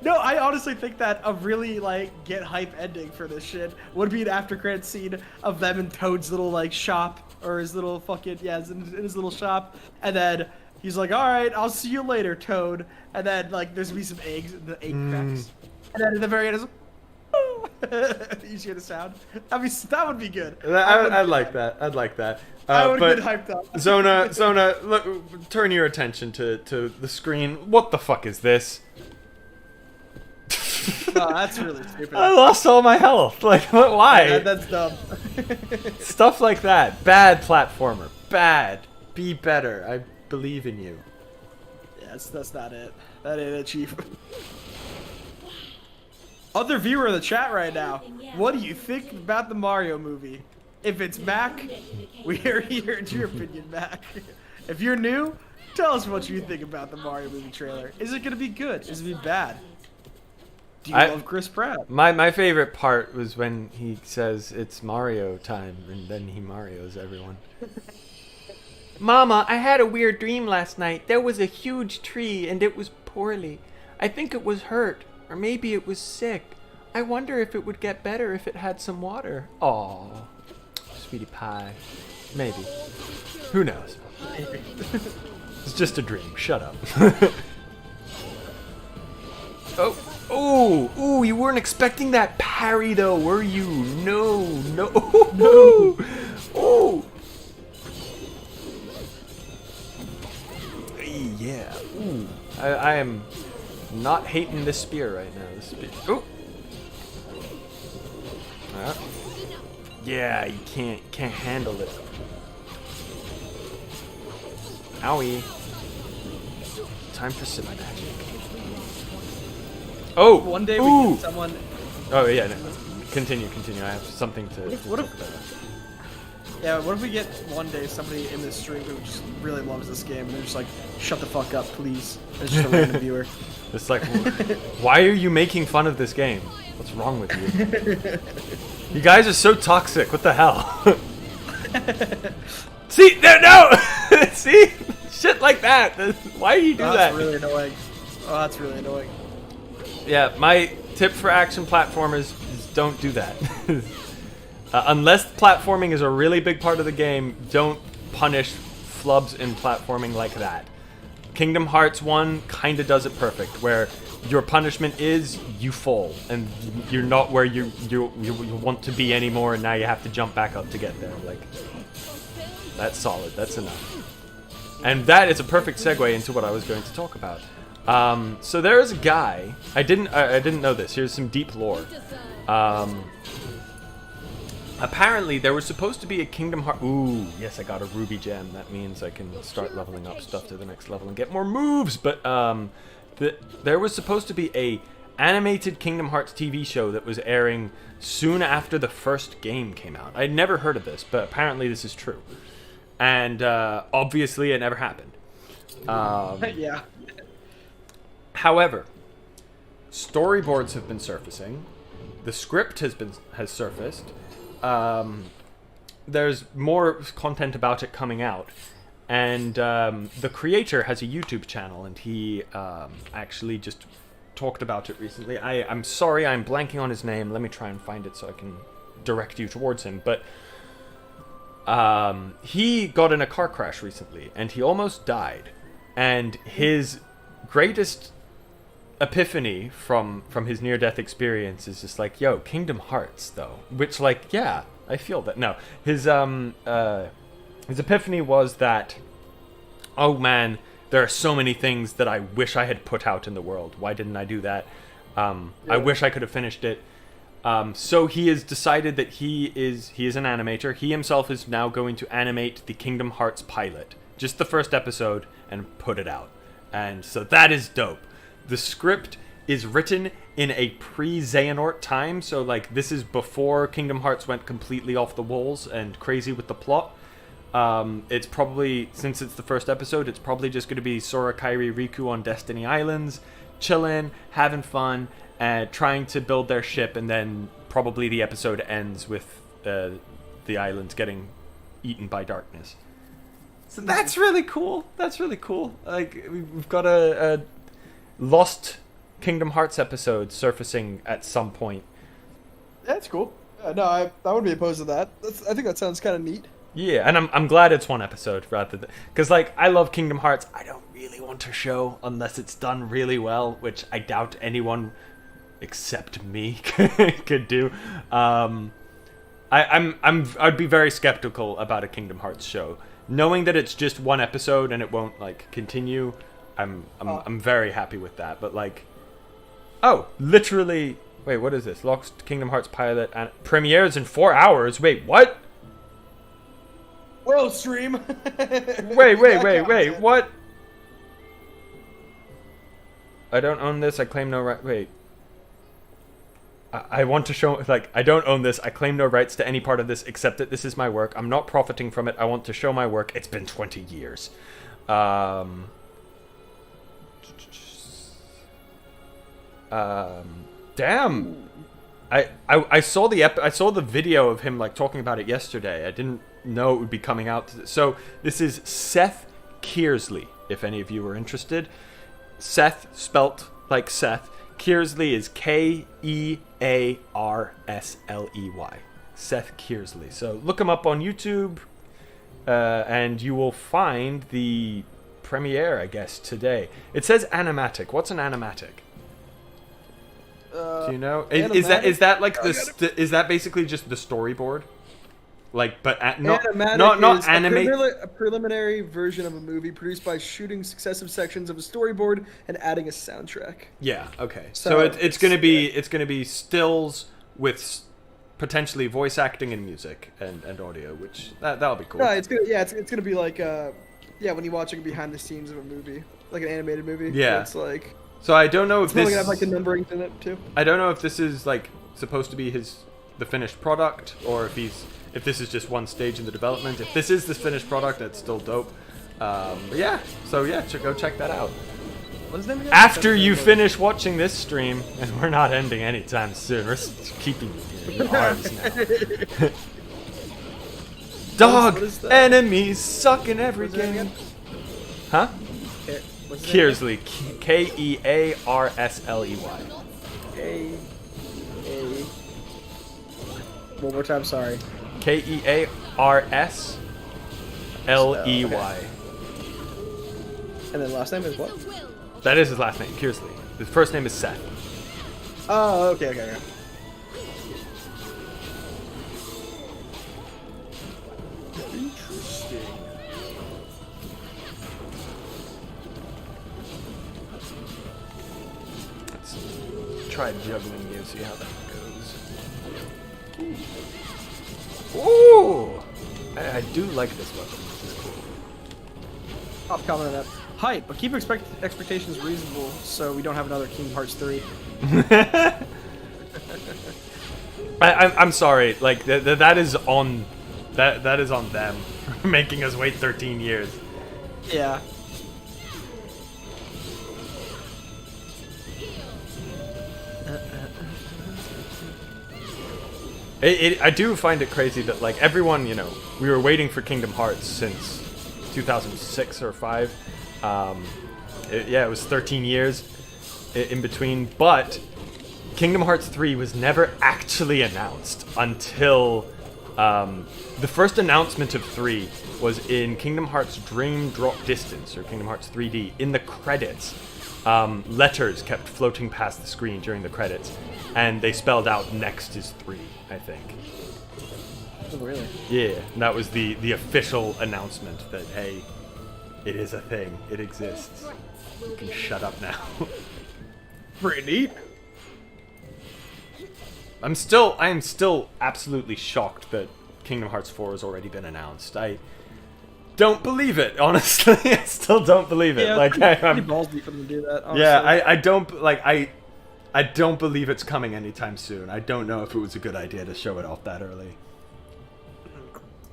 No, I honestly think that a really like get hype ending for this shit would be an after credit scene of them in Toad's little like shop or his little fucking in his little shop, and then he's like, "All right, I'll see you later, Toad," and then like there's gonna be some eggs and the egg cracks, and then at the very end is. You hear the sound? That would be good. I'd like that. I'd like that. I would But get hyped up. Zona, look, turn your attention to the screen. What the fuck is this? Oh, that's really stupid. I lost all my health. Like why? That's dumb. Stuff like that. Bad platformer. Bad. Be better. I believe in you. Yeah, that's not it. That ain't it, Chief. Other viewer in the chat right now. What do you think about the Mario movie? If it's Mac, we are here in your opinion, Mac. If you're new, tell us what you think about the Mario movie trailer. Is it gonna be good? Is it gonna be bad? Do you love Chris Pratt? My favorite part was when he says it's Mario time and then he Marios everyone. Mama, I had a weird dream last night. There was a huge tree and it was poorly. I think it was hurt, or maybe it was sick. I wonder if it would get better if it had some water. Aw, sweetie pie. Maybe. Who knows? It's just a dream. Shut up. Oh, you weren't expecting that parry though, were you? No. No. Oh. Yeah. Ooh. I am not hating this spear right now. This spear. Oh. Yeah, you can't handle it. Owie. Time for some magic. Oh. One day we Ooh. get someone. Oh yeah. No. Continue. I have something to. What to if- talk about. Yeah, what if we get one day somebody in this stream who just really loves this game and they're just like, shut the fuck up, please. It's just a random viewer. It's like, why are you making fun of this game? What's wrong with you? You guys are so toxic. What the hell? See, no. See, shit like that. Why do you do Oh, that? that's really annoying. Oh, that's really annoying. Yeah, my tip for action platformers is don't do that. Unless platforming is a really big part of the game, don't punish flubs in platforming like that. Kingdom Hearts 1 kind of does it perfect, where your punishment is you fall, and you're not where you want to be anymore, and now you have to jump back up to get there. Like, that's solid. That's enough. And that is a perfect segue into what I was going to talk about. So there is a guy. I didn't know this. Here's some deep lore. Apparently, there was supposed to be a Kingdom Hearts... Ooh, yes, I got a Ruby Gem. That means I can start leveling up stuff to the next level and get more moves. But there was supposed to be a animated Kingdom Hearts TV show that was airing soon after the first game came out. I'd never heard of this, but apparently this is true. And obviously, it never happened. Yeah. However, storyboards have been surfacing. The script has surfaced. There's more content about it coming out, and the creator has a YouTube channel, and he actually just talked about it recently. I'm sorry, I'm blanking on his name. Let me try and find it so I can direct you towards him. But he got in a car crash recently, and he almost died. And his greatest epiphany from his near-death experience is just like, yo, Kingdom Hearts, though. Which, like, yeah, I feel that. No, his epiphany was that, oh man, there are so many things that I wish I had put out in the world. Why didn't I do that? I wish I could have finished it. So he has decided that he is an animator. He himself is now going to animate the Kingdom Hearts pilot, just the first episode, and put it out. And so that is dope. The script is written in a pre-Xehanort time, so like this is before Kingdom Hearts went completely off the walls and crazy with the plot. It's probably, since it's the first episode, it's probably just going to be Sora, Kairi, Riku on Destiny Islands, chilling, having fun, and trying to build their ship, and then probably the episode ends with the islands getting eaten by darkness. So that's really cool. That's really cool. Like, we've got a lost Kingdom Hearts episode surfacing at some point. That's cool. No, I wouldn't be opposed to that. I think that sounds kind of neat. Yeah, and I'm glad it's one episode rather than... Because, like, I love Kingdom Hearts. I don't really want a show unless it's done really well, which I doubt anyone except me could do. I'd be very skeptical about a Kingdom Hearts show. Knowing that it's just one episode and it won't, like, continue, I'm very happy with that. But, like... Oh, literally... Wait, what is this? Lost Kingdom Hearts pilot and premieres in 4 hours. Wait, what? World stream. Wait, what? I don't own this, I claim no right. Wait. I want to show, like, I don't own this, I claim no rights to any part of this except that this is my work. I'm not profiting from it, I want to show my work. It's been 20 years. Damn. I saw the video of him, like, talking about it yesterday. I didn't know it would be coming out. So this is Seth Kearsley, if any of you are interested. Seth, spelt like Seth. Kearsley is Kearsley. Seth Kearsley. So look him up on YouTube, and you will find the premiere, I guess, today. It says animatic. What's an animatic? Do you know? Is that like is that basically just the storyboard? Like, but not animate. A preliminary version of a movie produced by shooting successive sections of a storyboard and adding a soundtrack. Yeah. Okay. So it's gonna be stills with potentially voice acting and music and audio, which that'll be cool. No, it's gonna be like when you watch like behind the scenes of a movie, like an animated movie. Yeah. It's like. So I don't know if it's probably gonna have like the numberings in it too. I don't know if this is like supposed to be the finished product, or if this is just one stage in the development. If this is the finished product, that's still dope. But yeah, so yeah, go check that out. What's the name again? After you finish watching this stream, and we're not ending anytime soon. We're keeping your arms now. Dog enemies suck in every game. Huh? Kearsley, Kearsley. One more time, sorry. Kearsley. And then last name is what? That is his last name, Kearsley. His first name is Seth. Oh, okay. Interesting. Let's try juggling you, see how that goes. Ooh! I do like this weapon. This is cool. I'll comment on that. Hype, but keep expectations reasonable so we don't have another Kingdom Hearts 3. I'm sorry. Like that is on them for making us wait 13 years. Yeah. I do find it crazy that, like, everyone, you know, we were waiting for Kingdom Hearts since 2006 or 5. It was 13 years in between, but Kingdom Hearts 3 was never actually announced until The first announcement of 3 was in Kingdom Hearts Dream Drop Distance, or Kingdom Hearts 3D. In the credits, letters kept floating past the screen during the credits, and they spelled out next is 3, I think. Oh, really? Yeah, and that was the official announcement that, hey, it is a thing, it exists. You can shut up now. Pretty neat. I am still absolutely shocked that Kingdom Hearts 4 has already been announced. I don't believe it, honestly. I still don't believe it. Yeah, like, pretty ballsy for them to do that. Honestly. yeah, I don't believe it's coming anytime soon. I don't know if it was a good idea to show it off that early.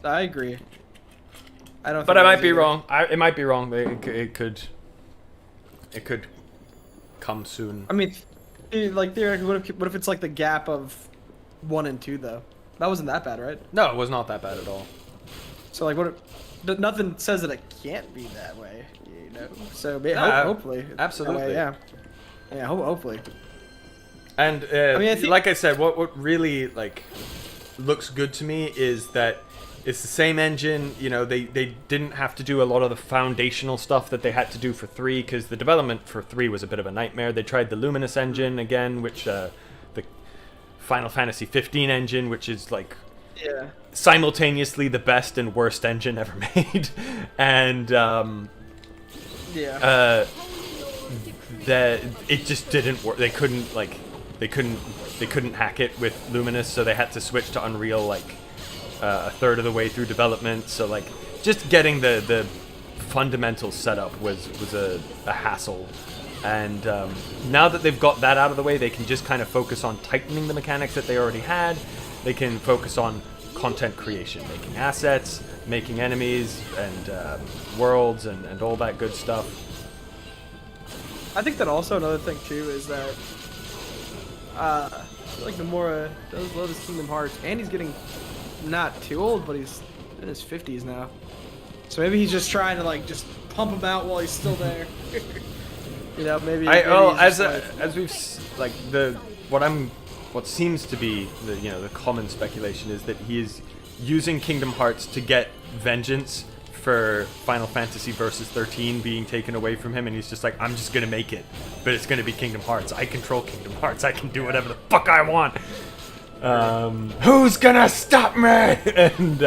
I agree. I don't. But think I it might was be either. wrong. It might be wrong. It could come soon. I mean, like theoretically, what if it's like the gap of 1 and 2 though? That wasn't that bad, right? No, it was not that bad at all. So like, nothing says that it can't be that way, you know. So hopefully, it's that absolutely. way, yeah. Yeah, hopefully. And I think, like I said, what really like looks good to me is that it's the same engine. You know, they didn't have to do a lot of the foundational stuff that they had to do for 3, because the development for 3 was a bit of a nightmare. They tried the Luminous engine again, which the Final Fantasy 15 engine, which is like simultaneously the best and worst engine ever made, and that it just didn't work. They couldn't hack it with Luminous, so they had to switch to Unreal like a third of the way through development. So like just getting the fundamental setup was a hassle. And now that they've got that out of the way, they can just kind of focus on tightening the mechanics that they already had. They can focus on content creation, making assets, making enemies, and worlds, and all that good stuff. I think that also another thing too is that I feel like Nomura does love his Kingdom Hearts, and he's getting not too old, but he's in his 50s now. So maybe he's just trying to like just pump him out while he's still there. You know, maybe. As we've like what seems to be the common speculation is that he is using Kingdom Hearts to get vengeance for Final Fantasy Versus 13 being taken away from him, and he's just like, I'm just gonna make it, but it's gonna be Kingdom Hearts. I control Kingdom Hearts. I can do whatever the fuck I want. Who's gonna stop me? And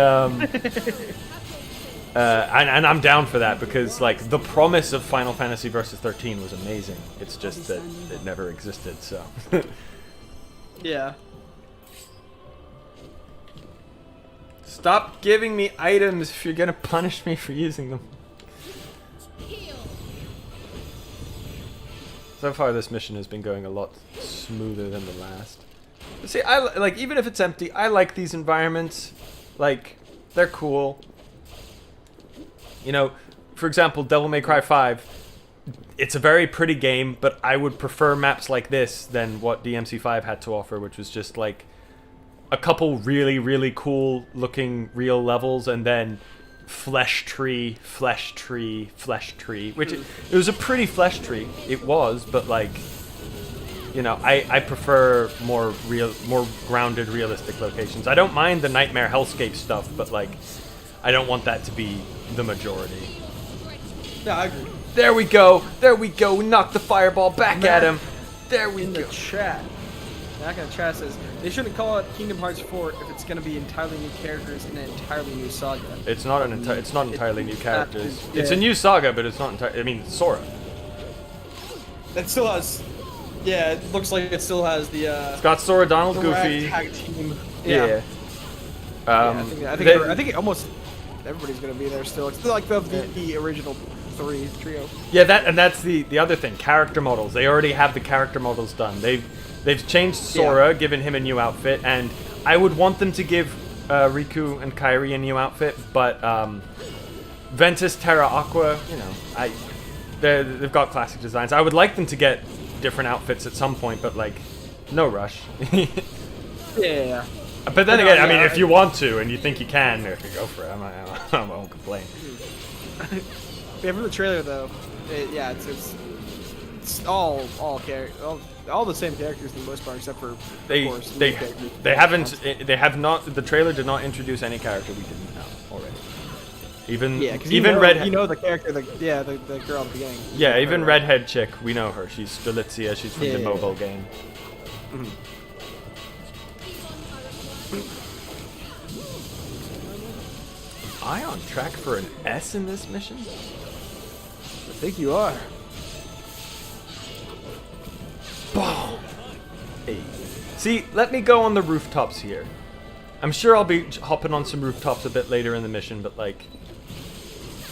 I'm down for that, because like the promise of Final Fantasy Versus 13 was amazing. It's just that it never existed. So Yeah. stop giving me items if you're gonna punish me for using them. So far, this mission has been going a lot smoother than the last. See, I like, even if it's empty, I like these environments. Like, they're cool. You know, for example, Devil May Cry 5, it's a very pretty game, but I would prefer maps like this than what DMC5 had to offer, which was just like a couple really, really cool looking real levels, and then flesh tree, which it was a pretty flesh tree. It was, but like, you know, I prefer more grounded, realistic locations. I don't mind the nightmare hellscape stuff, but like, I don't want that to be the majority. Yeah, I agree. There we go. We knocked the fireball back at him. There we In go. the chat. Back in the chat says they shouldn't call it Kingdom Hearts 4 if it's going to be entirely new characters in an entirely new saga. It's not entirely new characters. Yeah. It's a new saga, but it's not entirely. I mean, Sora. It still has. Yeah, it looks like it still has the. It's got Sora, Donald, the Goofy. tag team. Yeah. I think almost everybody's gonna be there still. It's still like the original trio. Yeah, that's the other thing. Character models. They already have the character models done. They've changed Sora, given him a new outfit, and I would want them to give Riku and Kairi a new outfit, but Ventus, Terra, Aqua, you know, they've got classic designs. I would like them to get different outfits at some point, but like, no rush. Yeah. But then again, I mean, if you want to and you think you can, go for it. I won't complain. Yeah, from the trailer though, it's it's all the same characters for the most part, except for They of course, they new characters. they haven't they have not the trailer did not introduce any character we didn't know already. Even Yeah, because even redhead. you know the character, the girl at the beginning. Yeah, even Her, redhead chick, we know her. She's Elysium. She's from the Yeah. mobile game. I on track for an S in this mission? I think you are. Boom. Hey. See, let me go on the rooftops here. I'm sure I'll be hopping on some rooftops a bit later in the mission, but like,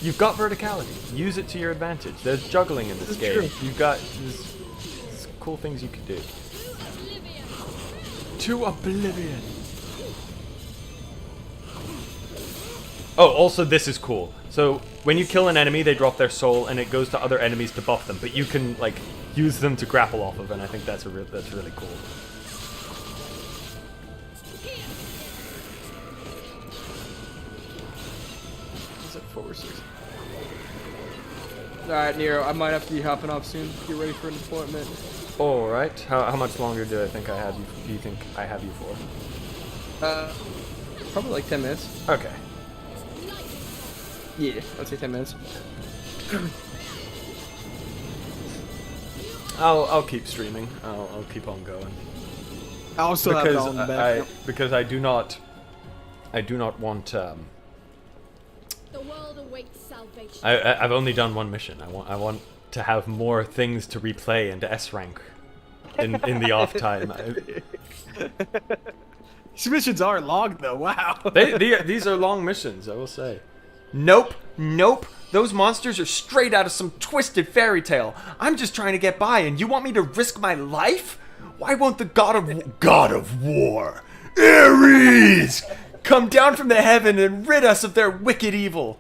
you've got verticality. Use it to your advantage. There's juggling in this game. true. You've got there's cool things you can do. To oblivion. Oh, also this is cool. So when you kill an enemy, they drop their soul, and it goes to other enemies to buff them. But you can like use them to grapple off of, and I think that's that's really cool. Is it 4 or 6? All right, Nero. I might have to be hopping off soon. Get ready for an appointment. All right. How much longer do I think I have you? Do you think I have you for? Probably like 10 minutes. Okay. Yeah, let's say 10 minutes. I'll keep streaming. I'll keep on going. I'll still have it Because all in the back. because I do not want The world awaits salvation. I've only done one mission. I want to have more things to replay and S rank in the off time. These missions are long though. Wow. These are long missions, I will say. Nope. Those monsters are straight out of some twisted fairy tale. I'm just trying to get by, and you want me to risk my life? Why won't the god of war, Ares, come down from the heaven and rid us of their wicked evil?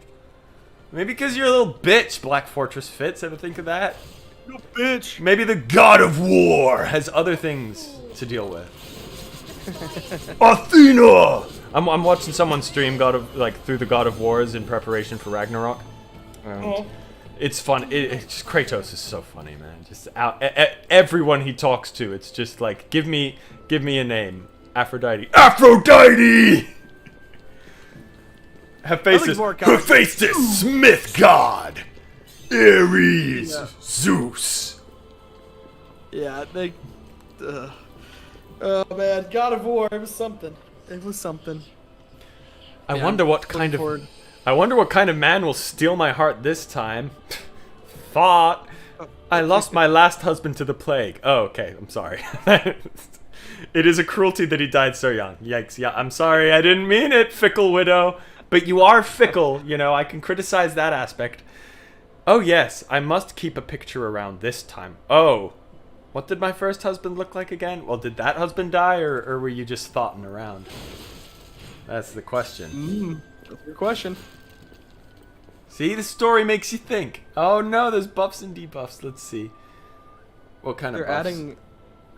Maybe because you're a little bitch, Black Fortress Fitz. Ever think of that? No bitch. Maybe the god of war has other things to deal with. Athena! I'm watching someone stream through the God of Wars in preparation for Ragnarok. It's fun. It's Kratos is so funny, man. Just everyone he talks to, it's just like give me a name. Aphrodite. Aphrodite! Hephaestus. Hephaestus, Smith God. Ares, Zeus. Yeah, they. Oh man, God of War. It was something. It was something. I Yeah, wonder what looking kind of forward. I wonder what kind of man will steal my heart this time. Thought I lost my last husband to the plague. Oh, okay. I'm sorry. It is a cruelty that he died so young. Yikes. Yeah, I'm sorry. I didn't mean it, fickle widow. But you are fickle, you know. I can criticize that aspect. Oh, yes. I must keep a picture around this time. Oh. What did my first husband look like again? Well, did that husband die, or were you just thoughting around? That's the question. That's your question. See, the story makes you think. Oh no, there's buffs and debuffs. Let's see. What kind They're of buffs? adding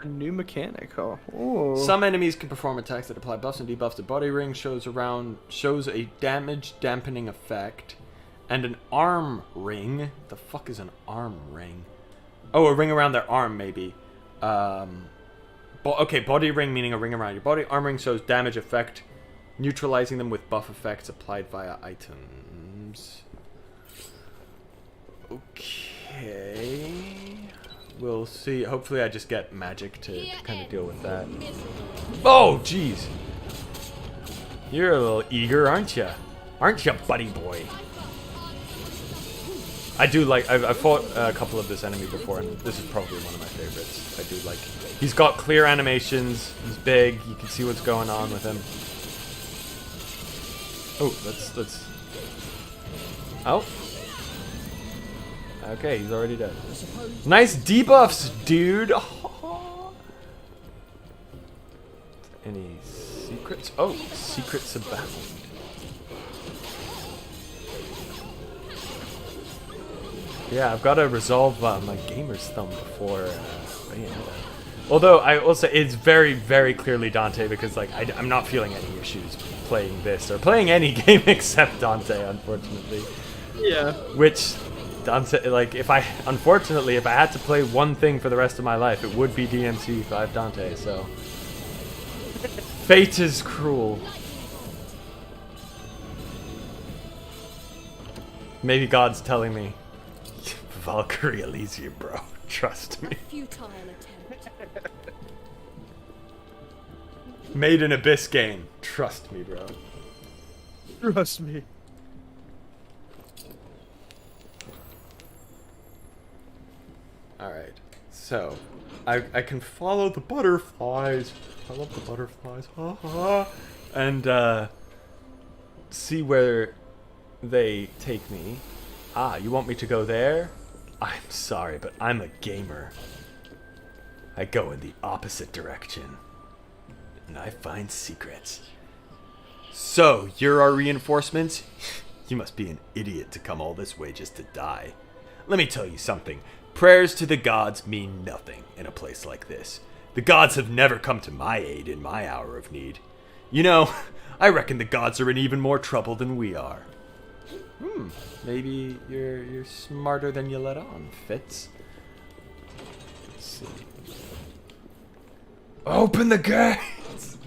a new mechanic. Oh. Ooh. Some enemies can perform attacks that apply buffs and debuffs. The body ring shows a damage dampening effect, and an arm ring. The fuck is an arm ring? Oh, a ring around their arm, maybe. Okay, body ring meaning a ring around your body. Arm ring shows damage effect, neutralizing them with buff effects applied via items. Okay. We'll see. Hopefully I just get magic to kind of deal with that. Oh, jeez. You're a little eager, aren't you? Aren't you, buddy boy? I do like. I've fought a couple of this enemy before, and this is probably one of my favorites. I do like. He's got clear animations. He's big. You can see what's going on with him. Oh, let's. Oh. Okay, he's already dead. Nice debuffs, dude. Any secrets? Oh, secrets abound. Yeah, I've got to resolve my gamer's thumb before Bayonetta. Although I will say it's very, very clearly Dante, because like I'm not feeling any issues playing this or playing any game except Dante, unfortunately. Yeah. Which Dante, like, if I had to play one thing for the rest of my life, it would be DMC 5 Dante, so. Fate is cruel. Maybe God's telling me, Valkyrie Elysium, bro. Trust me. Futile attempt. Made an Abyss game. Trust me, bro. Trust me. Alright, so I can follow the butterflies. I love the butterflies. Ha ha. And see where they take me. Ah, you want me to go there? I'm sorry, but I'm a gamer. I go in the opposite direction. And I find secrets. So, you're our reinforcements? You must be an idiot to come all this way just to die. Let me tell you something. Prayers to the gods mean nothing in a place like this. The gods have never come to my aid in my hour of need. You know, I reckon the gods are in even more trouble than we are. Maybe you're smarter than you let on, Fitz. Let's see. Open the gates!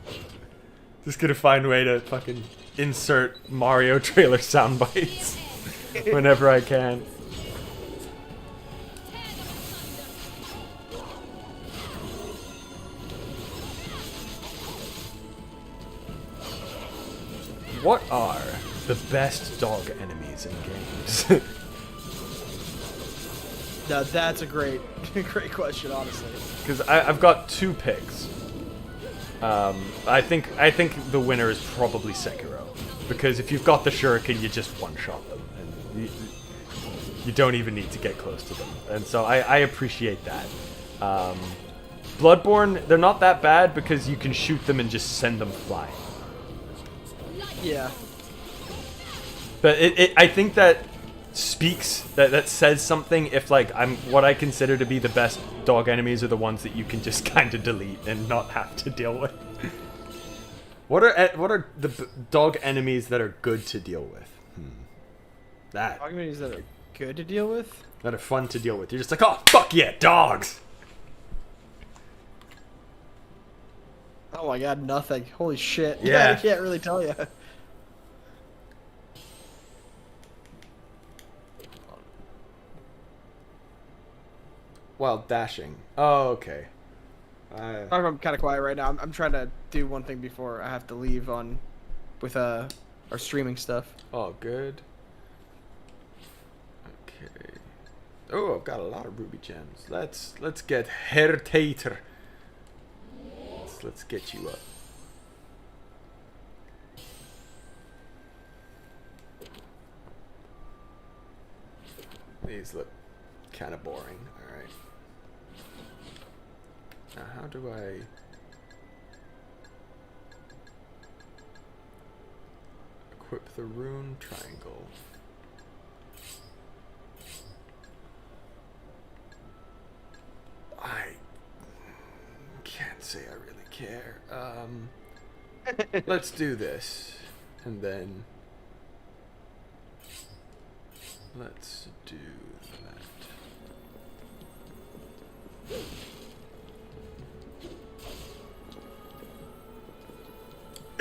Just gonna find a way to fucking insert Mario trailer sound bites whenever I can. What are the best dog enemies in games? No, that's a great question, honestly. Because I've got two picks. I think the winner is probably Sekiro, because if you've got the shuriken, you just one-shot them, and you don't even need to get close to them. And so I appreciate that. Bloodborne, they're not that bad because you can shoot them and just send them flying. Yeah. But I think that speaks, that says something if, like, what I consider to be the best dog enemies are the ones that you can just kind of delete and not have to deal with. What are the dog enemies that are good to deal with? That. Dog enemies that are good to deal with? That are fun to deal with. You're just like, oh, fuck yeah, dogs! Oh my god, nothing. Holy shit. Yeah. I can't really tell you. While dashing. Oh, okay. I'm kind of quiet right now. I'm trying to do one thing before I have to leave on with our streaming stuff. Oh, good. Okay. Oh, I've got a lot of ruby gems. Let's get Herr Tater. Let's get you up. These look kind of boring. All right. Now, how do I? Equip the rune triangle. I can't say I really care. Let's do this, and then let's do that.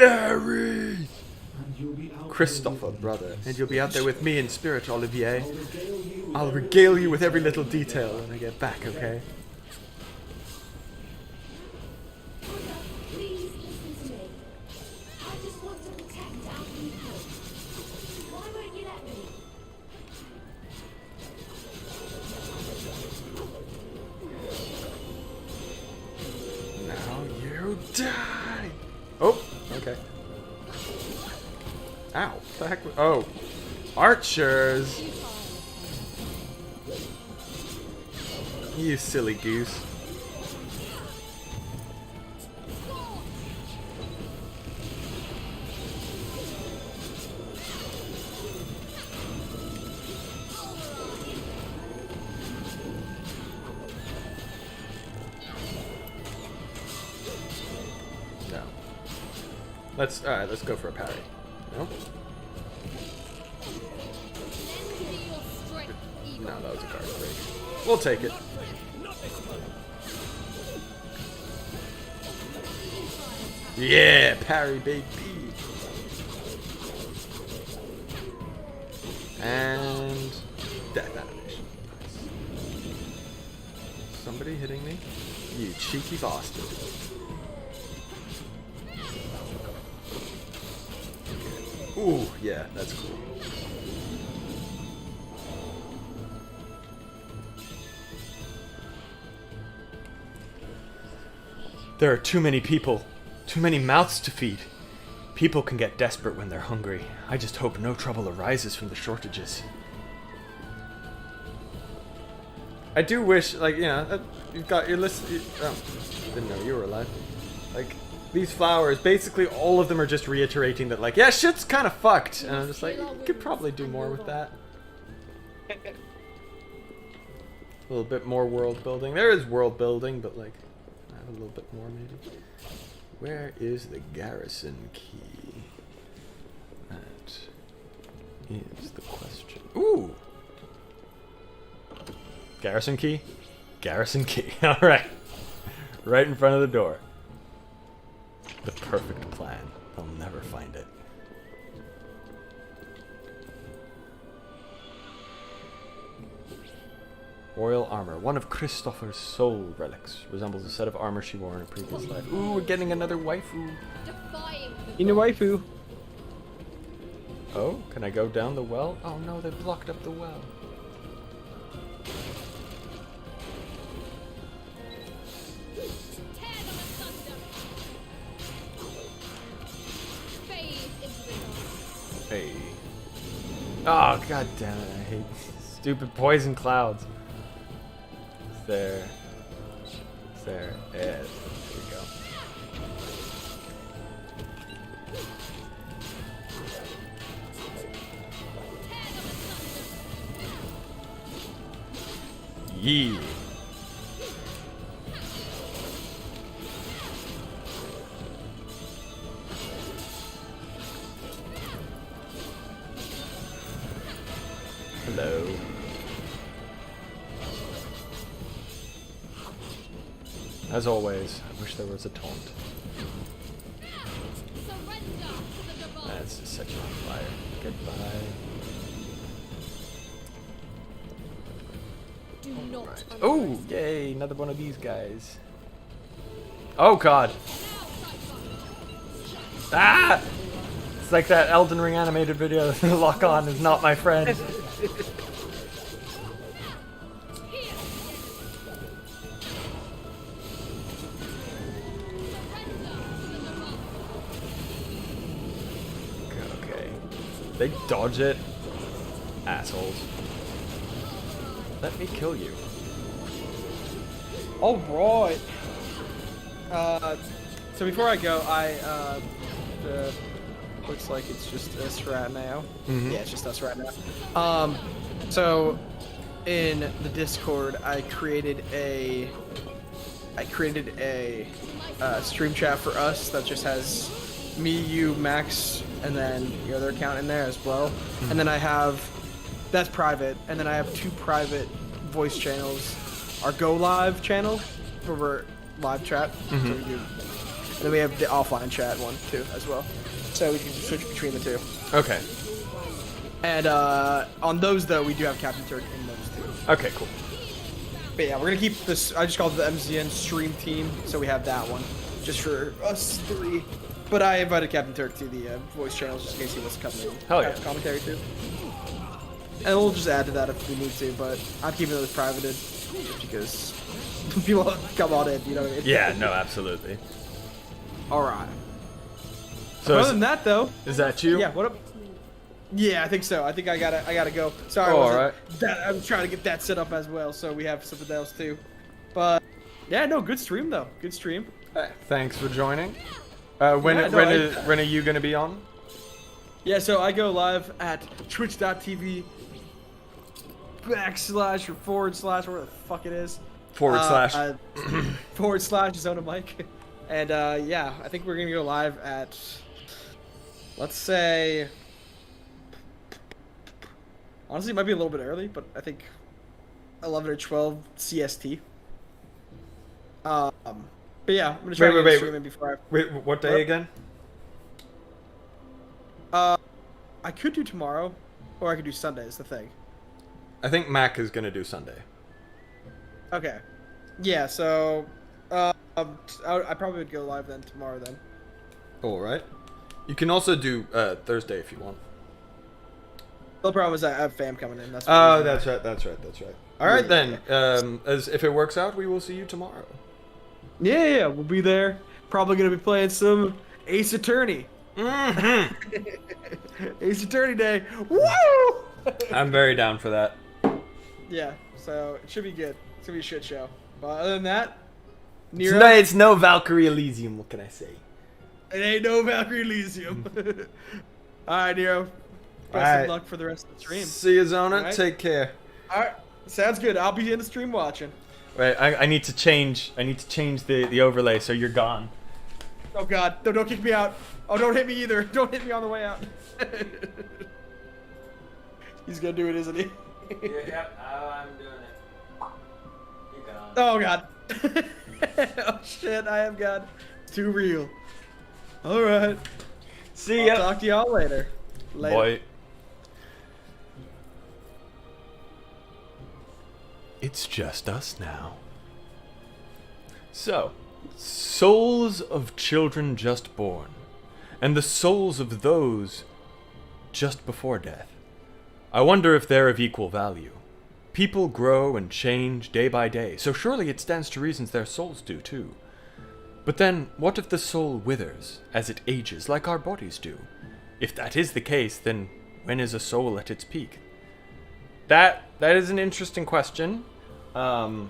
Ares! Christopher, brother, and you'll be out there with me in spirit, Olivier. I'll regale you with every little detail when I get back, okay? Please listen to me. I just want to protect our people. Why won't you let me? Now you die! Oh, okay. Ow, what the heck? Oh, archers! You silly goose. No. Alright, let's go for a parry. Nope. No, that was a card break. We'll take it. Yeah, parry, baby. And death animation. Somebody hitting me? You cheeky bastard. Ooh, yeah, that's cool. There are too many people. Too many mouths to feed. People can get desperate when they're hungry. I just hope no trouble arises from the shortages. I do wish, like, you know, you've got your list. Oh, didn't know you were alive. Like, these flowers, basically all of them are just reiterating that, like, yeah, shit's kind of fucked. And I'm just like, you could probably do more with that. A little bit more world building. There is world building, but, like, I have a little bit more maybe. Where is the garrison key? That is the question. Ooh! Garrison key? Garrison key. Alright. Right in front of the door. The perfect plan. They'll never find it. Royal armor. One of Christopher's soul relics. Resembles a set of armor she wore in a previous life. Ooh, we're getting another waifu. In your waifu. Oh, can I go down the well? Oh no, they blocked up the well. Hey. Oh, god damn it, I hate stupid poison clouds. There. There. Yeah, there we go. Yee. Hello. As always, I wish there was a taunt. That's just such a fire. Goodbye. Do not. Oh, yay, another one of these guys. Oh god. Ah! It's like that Elden Ring animated video. The lock-on is not my friend. Okay. They dodge it. Assholes. Let me kill you. All right. So before I go, looks like it's just us right now. Mhm. Yeah, it's just us right now. So in the Discord, I created a stream chat for us that just has me, you, Max, and then your other account in there as well. And then I have that's private, and then I have two private voice channels. Our Go Live channel, where we're live chat. So we do, and then we have the offline chat one too as well. So we can switch between the two. Okay. And on those though, we do have Captain Turk in those two. Okay, cool. But yeah, we're gonna keep this. I just called it the MZN stream team, so we have that one just for us three. But I invited Captain Turk to the voice channels just in case he wants to come in. Hell yeah. Have commentary too. And we'll just add to that if we need to, but I'm keeping those privated just because people come on in, you know what I mean? Yeah, no, absolutely. Alright. So Other than that though, is that you? yeah, what up? Yeah, I think so. I think I gotta go. Sorry, Oh, I wasn't- alright. I'm trying to get that set up as well, so we have something else too. But yeah, no, good stream though. Good stream. Hey, thanks for joining. When Yeah, no, when are you gonna be on? Yeah, so I go live at twitch.tv / or / whatever the fuck it is. / Zona Mike. And yeah, I think we're gonna go live at, let's say, honestly, it might be a little bit early, but I think 11 or 12 CST. But yeah, I'm gonna try to Wait, get wait, streaming before I. Wait, what day What? again? I could do tomorrow, or I could do Sunday. Is the thing. I think Mac is gonna do Sunday. Okay. Yeah. So, I probably would go live then tomorrow then. All right. You can also do Thursday if you want. The problem is I have fam coming in. That's. Oh, the reason that's right. All right Yeah. then. As if it works out, we will see you tomorrow. why. Yeah, we'll be there. Probably gonna be playing some Ace Attorney. Mm-hmm. Ace Attorney Day. Woo! I'm very down for that. Yeah. So it should be good. It's gonna be a shit show. But other than that, Nero. It's no Valkyrie Elysium, what can I say? It ain't no Valkyrie Elysium. All right, Nero. Best Alright. of luck for the rest of the stream. See you, Zona. Alright. Take care. All right, sounds good. I'll be in the stream watching. Wait, I need to change. I need to change the overlay so you're gone. Oh God, no, don't kick me out. Oh, don't hit me either. Don't hit me on the way out. He's gonna do it, isn't he? Yep, I'm doing it. You're gone. Oh God. Oh shit, I am God. It's too real. All right. See I'll ya. talk to y'all later. Later. Boy. It's just us now. So, souls of children just born, and the souls of those just before death. I wonder if they're of equal value. People grow and change day by day, so surely it stands to reason their souls do too. But then, what if the soul withers as it ages like our bodies do? If that is the case, then when is a soul at its peak? That is an interesting question. I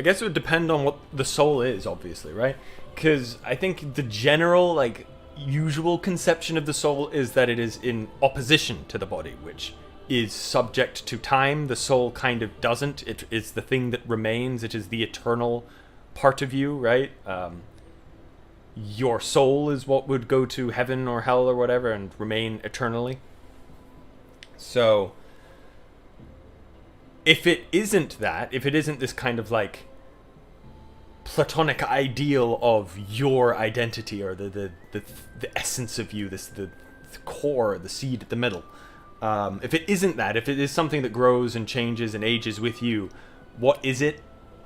guess it would depend on what the soul is, obviously, right? Because I think the general, usual conception of the soul is that it is in opposition to the body, which is subject to time. The soul kind of doesn't. It is the thing that remains. It is the eternal part of you, right? Your soul is what would go to heaven or hell or whatever and remain eternally. So, if it isn't that, if it isn't this kind of platonic ideal of your identity or the essence of you, the core, the seed at the middle, if it isn't that, if it is something that grows and changes and ages with you, what is it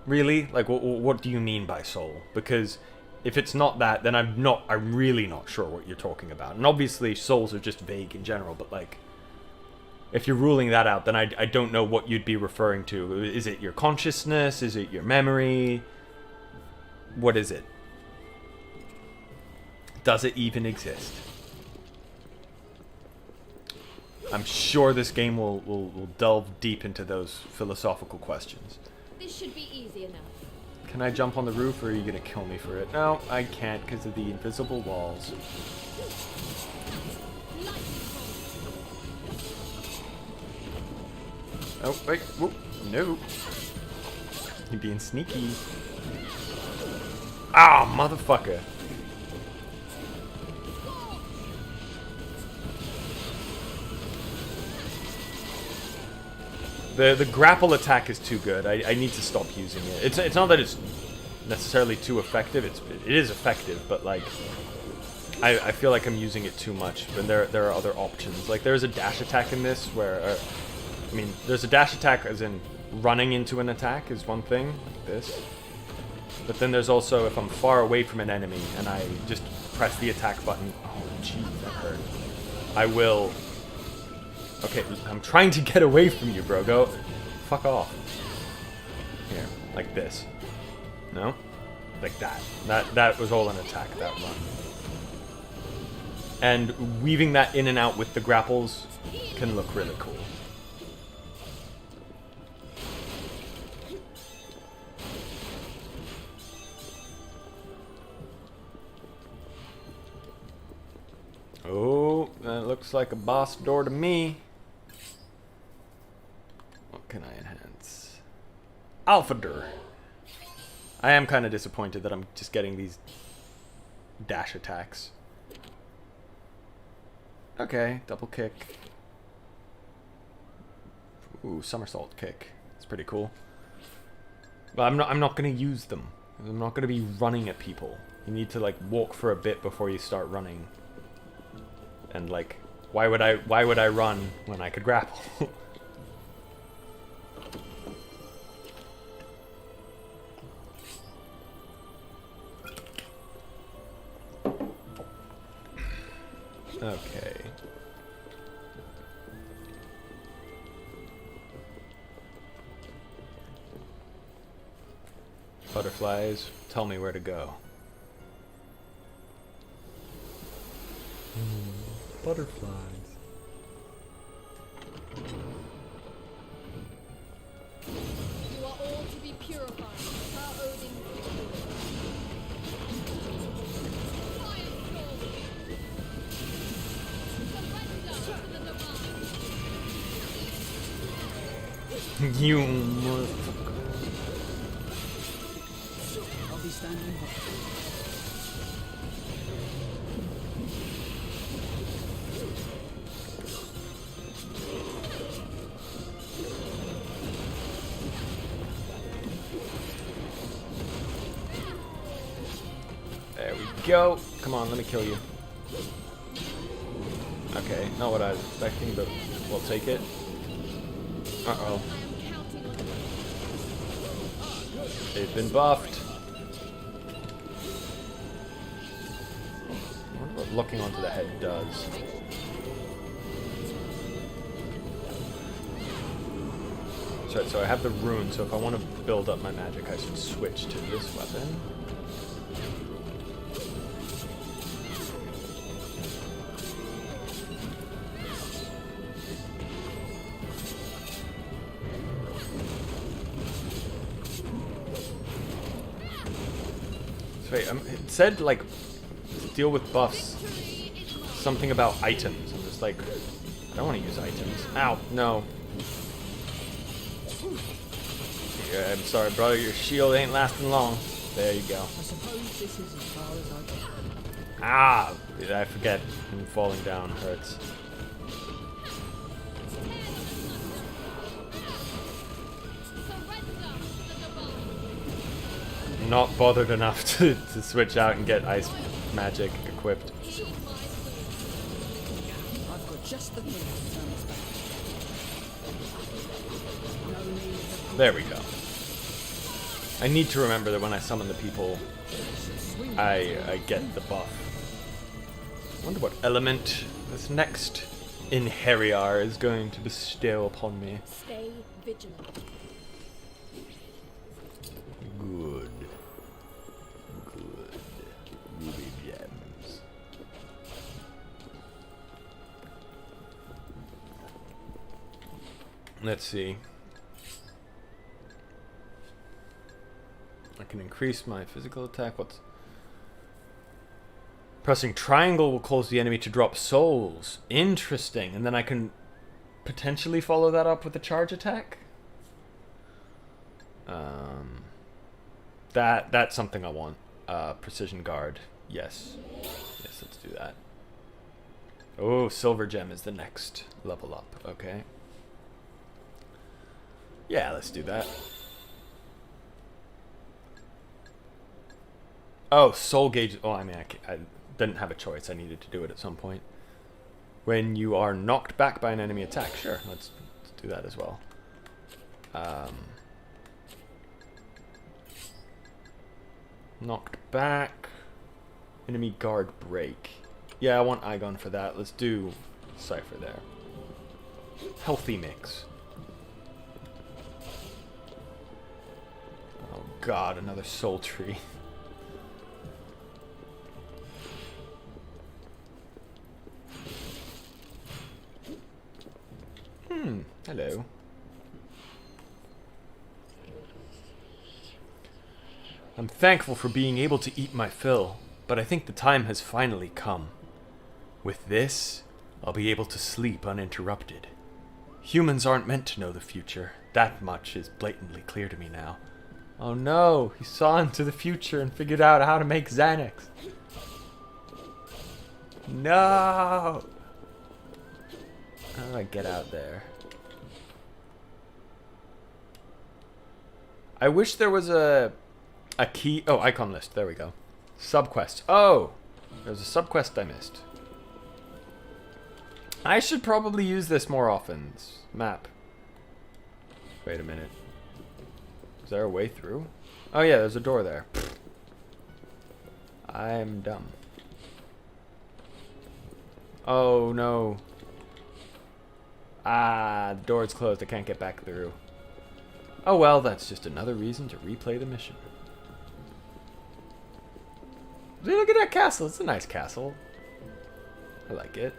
really? What do you mean by soul? Because if it's not that, then I'm really not sure what you're talking about. And obviously souls are just vague in general, but if you're ruling that out, then I don't know what you'd be referring to. Is it your consciousness? Is it your memory? What is it? Does it even exist? I'm sure this game will delve deep into those philosophical questions. This should be easy enough. Can I jump on the roof, or are you gonna kill me for it? No, I can't because of the invisible walls. Oh, wait, whoop, no. You're being sneaky. Ah, motherfucker. The grapple attack is too good. I need to stop using it. It's not that it's necessarily too effective. It is effective, but I feel like I'm using it too much. And there are other options. There's a dash attack in this where there's a dash attack as in running into an attack is one thing, like this. But then there's also if I'm far away from an enemy and I just press the attack button. Oh, jeez, that hurt. I will. Okay, I'm trying to get away from you, bro. Go. Fuck off. Here, like this. No? Like that. That was all an attack, that run. And weaving that in and out with the grapples can look really cool. Oh, that looks like a boss door to me. What can I enhance? Alpha Dur. I am kind of disappointed that I'm just getting these dash attacks. Okay, double kick. Ooh, somersault kick. It's pretty cool. But I'm not gonna use them. I'm not gonna be running at people. You need to like walk for a bit before you start running. And like, why would I run when I could grapple? Okay. Butterflies, tell me where to go. Butterflies. You are all to be purified. Per Odin's You motherfucker. I'll be standing by. There we go. Come on, let me kill you. Okay, not what I was expecting, but we'll take it. Uh-oh. They've been buffed. I wonder what looking onto the head does. That's right, so I have the rune, so if I want to build up my magic, I should switch to this weapon. Wait, it said, like, deal with buffs. Something about items. I'm just like, I don't want to use items. Ow, no. Yeah, I'm sorry, brother, your shield ain't lasting long. There you go. I suppose this is as far as I go. Ah! I forget. And falling down hurts. Not bothered enough to switch out and get ice magic equipped. I've got just the thing to turn this back. No need of There we go. I need to remember that when I summon the people, I get the buff. I wonder what element this next Inheriar is going to bestow upon me. Stay vigilant. Good. Good. Ruby gems. Let's see. I can increase my physical attack. What's... Pressing triangle will cause the enemy to drop souls. Interesting. And then I can potentially follow that up with a charge attack? That's something I want. Precision guard. Yes. Yes, let's do that. Oh, silver gem is the next level up. Okay. Yeah, let's do that. Oh, soul gauge. Oh, I mean, I didn't have a choice. I needed to do it at some point. When you are knocked back by an enemy attack. Sure, let's do that as well. Knocked back. Enemy guard break. Yeah, I want Igon for that. Let's do Cypher there. Healthy mix. Oh god, another soul tree. Hello. I'm thankful for being able to eat my fill, but I think the time has finally come. With this, I'll be able to sleep uninterrupted. Humans aren't meant to know the future. That much is blatantly clear to me now. Oh no, he saw into the future and figured out how to make Xanax. No! How do I get out there? I wish there was a key. Oh, icon list. There we go. Subquest. Oh, there's a subquest I missed. I should probably use this more often. This map. Wait a minute. Is there a way through? Oh yeah, there's a door there. I'm dumb. Oh no. Ah, the door's closed. I can't get back through. Oh well, that's just another reason to replay the mission. Hey, look at that castle. It's a nice castle. I like it.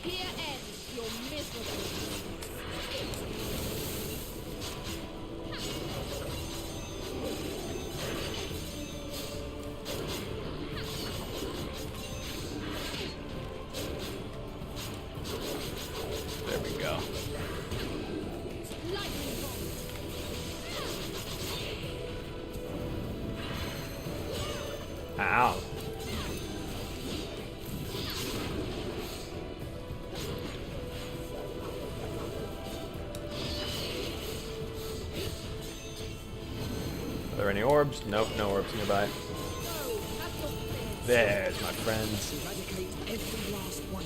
Here ends your miserable. There we go. Lightning bolt. Ow. Are there any orbs? Nope, no orbs nearby. There's my friends. Eradicate every last one.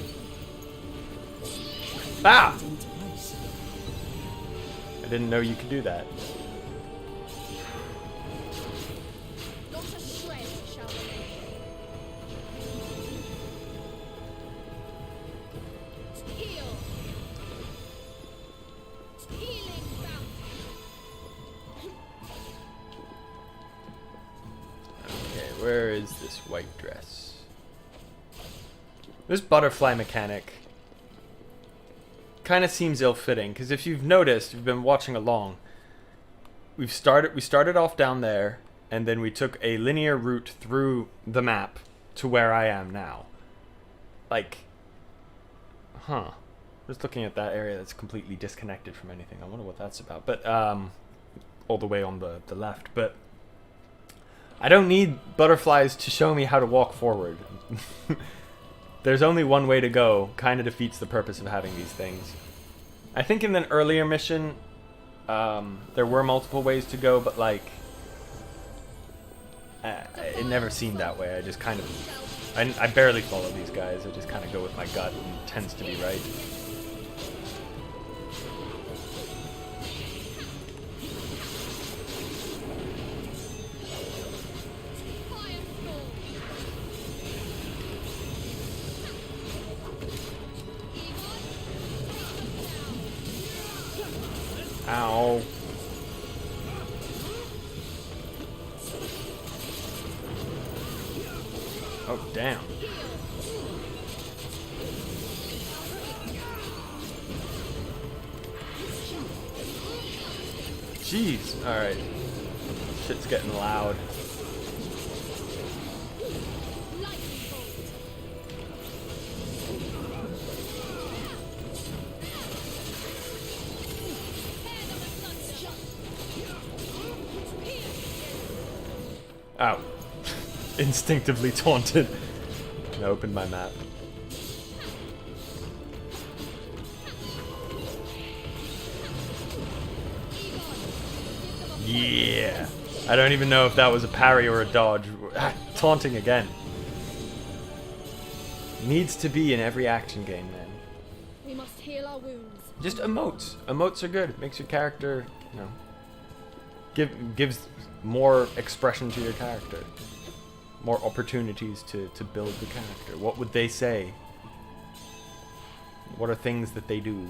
Ah! Into place. I didn't know you could do that. Not a shred shall remain. Heal. Healing bounty. Okay, where is this white dress? This butterfly mechanic kind of seems ill-fitting, because if you've noticed, you've been watching along, we started off down there, and then we took a linear route through the map to where I am now. Like, huh. Just looking at that area that's completely disconnected from anything. I wonder what that's about. But, all the way on the left. But I don't need butterflies to show me how to walk forward. There's only one way to go. Kind of defeats the purpose of having these things. I think in an earlier mission, there were multiple ways to go, but like, it never seemed that way. I just kind of, I barely follow these guys. I just kind of go with my gut, and it tends to be right. Ow. Oh, damn. Jeez. Alright. Shit's getting loud. Ow. Instinctively taunted. And I opened my map. Yeah. I don't even know if that was a parry or a dodge. Taunting again. Needs to be in every action game, man. We must heal our wounds. Just emotes. Emotes are good. It makes your character, you know, gives more expression to your character. More opportunities to build the character. What would they say? What are things that they do?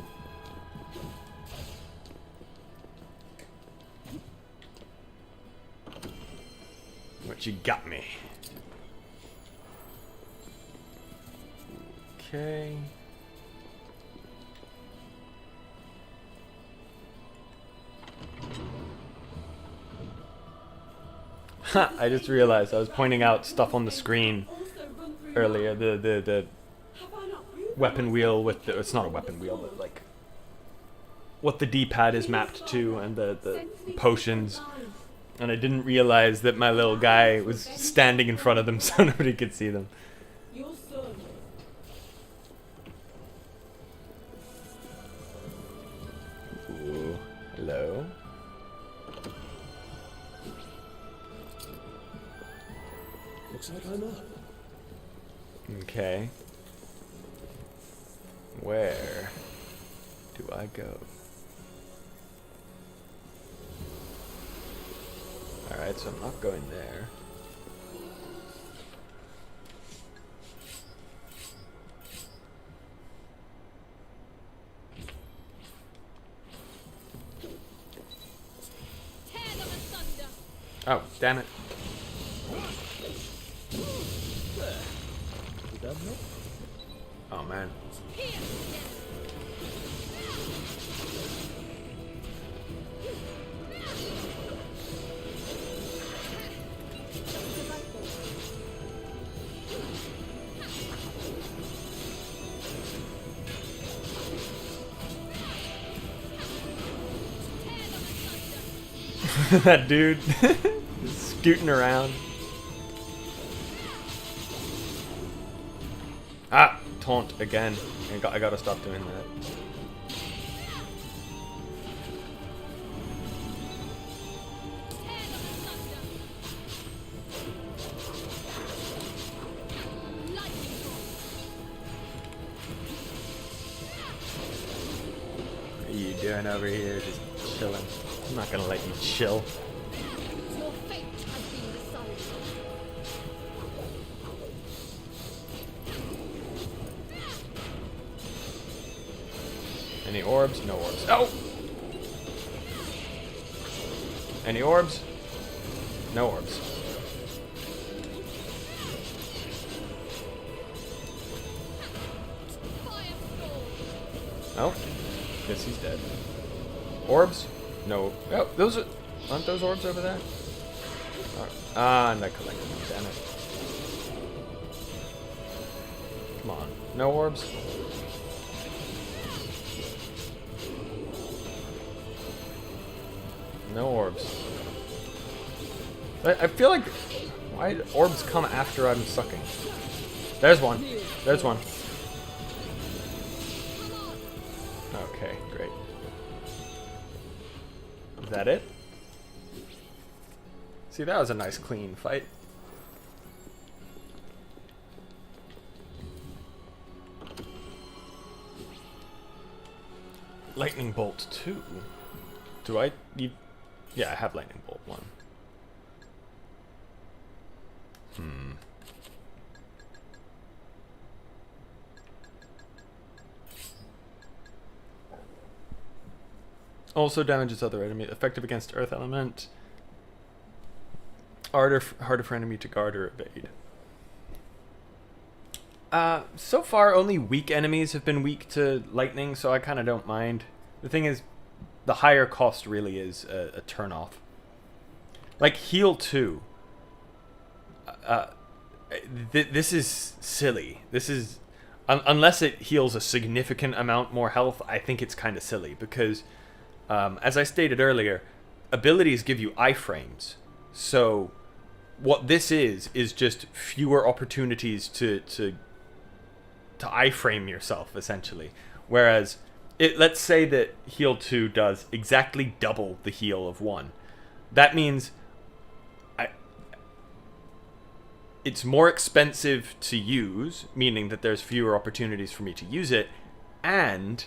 What you got me? Okay. I just realized I was pointing out stuff on the screen earlier. The weapon wheel with the, it's not a weapon wheel, but like what the D-pad is mapped to, and the potions. And I didn't realize that my little guy was standing in front of them so nobody could see them. Your son. Looks like I'm up. Okay. Where do I go? Alright, so I'm not going there. Tear them asunder. Oh, damn it. Did that help? Oh, man. Here. That dude scooting around. Ah, taunt again. I gotta stop doing that. What are you doing over here? Just chilling. I'm not gonna let you chill. Your fate has been decided. Any orbs? No orbs. Oh! Any orbs? No orbs. Oh, guess he's dead. Orbs? No. Oh, aren't those orbs over there? Ah, and I collected them. Damn it. Come on. No orbs? No orbs. I feel like... Why did orbs come after I'm sucking? There's one. There's one. Okay, great. Is that it? See, that was a nice clean fight. Lightning Bolt 2. Do I... Yeah, I have Lightning Bolt 1. Also damages other enemy. Effective against Earth Element. Harder for enemy to guard or evade. So far, only weak enemies have been weak to lightning, so I kind of don't mind. The thing is, the higher cost really is a turn-off. Like, heal 2. This is silly. This is... unless it heals a significant amount more health, I think it's kind of silly, because... as I stated earlier, abilities give you iframes. So what this is just fewer opportunities to iframe yourself, essentially. Whereas, let's say that heal 2 does exactly double the heal of 1. That means it's more expensive to use, meaning that there's fewer opportunities for me to use it, and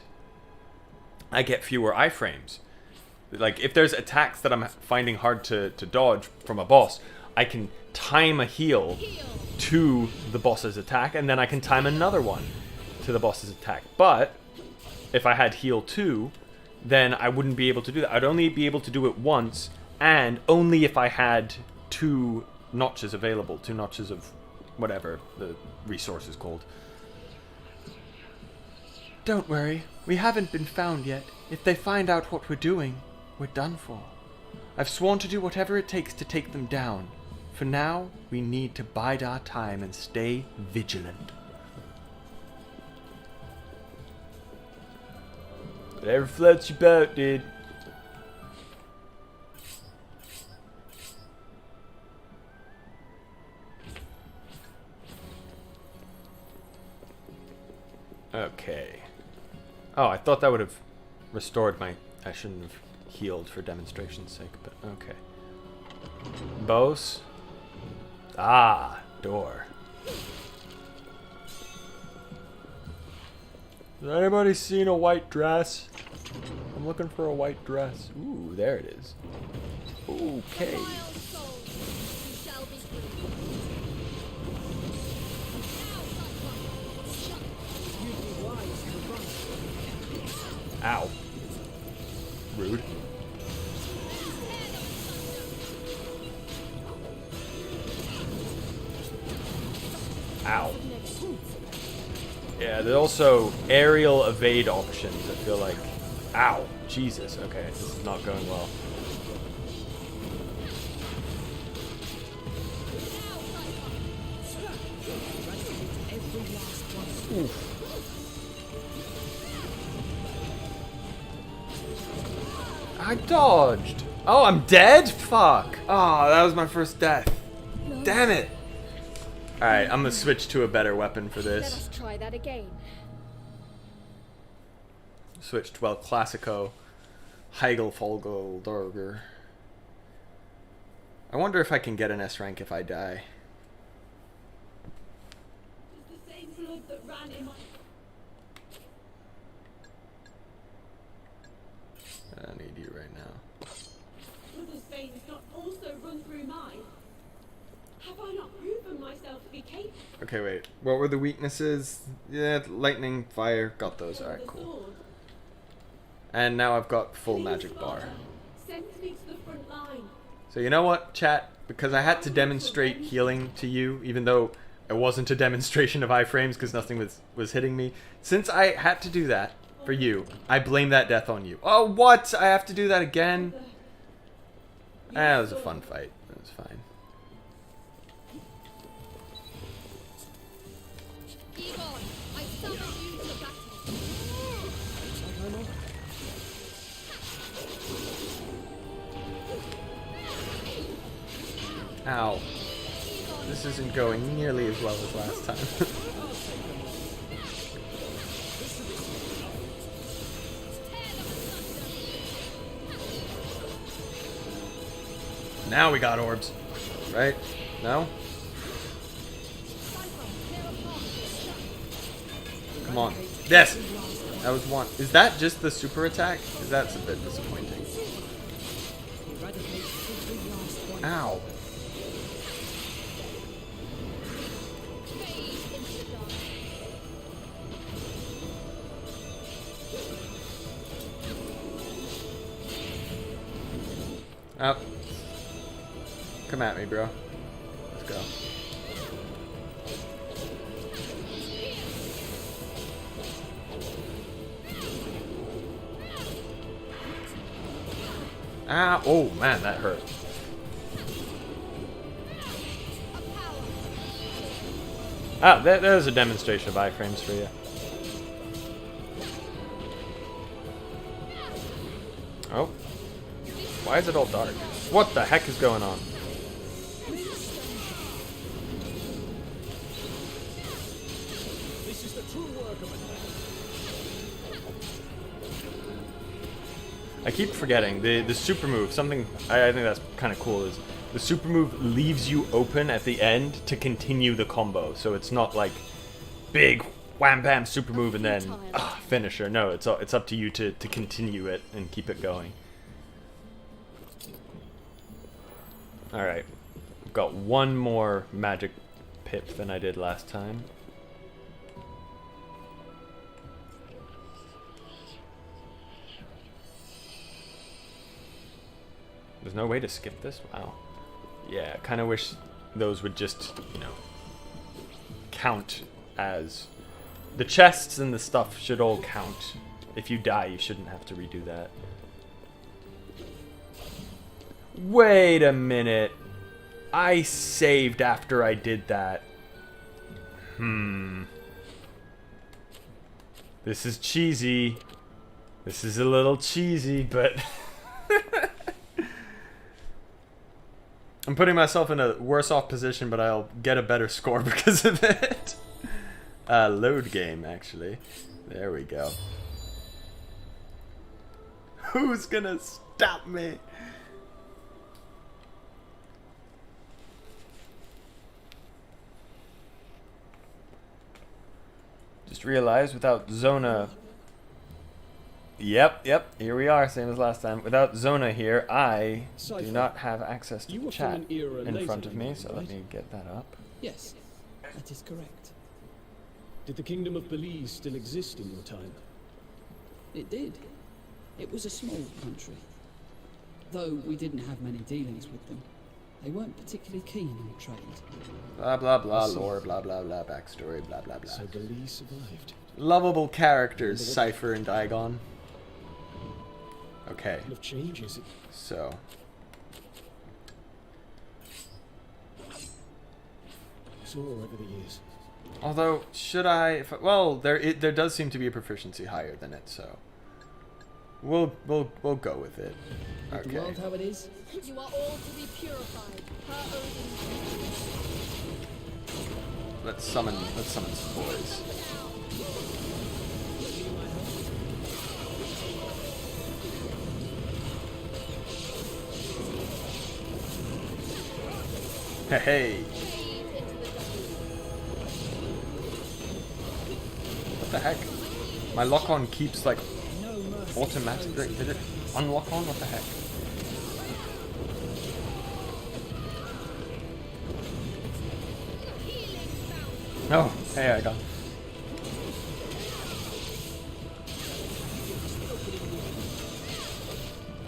I get fewer iframes. Like, if there's attacks that I'm finding hard to dodge from a boss, I can time a heal to the boss's attack, and then I can time another one to the boss's attack. But if I had heal 2, then I wouldn't be able to do that. I'd only be able to do it once, and only if I had 2 notches available, 2 notches of whatever the resource is called. Don't worry, we haven't been found yet. If they find out what we're doing, we're done for. I've sworn to do whatever it takes to take them down. For now, we need to bide our time and stay vigilant. Whatever floats your boat, dude. Okay. Oh, I thought that would have restored my... I shouldn't have healed for demonstration's sake, but okay. Boss. Ah, door. Has anybody seen a white dress? I'm looking for a white dress. Ooh, there it is. Okay. Wild souls, you shall be free. Ow. Rude. Ow. Yeah, there's also aerial evade options, I feel like. Ow. Jesus. Okay, this is not going well. Oof. I dodged. Oh, I'm dead? Fuck. Oh, that was my first death. Damn it. Alright, I'm gonna switch to a better weapon for Let this. us try that again. Switch to El Clasico. Heigelfolgeldorger. I wonder if I can get an S rank if I die. It's the same blood that ran in my... I don't need you right now. Mother's veins not also run through mine. Have I not proven myself to be capable Okay, wait. What were the weaknesses? Yeah, lightning, fire. Got those. of Alright, the cool. sword? And now I've got full Please, magic bar. Father, send me to the front line. So you know what, chat? Because I had to demonstrate healing to you, even though it wasn't a demonstration of iframes because nothing was hitting me. Since I had to do that for you, I blame that death on you. Oh, what? I have to do that again? It was a fun fight. It was fine. Egon, I summon you to battle. Looks like I'm on. Ow. This isn't going nearly as well as last time. Now we got orbs. Right? No? Come on. Yes! That was one. Is that just the super attack? Because that's a bit disappointing. Ow. Up. Come at me, bro. Let's go. Ah, oh man, that hurt. Ah, there's a demonstration of iframes for you. Oh. Why is it all dark? What the heck is going on? This is the true work of an I keep forgetting the super move. Something I think that's kind of cool is the super move leaves you open at the end to continue the combo. So it's not like big wham bam super move and then finisher. No, it's up to you to continue it and keep it going. All right, I've got one more magic pip than I did last time. There's no way to skip this? Wow. Yeah, I kind of wish those would just, you know, count as... The chests and the stuff should all count. If you die, you shouldn't have to redo that. Wait a minute. I saved after I did that. This is cheesy. This is a little cheesy, but... I'm putting myself in a worse off position, but I'll get a better score because of it. Load game, actually. There we go. Who's gonna stop me? Just realized without Zona... Yep, here we are, same as last time. Without Zona here, I do not have access to You the were chat from an era in later front of than me, mine, so right? let me get that up. Yes, that is correct. Did the kingdom of Belize still exist in your time? It did. It was a small country. Though we didn't have many dealings with them. They weren't particularly keen on trade. Blah, blah, blah, lore, blah, blah, blah, backstory, blah, blah, blah. So Belize survived. Lovable characters, Cypher and Digon. Okay, What kind of changes it so... saw over the years? Although, should I... well, there does seem to be a proficiency higher than it, so... We'll go with it. With the Okay. world how it is, You are all to be purified, per Odin. Let's summon some boys. Hey. What the heck? My lock-on keeps like automatically. Did it unlock on? What the heck? Oh, hey, I got.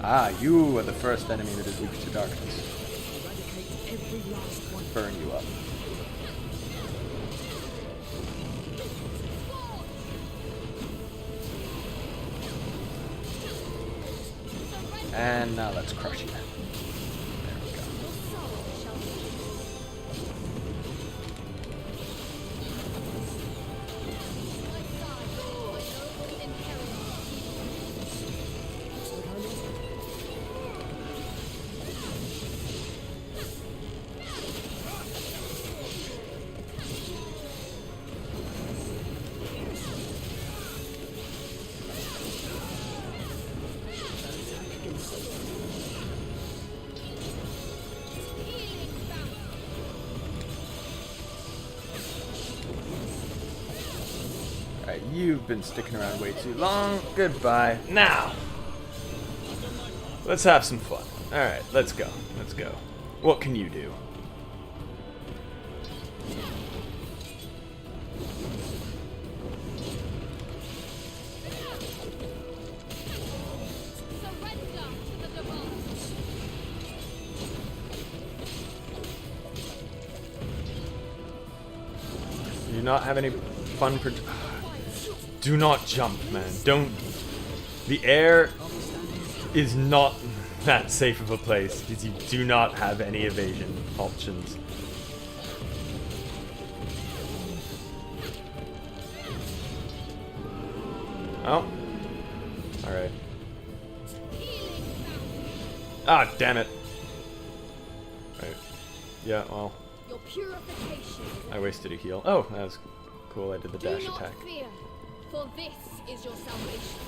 Ah, you are the first enemy that is weak to darkness. Burn you up. And now let's crush you. There we go. Alright, you've been sticking around way too long. Goodbye. Now, let's have some fun. Alright, let's go. Let's go. What can you do? Do you not have any fun? Do not jump, man. Don't. The air is not that safe of a place because you do not have any evasion options. Oh. Alright. Ah, damn it. Right. Yeah, well. Your purification. I wasted a heal. Oh, that was cool. I did the Do dash not attack. fear, for this is your salvation.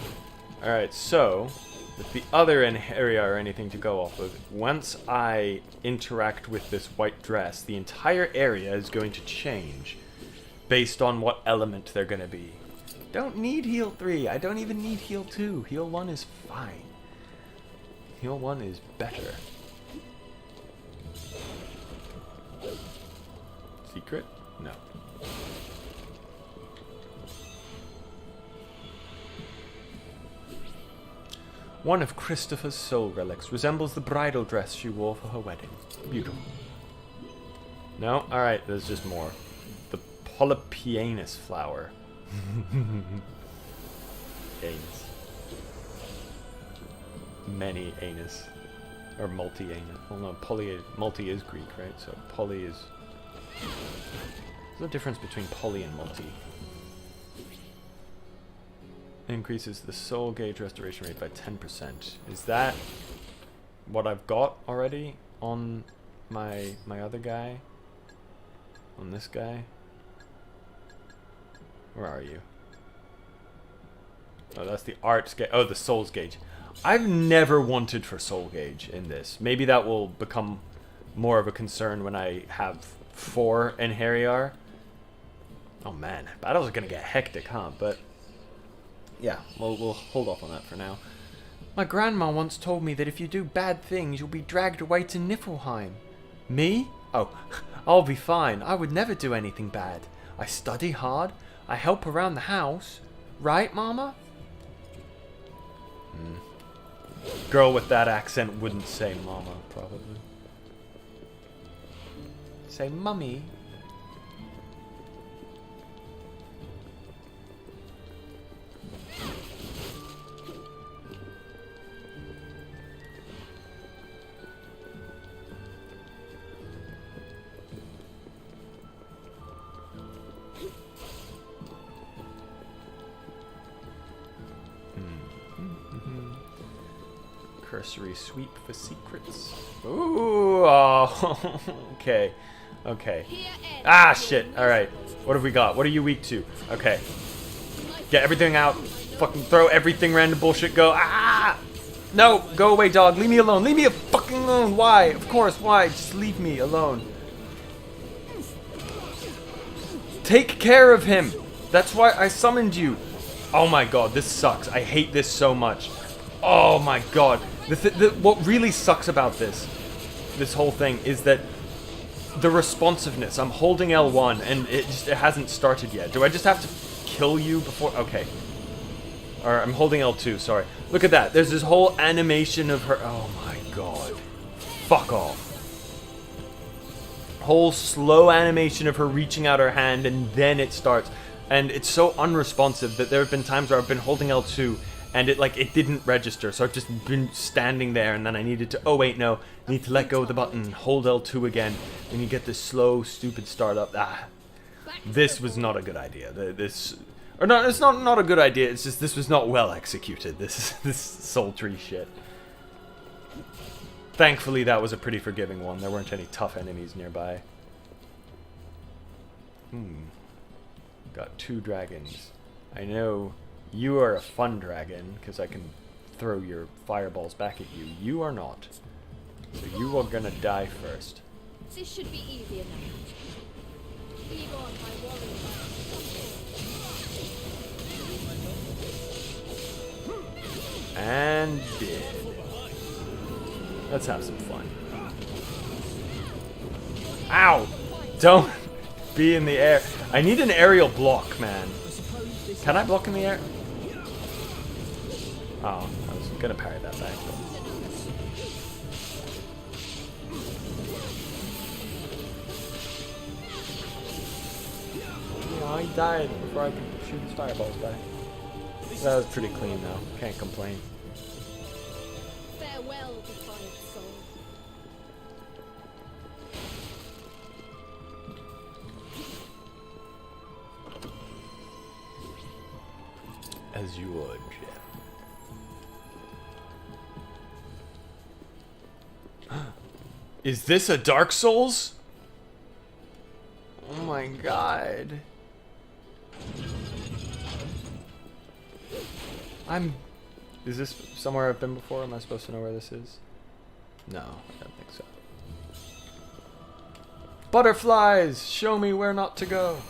Alright, so, with the other area or anything to go off of, once I interact with this white dress, the entire area is going to change based on what element they're going to be. Don't need heal 3. I don't even need heal 2. Heal 1 is fine. Heal 1 is better. Secret? No. One of Christopher's soul relics resembles the bridal dress she wore for her wedding. Beautiful. No? Alright, there's just more. The Polypianus flower. Anus. Many anus. Or multi-anus. Well, no, multi is Greek, right? So poly is... There's a difference between poly and multi. Increases the soul gauge restoration rate by 10%. Is that what I've got already on my other guy? On this guy? Where are you? Oh, that's the arts gauge. Oh, the souls gauge. I've never wanted for soul gauge in this. Maybe that will become more of a concern when I have 4 in Harrier. Oh man, battles are gonna get hectic, huh? But yeah, we'll hold off on that for now. My grandma once told me that if you do bad things, you'll be dragged away to Niflheim. Me? Oh, I'll be fine. I would never do anything bad. I study hard. I help around the house. Right, Mama? Girl with that accent wouldn't say Mama, probably. Say Mummy. Cursory sweep for secrets. Ooh, oh, okay. Okay. Ah, shit. Alright. What have we got? What are you weak to? Okay. Get everything out. Fucking throw everything random bullshit. Go. Ah! No! Go away, dog. Leave me alone. Leave me fucking alone. Why? Of course, why? Just leave me alone. Take care of him. That's why I summoned you. Oh my god, this sucks. I hate this so much. Oh my god. What really sucks about this whole thing is that the responsiveness. I'm holding L1 and it hasn't started yet. Do I just have to kill you before? Okay. Or I'm holding L2, sorry. Look at that. There's this whole animation of her. Oh my god. Fuck off. Whole slow animation of her reaching out her hand and then it starts. And it's so unresponsive that there have been times where I've been holding L2 and it didn't register, so I've just been standing there, and then I needed to, oh wait, no, I need to let go of the button, hold L2 again, and you get this slow, stupid startup. Ah, this was not a good idea. It's not a good idea, it's just this was not well executed, this sultry shit. Thankfully, that was a pretty forgiving one. There weren't any tough enemies nearby. Got 2 dragons. I know you are a fun dragon, because I can throw your fireballs back at you. You are not. So you are gonna die first. This should be easy enough. Be gone, my warrior. And dead. Let's have some fun. Ow! Don't be in the air. I need an aerial block, man. Can I block in the air? Oh, I was gonna parry that back. Oh, he died before I could shoot his fireballs back. That was pretty clean, though. Can't complain. Farewell, defiant soul. As you would, yeah. Is this a Dark Souls? Oh my god. Is this somewhere I've been before? Am I supposed to know where this is? No, I don't think so. Butterflies! Show me where not to go.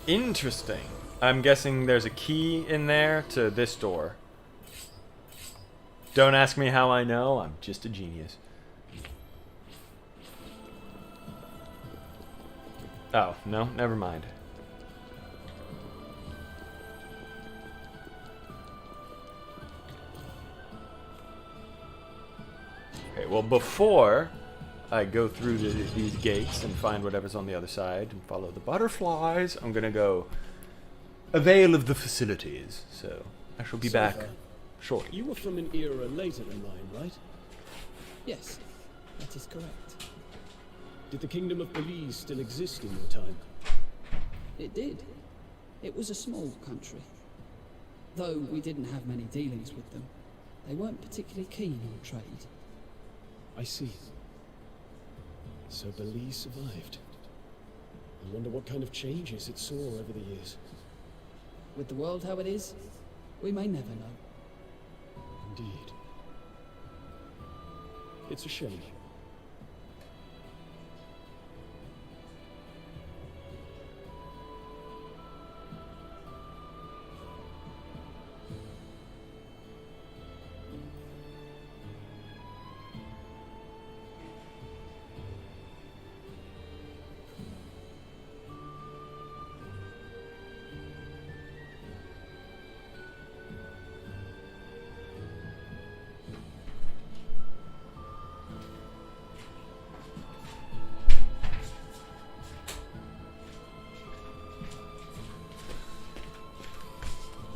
Interesting. I'm guessing there's a key in there to this door. Don't ask me how I know, I'm just a genius. Oh, no, never mind. Okay, well before I go through these gates and find whatever's on the other side and follow the butterflies, I'm gonna go avail of the facilities. So I shall be back shortly. You were from an era later than mine, right? Yes, that is correct. Did the Kingdom of Belize still exist in your time? It did. It was a small country. Though we didn't have many dealings with them, they weren't particularly keen on trade. I see. So Belize survived. I wonder what kind of changes it saw over the years. With the world how it is, we may never know. Indeed. It's a shame.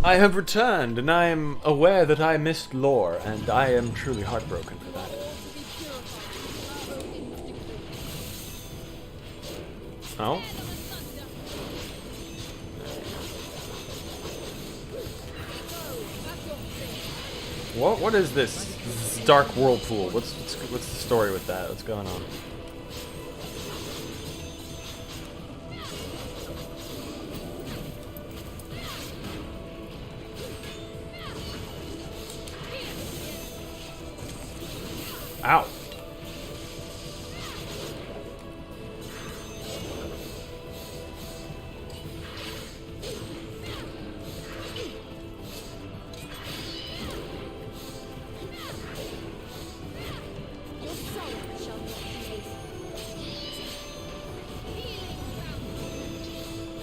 I have returned, and I am aware that I missed lore, and I am truly heartbroken for that. Oh? What is this dark whirlpool? What's the story with that? What's going on? Ow.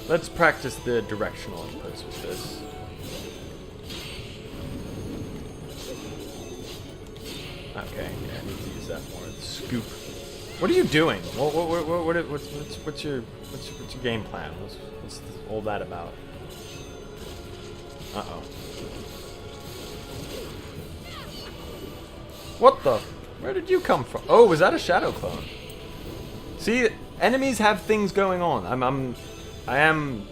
Let's practice the directional inputs with this. Okay, yeah, I need to use that more. Scoop. What are you doing? What's your game plan? What's all that about? Uh-oh. What the? Where did you come from? Oh, was that a shadow clone? See, enemies have things going on. I am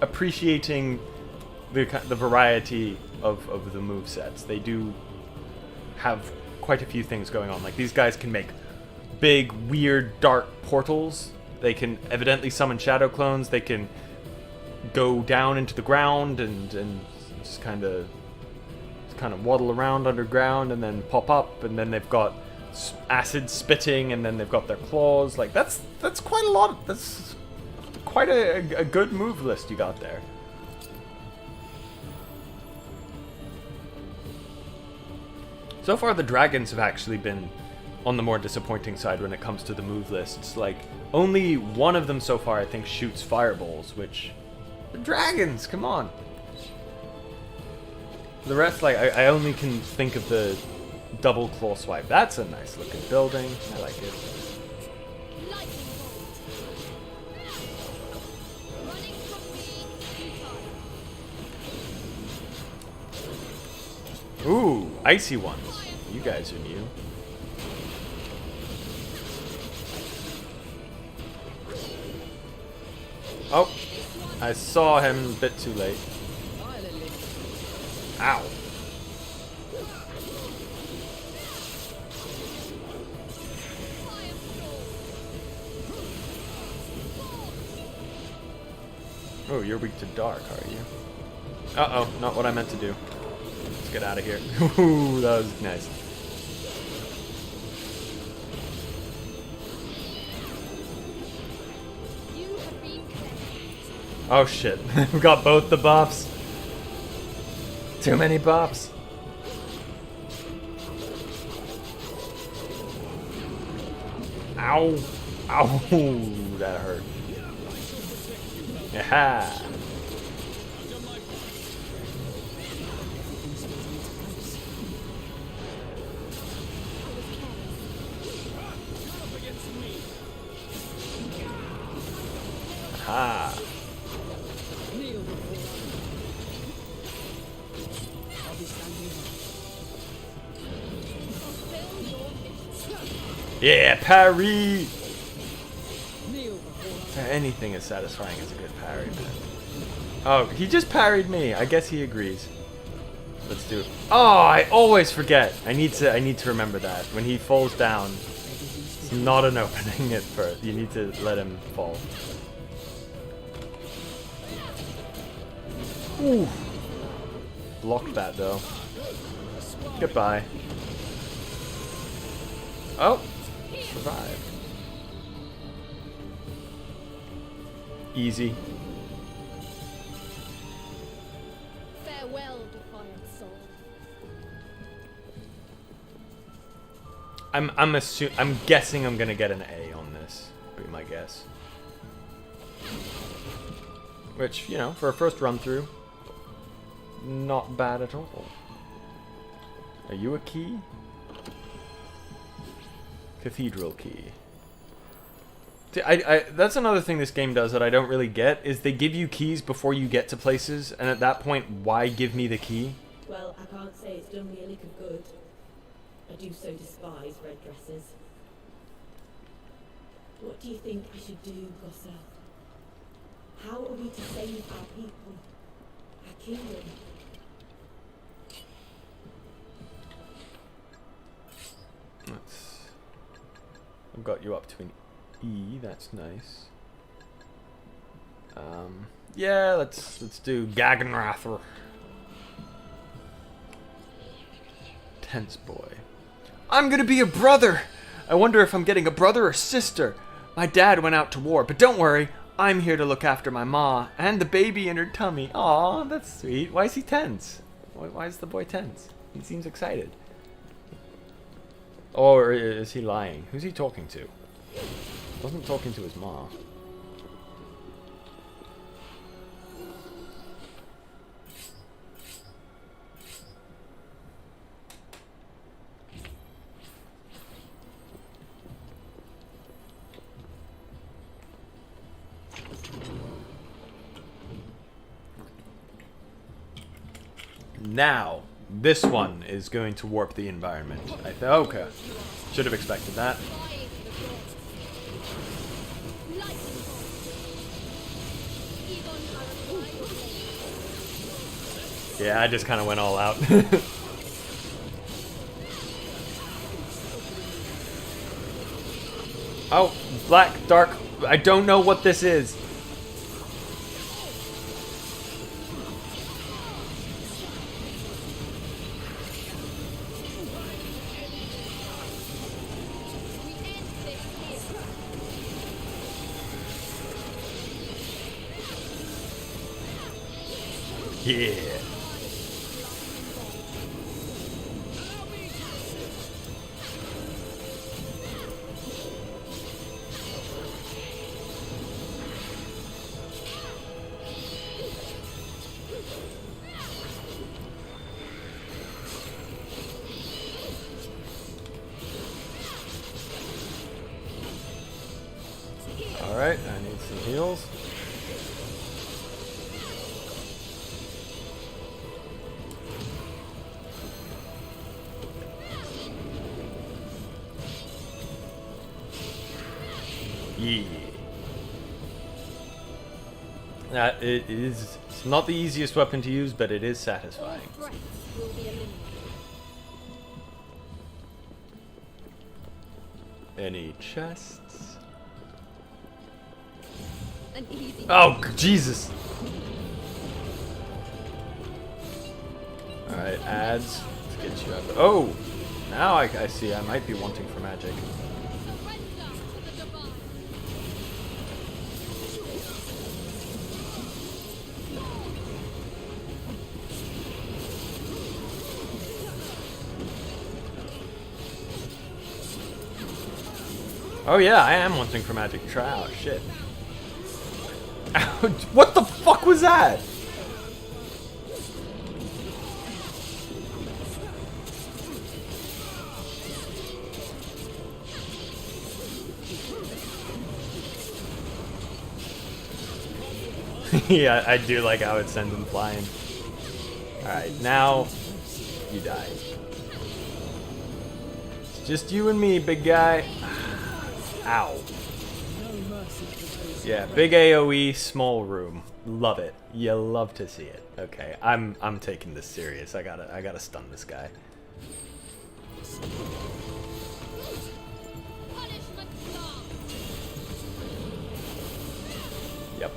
appreciating the variety of the movesets. They do have quite a few things going on. Like, these guys can make big, weird, dark portals. They can evidently summon shadow clones. They can go down into the ground and just kind of waddle around underground and then pop up. And then they've got acid spitting, and then they've got their claws. Like, that's quite a lot. That's quite a good move list you got there. So far, the dragons have actually been on the more disappointing side when it comes to the move lists. Like, only one of them so far, I think, shoots fireballs, which... The dragons, come on! The rest, like, I only can think of the double claw swipe. That's a nice looking building. I like it. Ooh, icy ones. You guys are new. Oh, I saw him a bit too late. Ow. Oh, you're weak to dark, are you? Uh-oh, not what I meant to do. Let's get out of here. Ooh, that was nice. Oh shit, we got both the buffs. Too many buffs. Ow. Ow, that hurt. Yaha. Ah. Yeah, parry! Anything as satisfying as a good parry, man. Oh, he just parried me. I guess he agrees. Let's do it. Oh, I always forget. I need to remember that. When he falls down, it's not an opening at first. You need to let him fall. Ooh. Blocked that though. Goodbye. Oh, survived. Easy. Farewell, defiant soul. I'm guessing I'm gonna get an A on this. Be my guess. Which, you know, for a first run through, not bad at all. Are you a key? Cathedral key. See, that's another thing this game does that I don't really get, is they give you keys before you get to places, and at that point, why give me the key? Well, I can't say it's done me a lick of good. I do so despise red dresses. What do you think I should do, Gossa? How are we to save our people? Our kingdom? I've got you up to an E, that's nice. Yeah, let's do Gagenrather. Tense boy. I'm gonna be a brother! I wonder if I'm getting a brother or sister. My dad went out to war, but don't worry, I'm here to look after my ma and the baby in her tummy. Aw, that's sweet. Why is he tense? Why is the boy tense? He seems excited. Or is he lying? Who's he talking to? Wasn't talking to his ma. Now, this one is going to warp the environment. Okay. Should have expected that. Yeah, I just kind of went all out. Oh, black, dark. I don't know what this is. Yeah. All right, I need some heals. Yeah. It's not the easiest weapon to use, but it is satisfying. Any chests? Oh, Jesus! Alright, ads. Let's get you up. Oh! Now I see I might be wanting for magic. Oh yeah, I am wanting for magic. Try out. Shit. What the fuck was that? Yeah, I do like how it sends him flying. Alright, now you die. It's just you and me, big guy. Ow. Yeah, big AoE, small room. Love it. You love to see it. Okay, I'm taking this serious. I gotta stun this guy. Yep.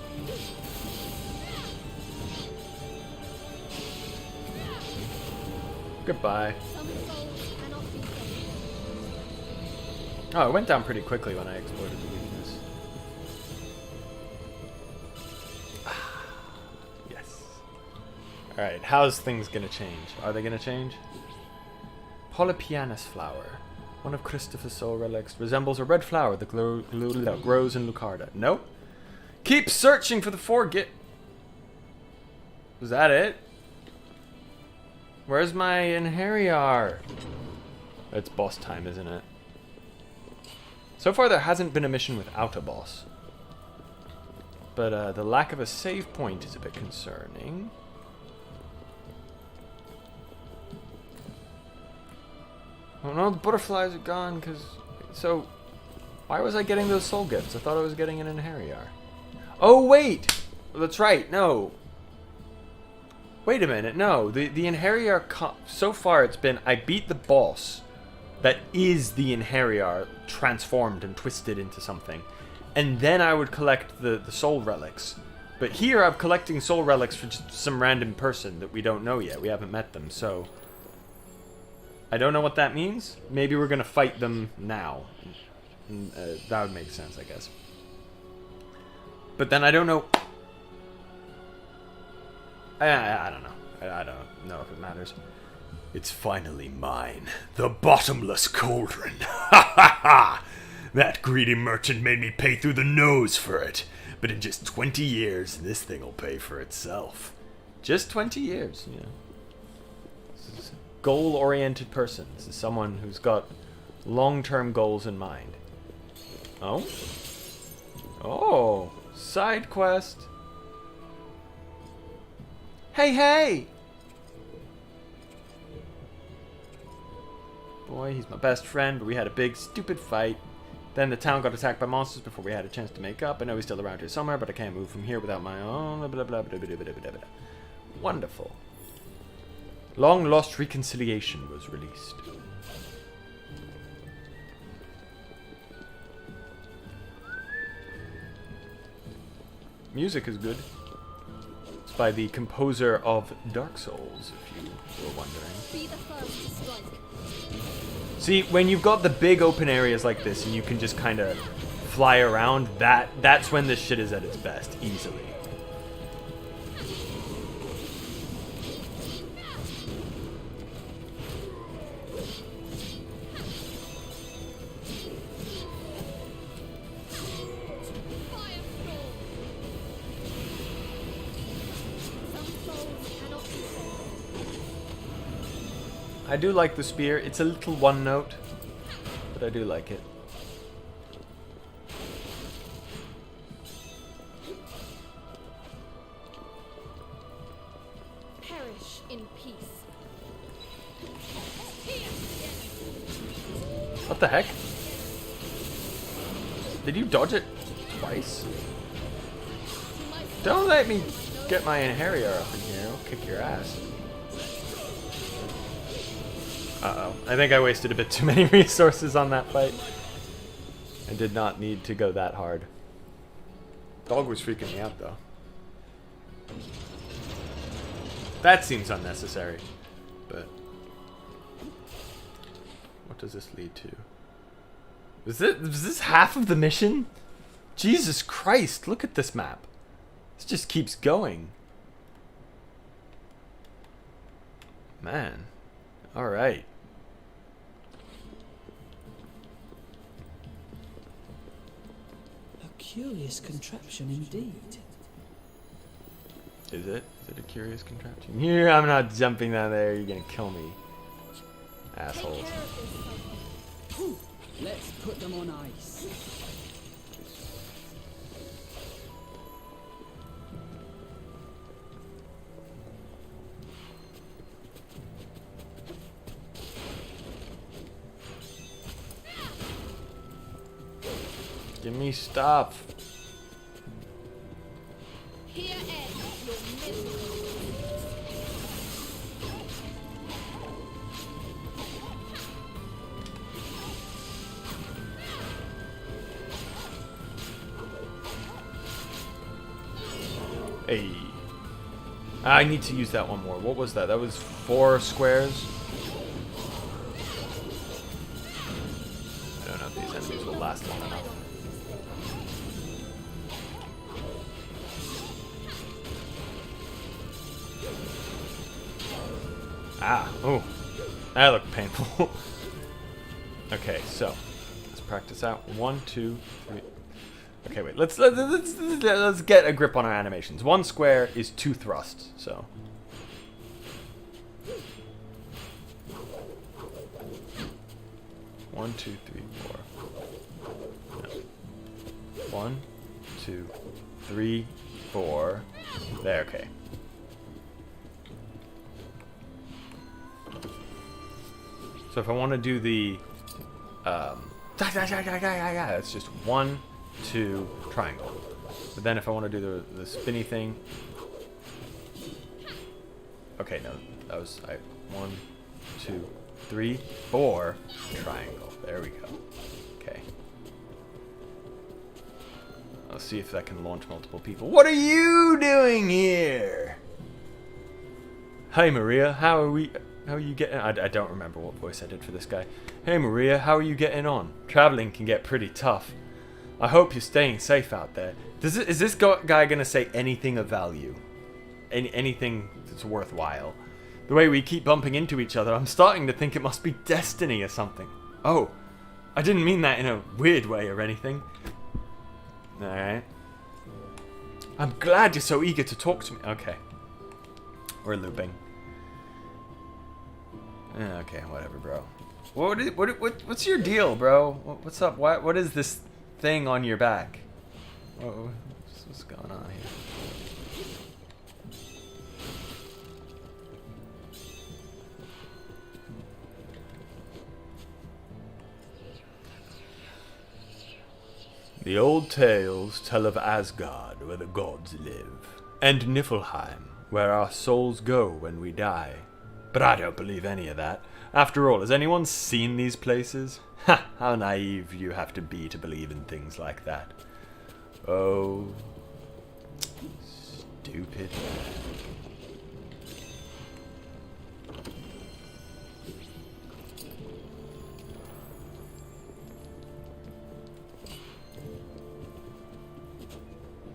Goodbye. Oh, it went down pretty quickly when I exploited the weakness. Yes. Alright, how's things gonna change? Are they gonna change? Polypianus flower. One of Christopher's soul relics resembles a red flower that grows in Lucarda. Nope. Keep searching for the forget. Was that it? Where's my Inheriar? It's boss time, isn't it? So far, there hasn't been a mission without a boss. But the lack of a save point is a bit concerning. Oh no, the butterflies are gone, because... So, why was I getting those soul gifts? I thought I was getting an Inheriar. Oh, wait! That's right, no. Wait a minute, no. The Inheriar... So far, it's been... I beat the boss that is the Inheriar transformed and twisted into something. And then I would collect the soul relics. But here, I'm collecting soul relics for just some random person that we don't know yet. We haven't met them, so... I don't know what that means. Maybe we're going to fight them now. That would make sense, I guess. But then I don't know... I don't know. I don't know if it matters. It's finally mine. The bottomless cauldron. Ha ha ha! That greedy merchant made me pay through the nose for it. But in just 20 years, this thing will pay for itself. Just 20 years, you know. This is a goal-oriented person. This is someone who's got long-term goals in mind. Oh? Oh! Side quest! Hey, hey! Boy, he's my best friend, but we had a big, stupid fight. Then the town got attacked by monsters before we had a chance to make up. I know he's still around here somewhere, but I can't move from here without my own... Blah, blah, blah, blah, blah, blah, blah, blah. Wonderful. Long Lost Reconciliation was released. Music is good. It's by the composer of Dark Souls, if you were wondering. Be the first to strike. See, when you've got the big open areas like this and you can just kind of fly around, that's when this shit is at its best, easily. I do like the spear. It's a little one note, but I do like it. Perish in peace. What the heck? Did you dodge it twice? Don't let me get my Inheriar up in here. I'll kick your ass. Uh-oh. I think I wasted a bit too many resources on that fight. I did not need to go that hard. Dog was freaking me out, though. That seems unnecessary. But... what does this lead to? Was this half of the mission? Jesus Christ, look at this map. This just keeps going. Man. Alright. A curious contraption indeed. Is it? Is it a curious contraption? Here, I'm not jumping down there. You're gonna kill me. Assholes. Let's put them on ice. Give me stuff. Here ends your misery. Hey. I need to use that one more. What was that? That was 4 squares. I don't know if these enemies will last long enough. Ah, oh, that looked painful. Okay, so let's practice out. 1, 2, 3. Okay, wait. Let's get a grip on our animations. 1 square is 2 thrusts. So. One, 2, 3, 4. 2, 3, 4. There, okay. So if I want to do the, it's just 1, 2, triangle. But then if I want to do the spinny thing, okay, no, that was 1, 2, 3, 4, triangle. There we go. Okay. Let's see if that can launch multiple people. What are you doing here? Hey Maria, how are you getting? I don't remember what voice I did for this guy. Hey Maria, how are you getting on? Traveling can get pretty tough. I hope you're staying safe out there. Is this guy gonna say anything of value? Anything that's worthwhile? The way we keep bumping into each other, I'm starting to think it must be destiny or something. Oh, I didn't mean that in a weird way or anything. Alright. I'm glad you're so eager to talk to me. Okay. We're looping. Okay, whatever, bro. What's your deal, bro? What's up? What is this thing on your back? What's going on here? The old tales tell of Asgard, where the gods live, and Niflheim, where our souls go when we die. But I don't believe any of that. After all, has anyone seen these places? Ha! How naive you have to be to believe in things like that. Oh, stupid.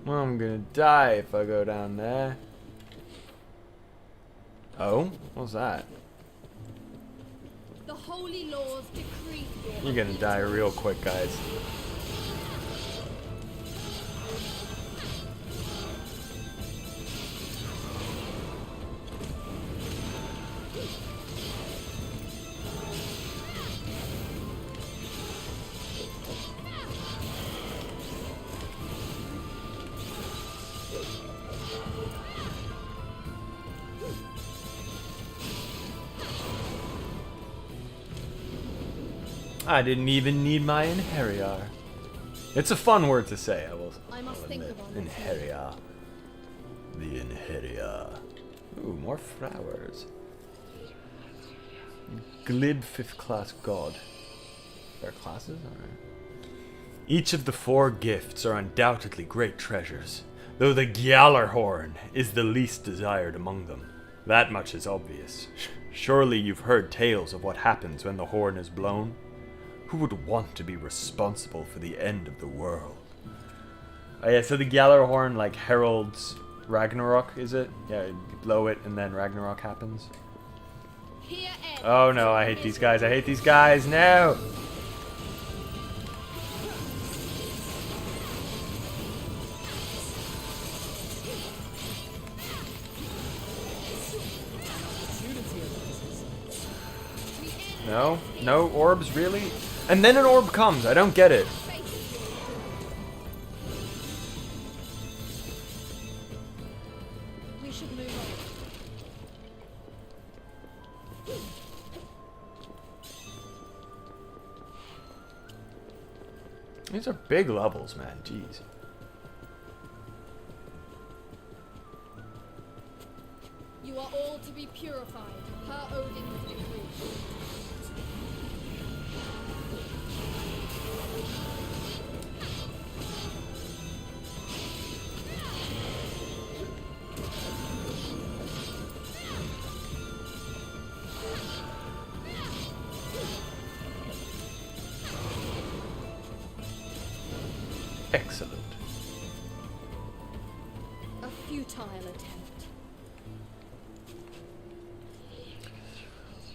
Well, I'm gonna die if I go down there. Oh, what's that? The holy laws decree You're gonna die real quick, guys. I didn't even need my Inheriar. It's a fun word to say, I must think admit. about it. Inheriar. The Inheriar. Ooh, more flowers. Glib 5th class god. Their classes? Alright. Each of the 4 gifts are undoubtedly great treasures, though the Gjallarhorn is the least desired among them. That much is obvious. Surely you've heard tales of what happens when the horn is blown? Who would want to be responsible for the end of the world? Oh yeah, so the Gjallarhorn like heralds Ragnarok, is it? Yeah, you blow it and then Ragnarok happens. Oh no, I hate these guys. I hate these guys. No! No? No orbs, really? And then an orb comes. I don't get it. We should move on. These are big levels, man. Jeez. You are all to be purified, per Odin's decree. Excellent. A futile attempt.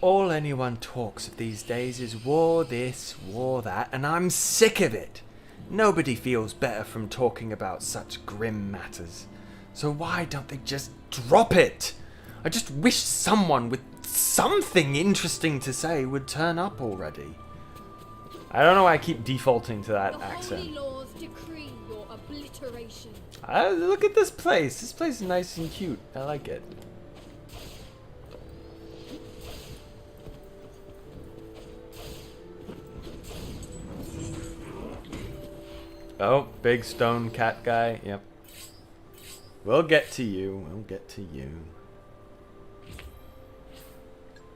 All anyone talks of these days is war this, war that, and I'm sick of it. Nobody feels better from talking about such grim matters. So why don't they just drop it? I just wish someone with something interesting to say would turn up already. I don't know why I keep defaulting to that The accent. holy laws decree your obliteration. Look at this place. This place is nice and cute. I like it. Oh, big stone cat guy. Yep. We'll get to you. We'll get to you.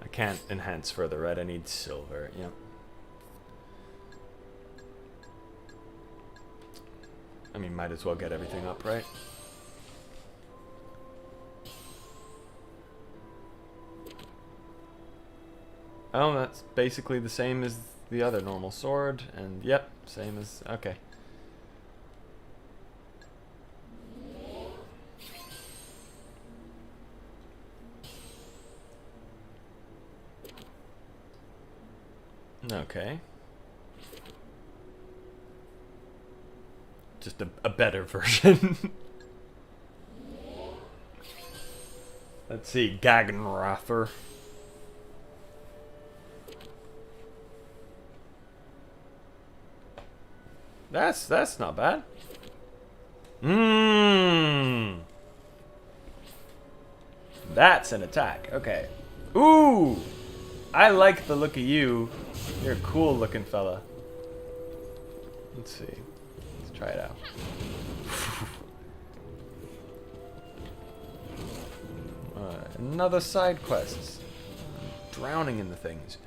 I can't enhance further red. I need silver. Yep. I mean, might as well get everything up, right? Oh, that's basically the same as the other normal sword. And yep, same as... Okay. Okay. Just a better version. Let's see, Gagenrather. That's not bad. Mmm. That's an attack. Okay. Ooh. I like the look of you. You're a cool looking fella. Let's see. Let's try it out. Another side quest. Drowning in the things.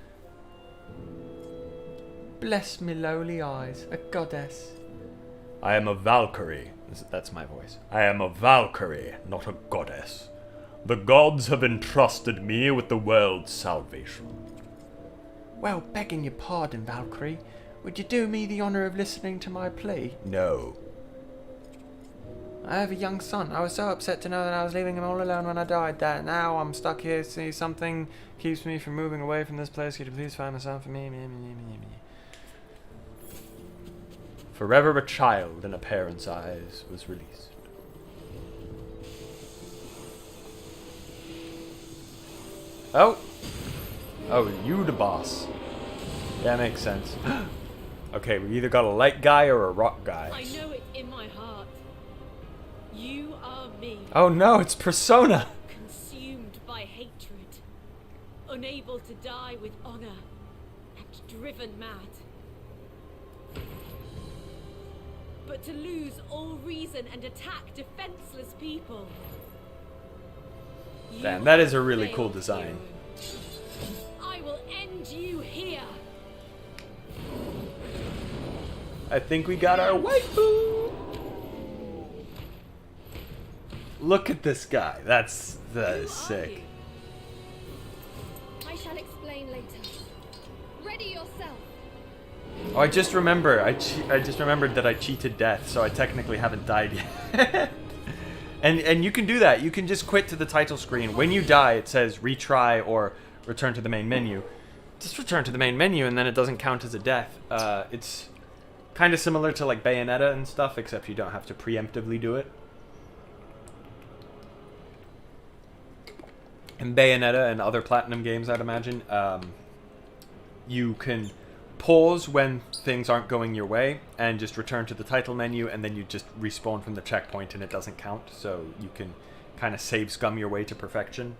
Bless me lowly eyes, a goddess. I am a Valkyrie. That's my voice. I am a Valkyrie, not a goddess. The gods have entrusted me with the world's salvation. Well, begging your pardon, Valkyrie, would you do me the honor of listening to my plea? No. I have a young son. I was so upset to know that I was leaving him all alone when I died that now I'm stuck here. See, something keeps me from moving away from this place. Could you please find my son for me? Forever a child in a parent's eyes was released. Oh! Oh, you the boss. Yeah, makes sense. Okay, we either got a light guy or a rock guy. I know it in my heart. You are me. Oh no, it's Persona! Consumed by hatred. Unable to die with honor. And driven mad. But to lose all reason and attack defenseless people. Damn, that is a really cool design. I will end you here. I think we got our waifu! Look at this guy. That is sick. I shall explain later. Ready yourself. Oh, I just remember. I just remembered that I cheated death, so I technically haven't died yet. and you can do that. You can just quit to the title screen. When you die, it says retry or return to the main menu. Just return to the main menu, and then it doesn't count as a death. It's kind of similar to like Bayonetta and stuff, except you don't have to preemptively do it. In Bayonetta and other Platinum games, I'd imagine, you can pause when things aren't going your way and just return to the title menu, and then you just respawn from the checkpoint and it doesn't count, so you can kind of save scum your way to perfection.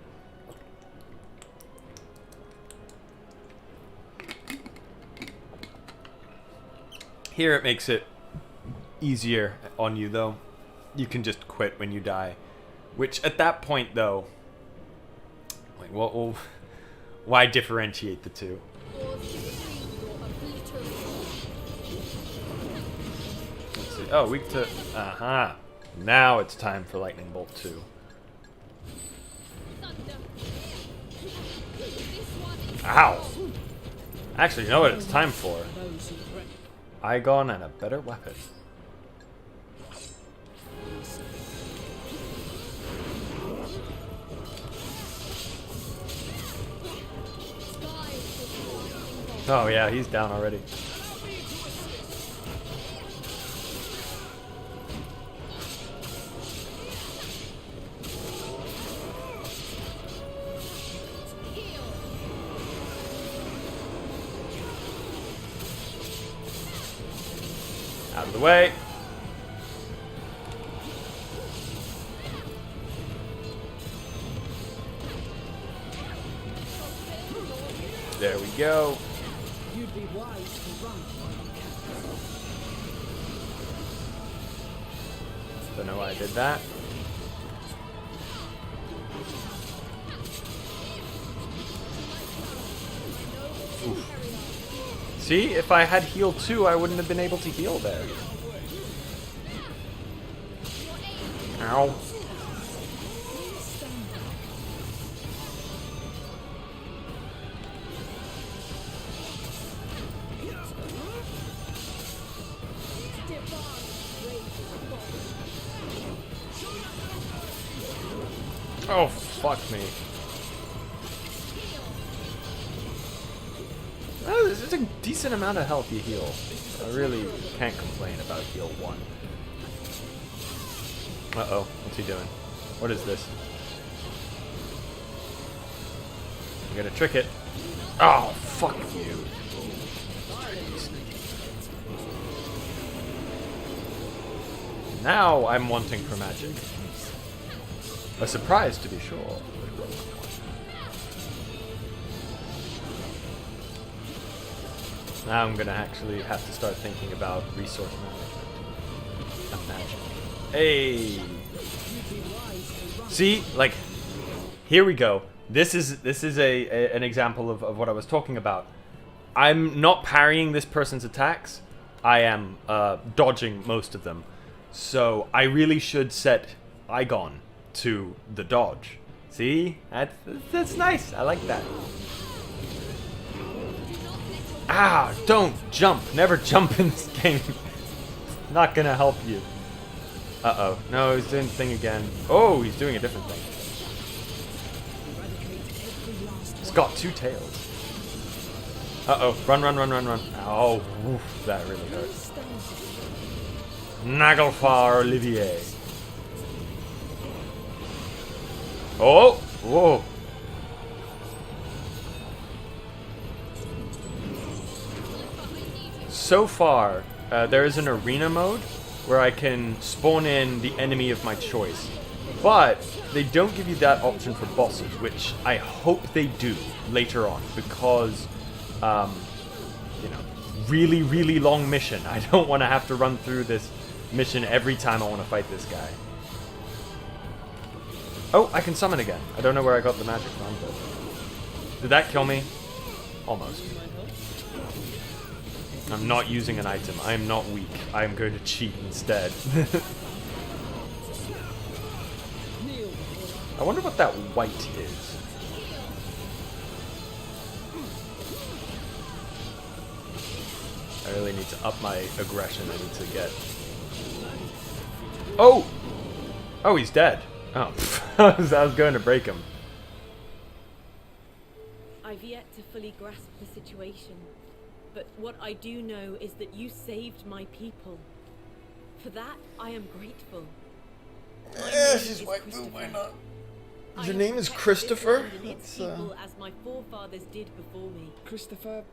Here it makes it easier on you though. You can just quit when you die, which at that point though, like, well, why differentiate the two? Let's see. Oh, weak to... Aha. Now it's time for Lightning Bolt 2. Ow! Actually, you know what it's time for? Igon and a better weapon. Oh yeah, he's down already. Out of the way. There we go. You'd be wise to run while you can. Don't know why I did that. Oof. See, if I had heal 2, I wouldn't have been able to heal there. Ow. Oh, fuck me. Oh, this is a decent amount of health you heal. I really can't complain about heal 1. Uh-oh, what's he doing? What is this? I'm gonna trick it. Oh, fuck you. Now I'm wanting for magic. A surprise, to be sure. Now I'm gonna actually have to start thinking about resource management. Imagine. Hey. See, like, here we go. This is an example of what I was talking about. I'm not parrying this person's attacks. I am dodging most of them. So I really should set Igon to the dodge. See? That's nice. I like that. Ah, don't jump. Never jump in this game. Not gonna help you. Uh-oh. No, he's doing the thing again. Oh, he's doing a different thing. It's got 2 tails. Uh-oh. Run, run, run, run, run. Oh, oof, that really hurt. Nagelfar Olivier. Oh! Whoa! So far, there is an arena mode where I can spawn in the enemy of my choice. But they don't give you that option for bosses, which I hope they do later on, because, you know, really, really long mission. I don't want to have to run through this mission every time I want to fight this guy. Oh, I can summon again. I don't know where I got the magic from, but... Did that kill me? Almost. I'm not using an item. I am not weak. I am going to cheat instead. I wonder what that white is. I really need to up my aggression. I need to get... Oh! Oh, he's dead. Oh, I was going to break him. I've yet to fully grasp the situation, but what I do know is that you saved my people. For that, I am grateful. She's white, why not? Your name is Christopher? That's, people as my forefathers did before me. Christopher,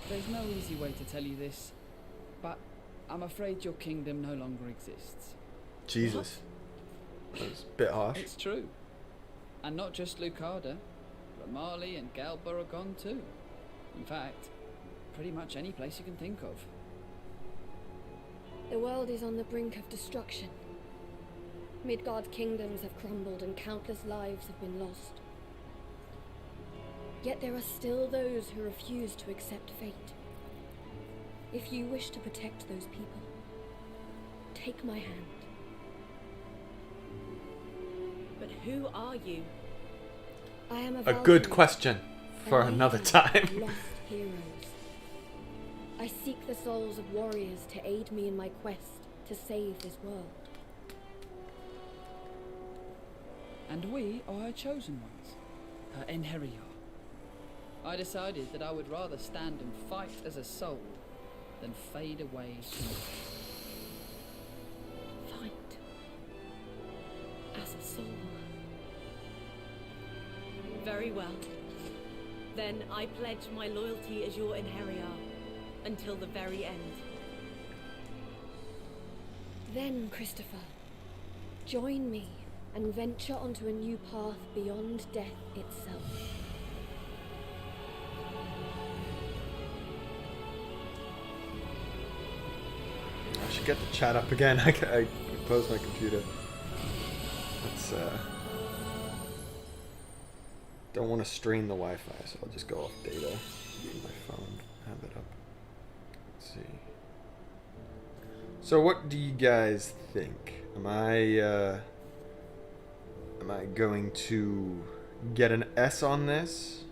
there's no easy way to tell you this, but I'm afraid your kingdom no longer exists. Jesus. That's a bit harsh. It's true. And not just Lucada. Ramali and Galba are gone too. In fact, pretty much any place you can think of. The world is on the brink of destruction. Midgard kingdoms have crumbled and countless lives have been lost. Yet there are still those who refuse to accept fate. If you wish to protect those people, take my hand. But who are you? I am a A good Valkyrie, question for a another leader time. of lost heroes. I seek the souls of warriors to aid me in my quest to save this world. And we are her chosen ones, her Enheriar. I decided that I would rather stand and fight as a soul than fade away to Fight as a soul. Very well. Then I pledge my loyalty as your Enheriar until the very end. Then, Christopher, join me and venture onto a new path beyond death itself. I should get the chat up again. I closed my computer. Let's, don't want to strain the Wi-Fi, so I'll just go off data. Use my phone. Have it up. Let's see. So what do you guys think? Am I going to get an S on this?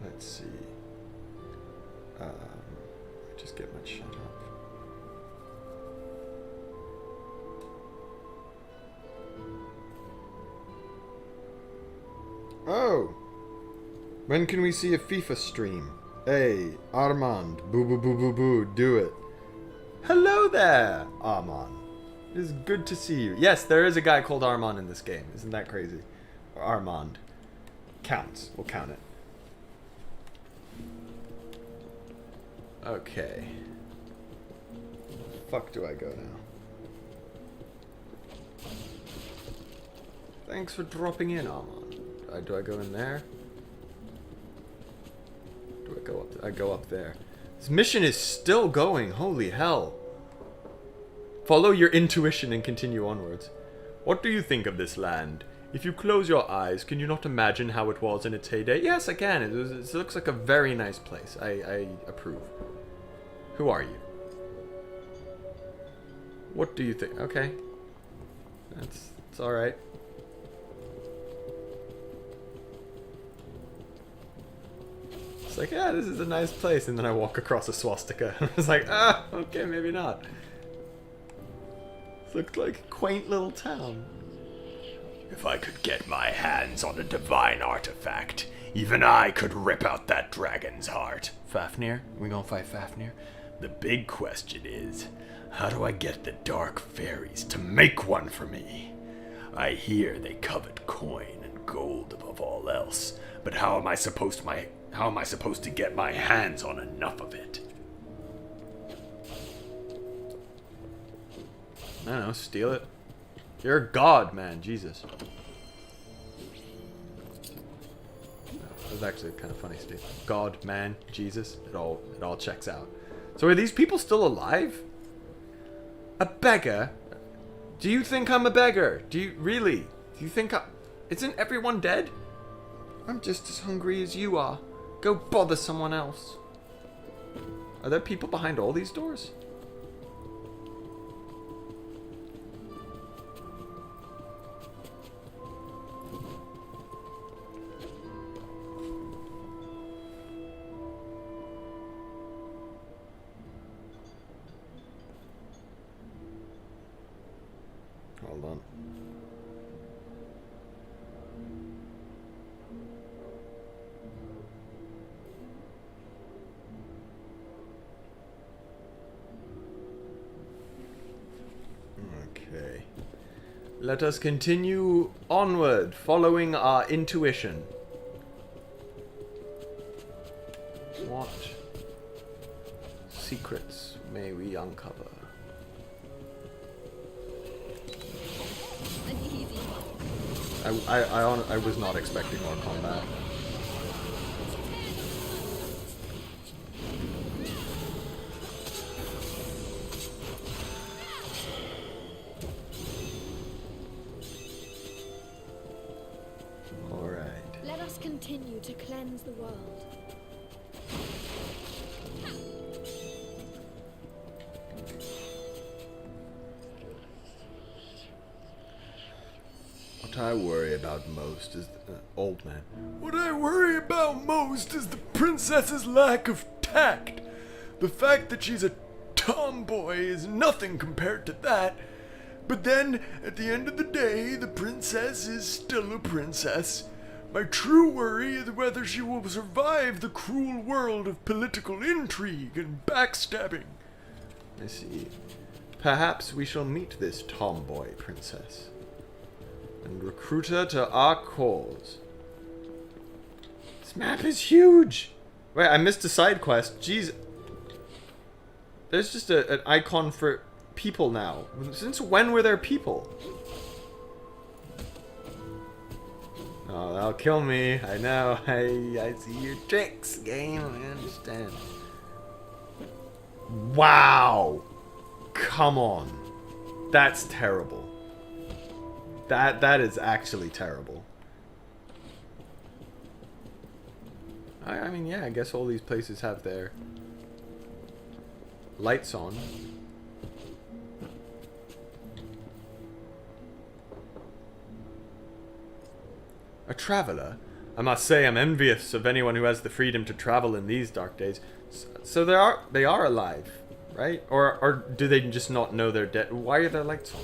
Let's see. Just get my chat up. Oh! When can we see a FIFA stream? Hey, Armand. Boo boo boo boo boo. Do it. Hello there, Armand. It is good to see you. Yes, there is a guy called Armand in this game. Isn't that crazy? Or Armand. Counts. We'll count it. Okay. Where the fuck do I go now? Thanks for dropping in, Armand. Do I go in there? Do I go up? I go up there. This mission is still going. Holy hell. Follow your intuition and continue onwards. What do you think of this land? If you close your eyes, can you not imagine how it was in its heyday? Yes, I can. It looks like a very nice place. I approve. Who are you? What do you think? Okay. It's alright. It's like, yeah, this is a nice place. And then I walk across a swastika. I was like, okay, maybe not. It looked like a quaint little town. If I could get my hands on a divine artifact, even I could rip out that dragon's heart. Fafnir? We gonna fight Fafnir? The big question is, how do I get the dark fairies to make one for me? I hear they covet coin and gold above all else, but how am I supposed to get my hands on enough of it? I don't know, steal it. You're a god, man, Jesus. That was actually kind of funny, Steve. God, man, Jesus, it all checks out. So are these people still alive? A beggar? Do you think I'm a beggar? Do you really? Do you think isn't everyone dead? I'm just as hungry as you are. Go bother someone else. Are there people behind all these doors? Hold on. Okay. Let us continue onward, following our intuition. What secrets may we uncover? I was not expecting more combat. Alright. Let us continue to cleanse the world. What I worry about most is old man. What I worry about most is the princess's lack of tact. The fact that she's a tomboy is nothing compared to that. But then, at the end of the day, the princess is still a princess. My true worry is whether she will survive the cruel world of political intrigue and backstabbing. I see. Perhaps we shall meet this tomboy princess and recruit her to our cause. This map is huge! Wait, I missed a side quest. Jeez. There's just an icon for people now. Since when were there people? Oh, that'll kill me. I know. I see your tricks, game. I understand. Wow. Come on. That's terrible. That is actually terrible. I mean, yeah, I guess all these places have their lights on. A traveler? I must say I'm envious of anyone who has the freedom to travel in these dark days. So they are alive, right? Or do they just not know they're dead? Why are their lights on?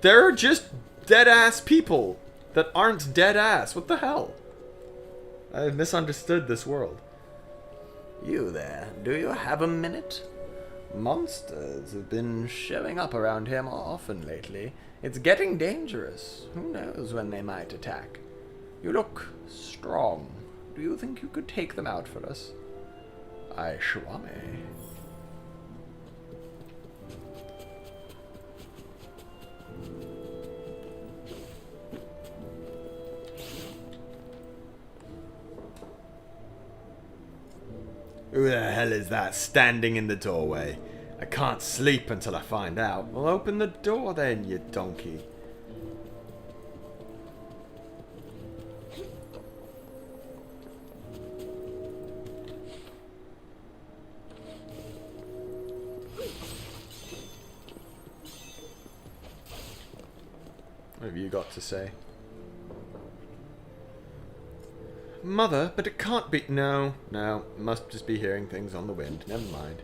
They're just dead-ass people that aren't dead-ass. What the hell? I've misunderstood this world. You there, do you have a minute? Monsters have been showing up around here more often lately. It's getting dangerous. Who knows when they might attack? You look strong. Do you think you could take them out for us? I shwame. Who the hell is that standing in the doorway? I can't sleep until I find out. Well, open the door then, you donkey. What have you got to say? Mother, but it can't be... No, must just be hearing things on the wind. Never mind.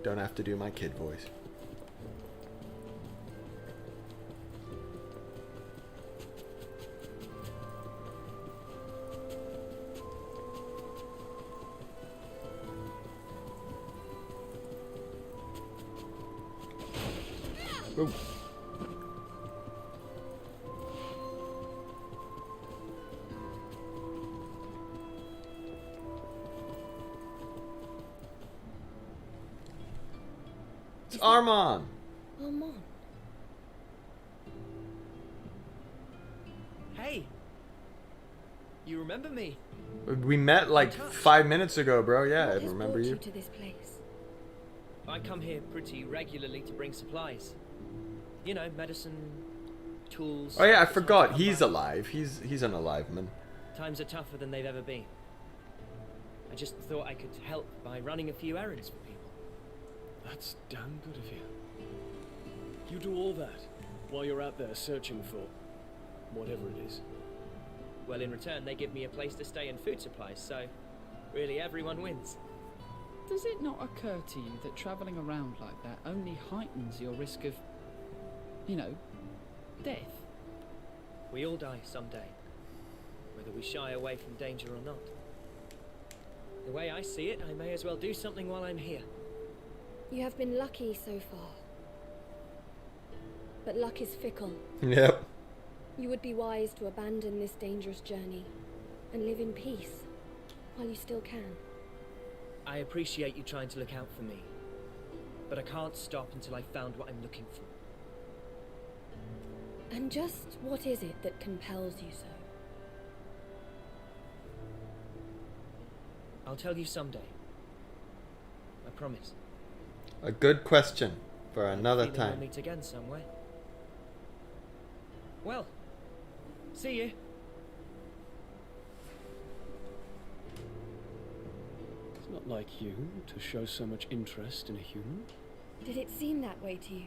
Don't have to do my kid voice. Ooh. It's Armand. Armand. Hey. You remember me? We met like 5 minutes ago, bro. Yeah, I remember you. To this place? I come here pretty regularly to bring supplies. You know, medicine, tools. Oh yeah, I forgot. He's alive. He's an alive man. Times are tougher than they've ever been. I just thought I could help by running a few errands for people. That's damn good of you. You do all that while you're out there searching for whatever it is. Well, in return, they give me a place to stay and food supplies, so really everyone wins. Does it not occur to you that travelling around like that only heightens your risk of, you know, death? We all die someday, whether we shy away from danger or not. The way I see it, I may as well do something while I'm here. You have been lucky so far. But luck is fickle. Yep. You would be wise to abandon this dangerous journey and live in peace while you still can. I appreciate you trying to look out for me, but I can't stop until I've found what I'm looking for. And just what is it that compels you so? I'll tell you someday. I promise. A good question for another Feeling time. we'll meet again somewhere. Well, see you. It's not like you to show so much interest in a human. Did it seem that way to you?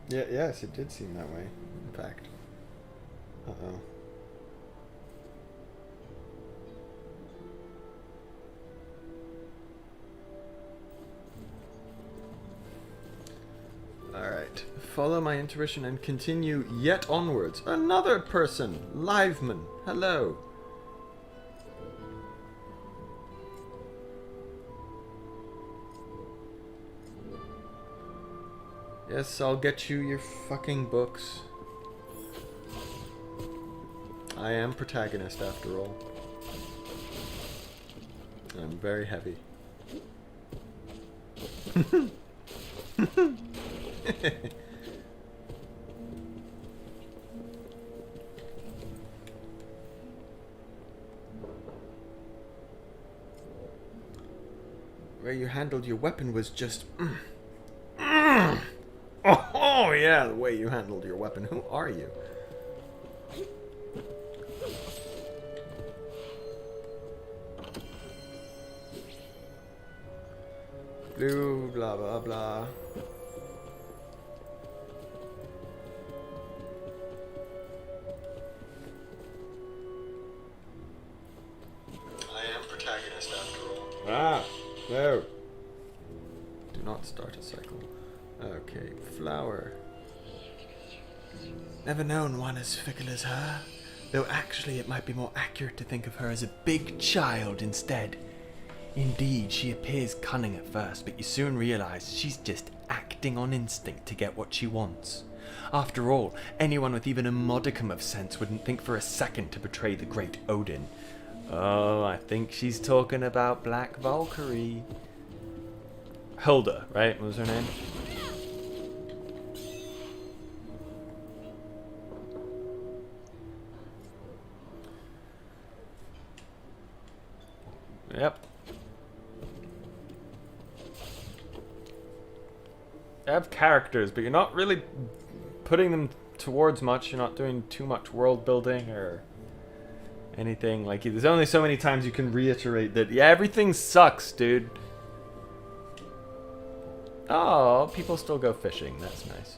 Yeah, yes, it did seem that way, in fact. Uh-oh. Alright. Follow my intuition and continue yet onwards. Another person! Liveman! Hello! Yes, I'll get you your fucking books. I am protagonist after all. I'm very heavy. way you handled your weapon was just... Oh, yeah, the way you handled your weapon. Who are you? Blue, blah, blah, blah. I am protagonist after all. Ah, no. Do not start a cycle. Okay, flower. Never known one as fickle as her. Though actually it might be more accurate to think of her as a big child instead. Indeed, she appears cunning at first, but you soon realize she's just acting on instinct to get what she wants. After all, anyone with even a modicum of sense wouldn't think for a second to betray the great Odin. Oh, I think she's talking about Black Valkyrie. Hilda, right? What was her name? Yep. They have characters, but you're not really putting them towards much. You're not doing too much world building or anything. Like, there's only so many times you can reiterate that, yeah, everything sucks, dude. Oh, people still go fishing. That's nice.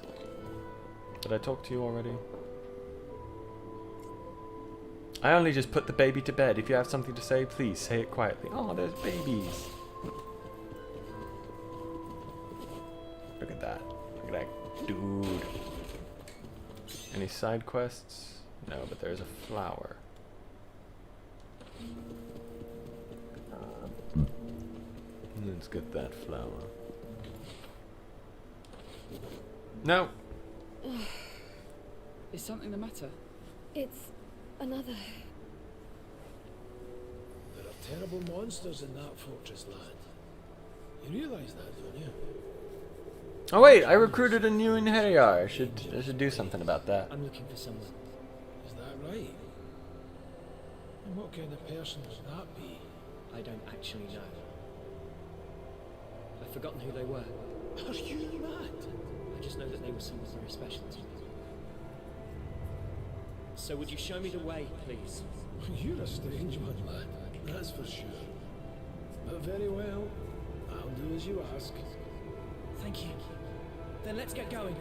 Did I talk to you already? I only just put the baby to bed. If you have something to say, please say it quietly. Oh, there's babies. Look at that. Look at that dude. Any side quests? No, but there's a flower. Let's get that flower. No. Is something the matter? It's another. There are terrible monsters in that fortress land. You realize that, don't you? Oh wait, I recruited a new Inheriar. I should do something about that. I'm looking for someone. Is that right? And what kind of person would that be? I don't actually know. I've forgotten who they were. Are you mad? I just know that they were someone very special to me. So would you show me the way, please? You're a strange one, lad. That's for sure. But very well. I'll do as you ask. Thank you. Then let's get going.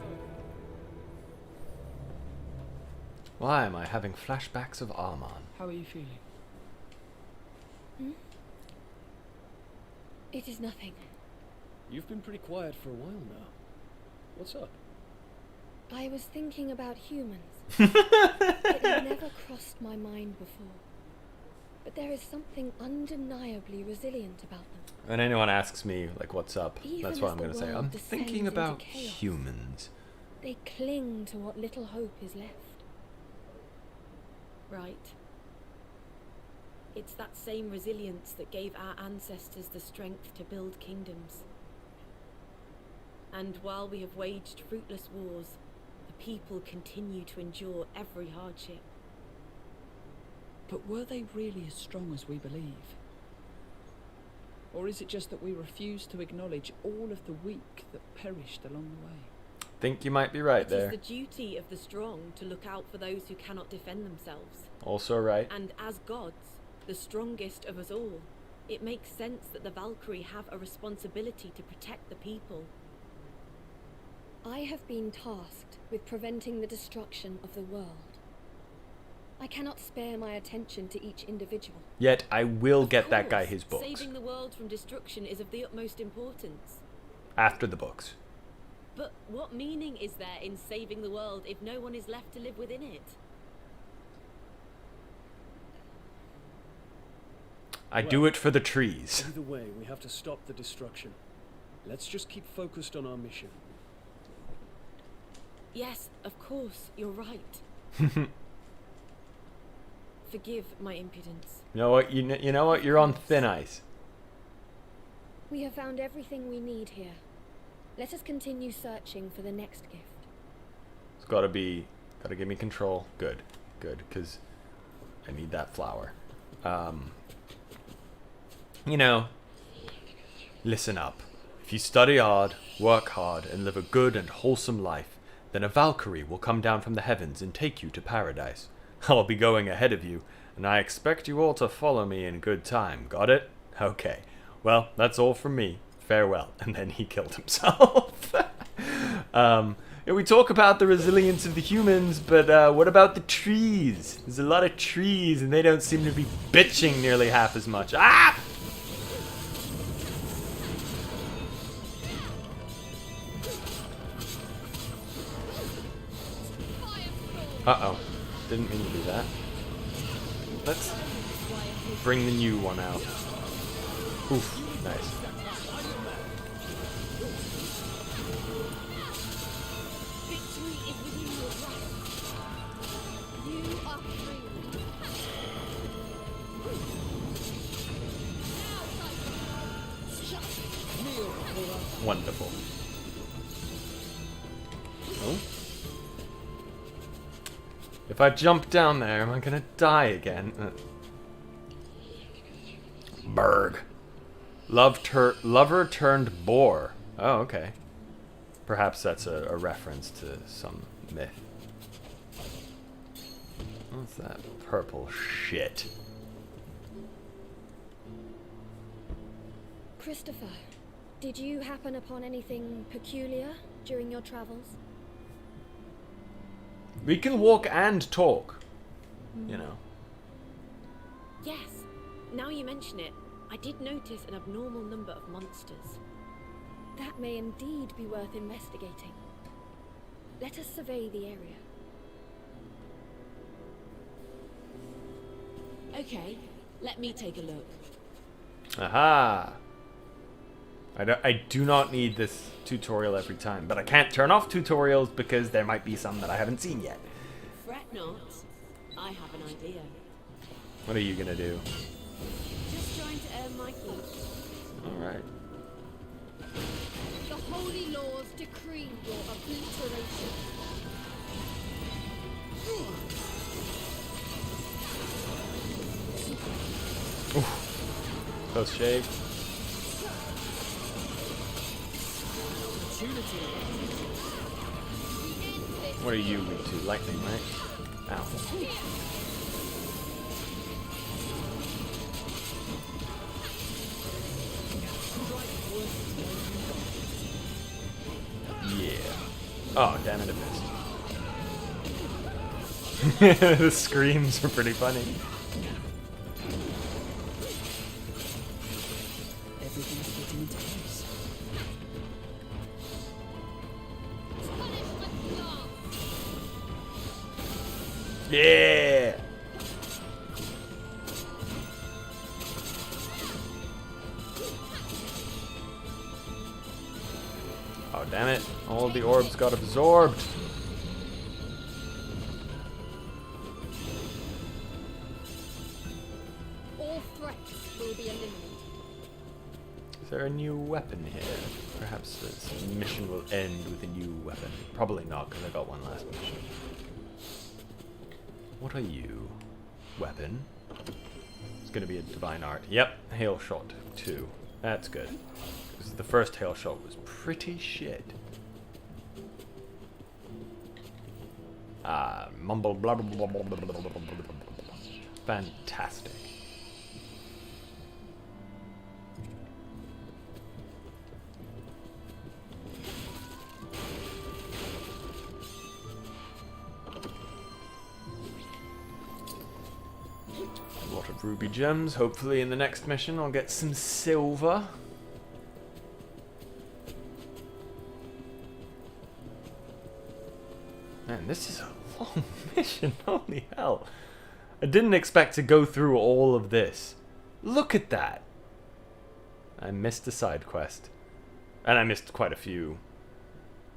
Why am I having flashbacks of Armon? How are you feeling? Hmm? It is nothing. You've been pretty quiet for a while now. What's up? I was thinking about humans. It had never crossed my mind before. But there is something undeniably resilient about them. When anyone asks me, like, what's up, Even that's what as I'm the going to say. world I'm descends thinking into about chaos, humans. They cling to what little hope is left. Right. It's that same resilience that gave our ancestors the strength to build kingdoms. And while we have waged fruitless wars, the people continue to endure every hardship. But were they really as strong as we believe? Or is it just that we refuse to acknowledge all of the weak that perished along the way? Think you might be right there. It is the duty of the strong to look out for those who cannot defend themselves. Also right. And as gods, the strongest of us all, it makes sense that the Valkyrie have a responsibility to protect the people. I have been tasked with preventing the destruction of the world. I cannot spare my attention to each individual. Yet I will Of get that guy course, his books. Saving the world from destruction is of the utmost importance. After the books. But what meaning is there in saving the world if no one is left to live within it? I do it for the trees. Either way, we have to stop the destruction. Let's just keep focused on our mission. Yes, of course, you're right. Forgive my impudence. You know what? You know what? You're on thin ice. We have found everything we need here. Let us continue searching for the next gift. It's gotta give me control. Good, because I need that flower. You know, Listen up. If you study hard, work hard, and live a good and wholesome life, then a Valkyrie will come down from the heavens and take you to paradise. I'll be going ahead of you, and I expect you all to follow me in good time. Got it? Okay. Well, that's all from me. Farewell. And then he killed himself. We talk about the resilience of the humans, but what about the trees? There's a lot of trees, and they don't seem to be bitching nearly half as much. Ah! Uh-oh. Didn't mean to do that. Let's bring the new one out. Oof. Nice. Wonderful. Oh. If I jump down there, am I gonna die again? Berg. Lover turned boar. Oh, okay. Perhaps that's a reference to some myth. What's that purple shit? Christopher, did you happen upon anything peculiar during your travels? We can walk and talk, you know. Yes, now you mention it, I did notice an abnormal number of monsters. That may indeed be worth investigating. Let us survey the area. Okay, let me take a look. Aha! I do not need this tutorial every time, but I can't turn off tutorials because there might be some that I haven't seen yet. Fret not, I have an idea. What are you gonna do? Just trying to earn my keep. Alright. The holy laws decree your obliteration. Oof. Close shave. What are you weak to? Lightning, right? Ow. Yeah. Oh, damn it, it missed. The screams are pretty funny. Everything's fitting into place. Yeah! Oh, damn it. All the orbs got absorbed. All threats will be eliminated. Is there a new weapon here? Perhaps this mission will end with a new weapon. Probably not, because I got one last mission. What are you? Weapon? It's gonna be a divine art. Yep, hail shot 2. That's good. Because the first hail shot was pretty shit. Mumble blah blah blah blah blah blah blah blah blah. Fantastic. A lot of ruby gems. Hopefully in the next mission I'll get some silver. Man, this is a long mission. Holy hell. I didn't expect to go through all of this. Look at that. I missed a side quest. And I missed quite a few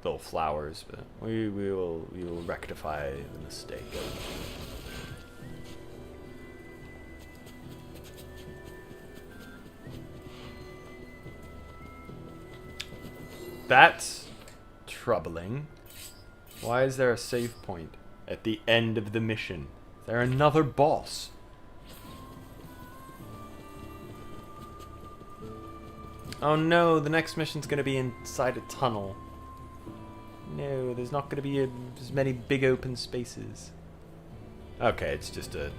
little flowers, but we will rectify the mistake. That's troubling. Why is there a save point at the end of the mission? Is there another boss? Oh no, the next mission's gonna be inside a tunnel. No, there's not gonna be as many big open spaces. Okay, it's just a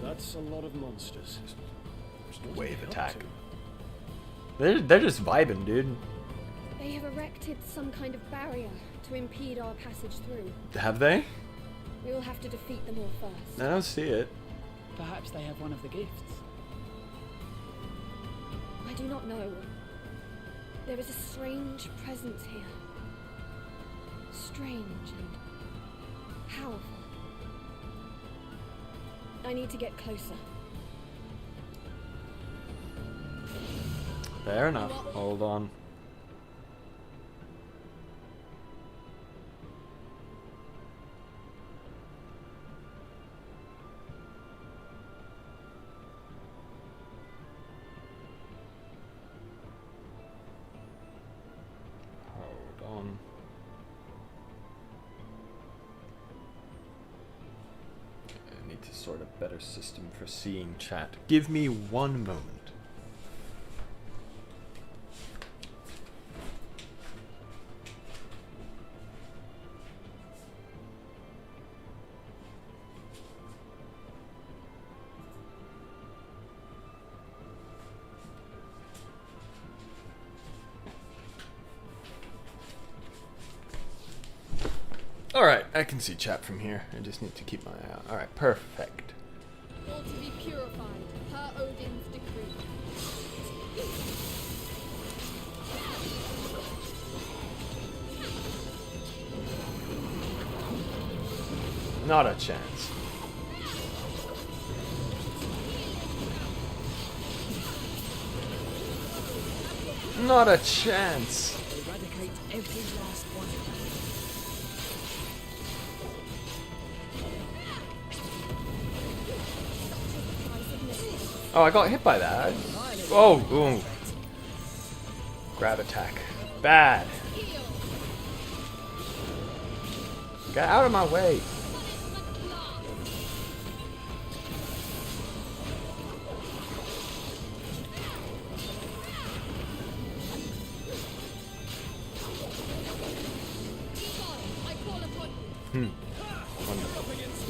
That's a lot of monsters. wave attack. They're just vibing, dude. They have erected some kind of barrier to impede our passage through. Have they? We will have to defeat them all first. I don't see it. Perhaps they have one of the gifts. I do not know. There is a strange presence here. Strange and powerful. I need to get closer. Fair enough. Hold on. Hold on. I need to sort a better system for seeing chat. Give me one moment. Alright, I can see chat from here. I just need to keep my eye out. Alright, perfect. All to be purified, per Odin's decree. Not a chance. Not a chance. Eradicate every last one of them. Oh, I got hit by that. Oh, boom. Grab attack. Bad. Get out of my way.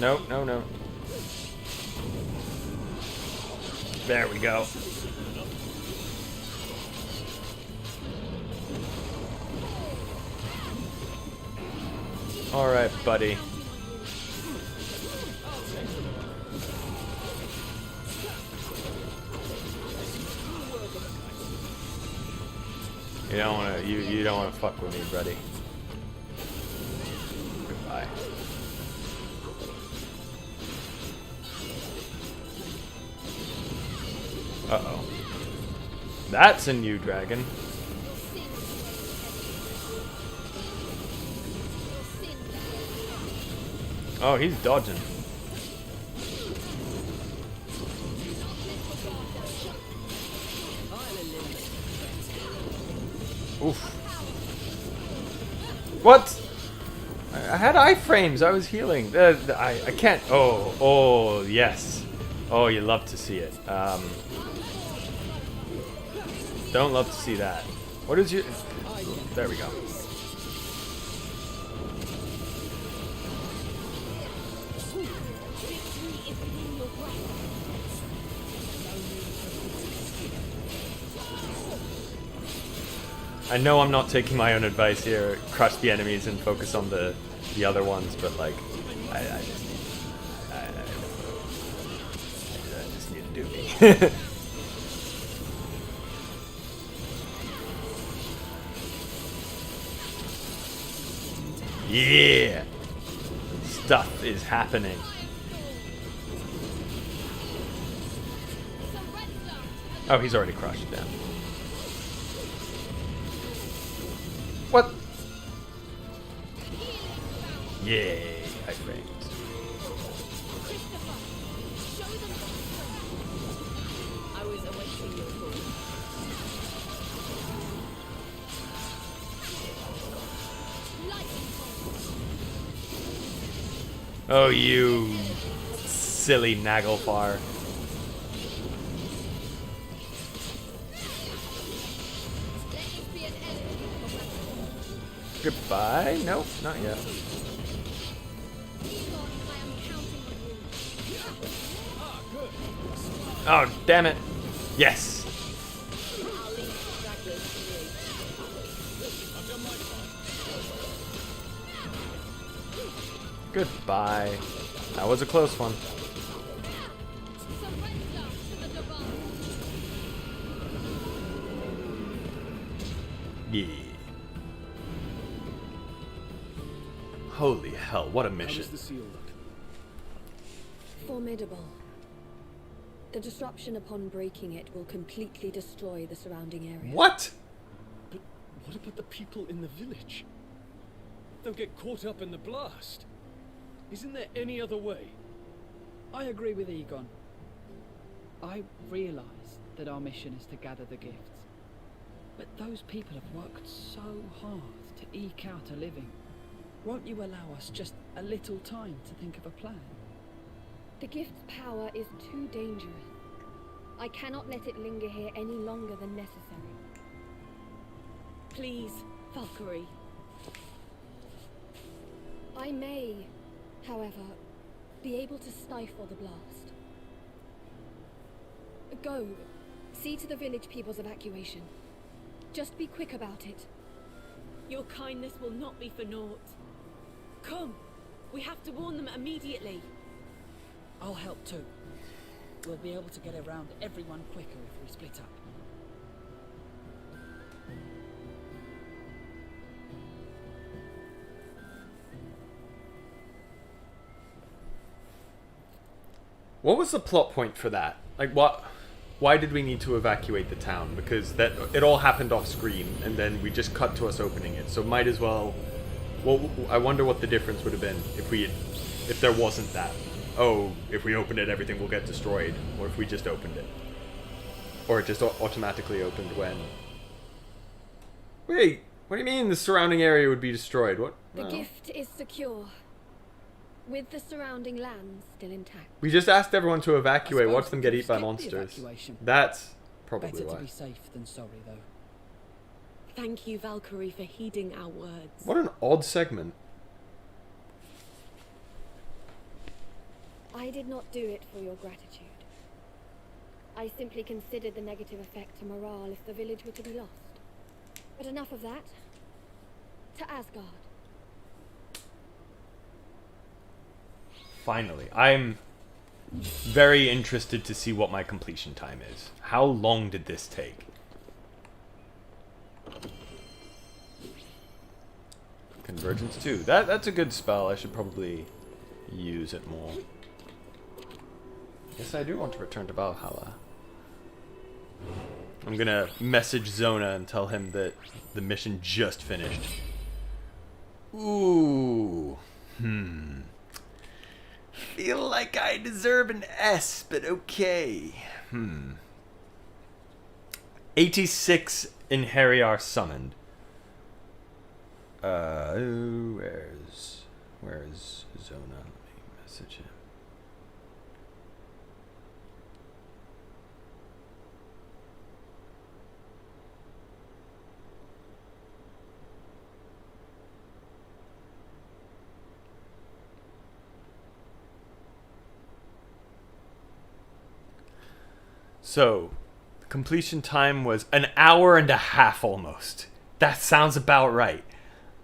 No, no, no. There we go. All right, buddy. You don't want to. You don't want to fuck with me, buddy. Goodbye. Uh-oh. That's a new dragon. Oh, he's dodging. Oof. What? I had iframes. I was healing. I can't. Oh, yes. Oh, you love to see it. Don't love to see that. What is your... There we go. I know I'm not taking my own advice here, crush the enemies and focus on the other ones, but like, I just need to do me. Yeah! Stuff is happening. Oh, he's already crushed them. What? Yay, high frames. I was awaiting your call. Oh, you silly Naglfar. Goodbye. Nope, not yet. Oh, damn it. Yes. Goodbye. That was a close one. Yeah. Holy hell, what a How mission. does the seal look? Formidable. The disruption upon breaking it will completely destroy the surrounding area. What? But what about the people in the village? They'll get caught up in the blast. Isn't there any other way? I agree with Egon. I realise that our mission is to gather the gifts. But those people have worked so hard to eke out a living. Won't you allow us just a little time to think of a plan? The gift's power is too dangerous. I cannot let it linger here any longer than necessary. Please, Valkyrie. I may, however, be able to stifle the blast. Go, see to the village people's evacuation. Just be quick about it. Your kindness will not be for naught. Come, we have to warn them immediately. I'll help too. We'll be able to get around everyone quicker if we split up. What was the plot point for that? Like, what? Why did we need to evacuate the town? Because that it all happened off screen, and then we just cut to us opening it. So might as well. Well, I wonder what the difference would have been if there wasn't that. Oh, if we open it, everything will get destroyed, or if we just opened it, or it just automatically opened when. Wait, what do you mean the surrounding area would be destroyed? What? The No. gift is secure, with the surrounding lands still intact. We just asked everyone to evacuate. suppose Watch them get we eaten by skip the monsters. evacuation. That's probably Better why. to be safe than sorry, though. Thank you, Valkyrie, for heeding our words. What an odd segment. I did not do it for your gratitude. I simply considered the negative effect to morale if the village were to be lost. But enough of that. To Asgard. Finally, I'm very interested to see what my completion time is. How long did this take? Convergence 2. That's a good spell. I should probably use it more. Yes, I do want to return to Valhalla. I'm gonna message Zona and tell him that the mission just finished. Ooh. Feel like I deserve an S, but okay. 86 in Harry are summoned. Where's Zona? Let me message him. So, completion time was an hour and a half almost. That sounds about right.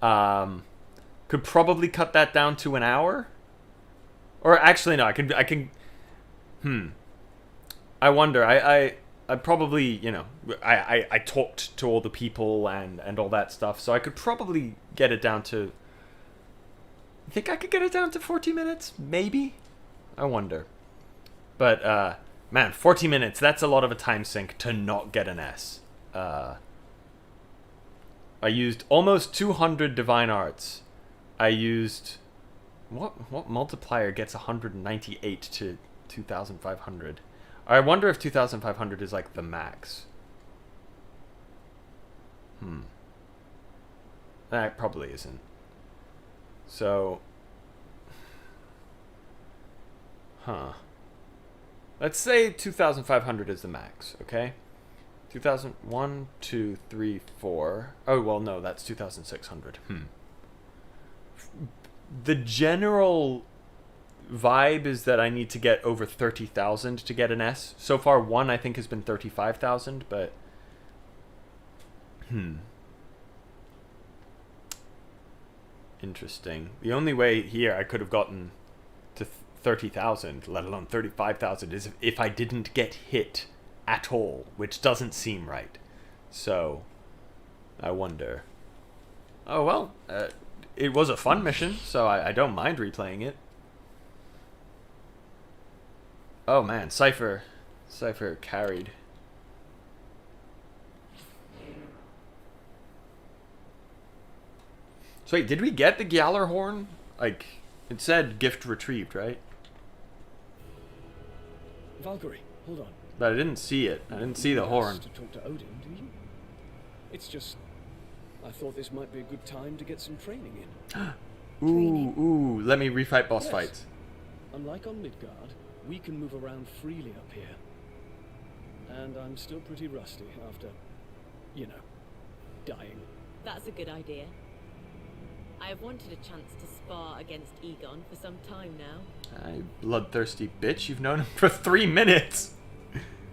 Could probably cut that down to an hour. Or actually, no, I can. I wonder. I probably, you know, I talked to all the people and all that stuff, so I could probably get it down to. I think I could get it down to 40 minutes, maybe. I wonder. But man, 40 minutes, that's a lot of a time sink to not get an S. I used almost 200 divine arts. I used what multiplier gets 198 to 2500? I wonder if 2500 is like the max. That probably isn't. So let's say 2,500 is the max, okay? 2001, 2, 3, 4. Oh, well, no, that's 2,600. The general vibe is that I need to get over 30,000 to get an S. So far, one I think has been 35,000, but interesting. The only way here I could have gotten to 30,000, let alone 35,000, is if I didn't get hit at all, which doesn't seem right. So I wonder. Oh well, it was a fun mission, so I don't mind replaying it. Oh man, Cypher carried. So wait, did we get the Gjallarhorn? Like, it said gift retrieved, right? Valkyrie, hold on. But I didn't see it. I didn't see the horn. To talk to Odin, do you? It's just, I thought this might be a good time to get some training in. Ooh, let me refight boss fights. Unlike on Midgard, we can move around freely up here. And I'm still pretty rusty after, you know, dying. That's a good idea. I have wanted a chance to spar against Egon for some time now. You bloodthirsty bitch, you've known him for 3 minutes!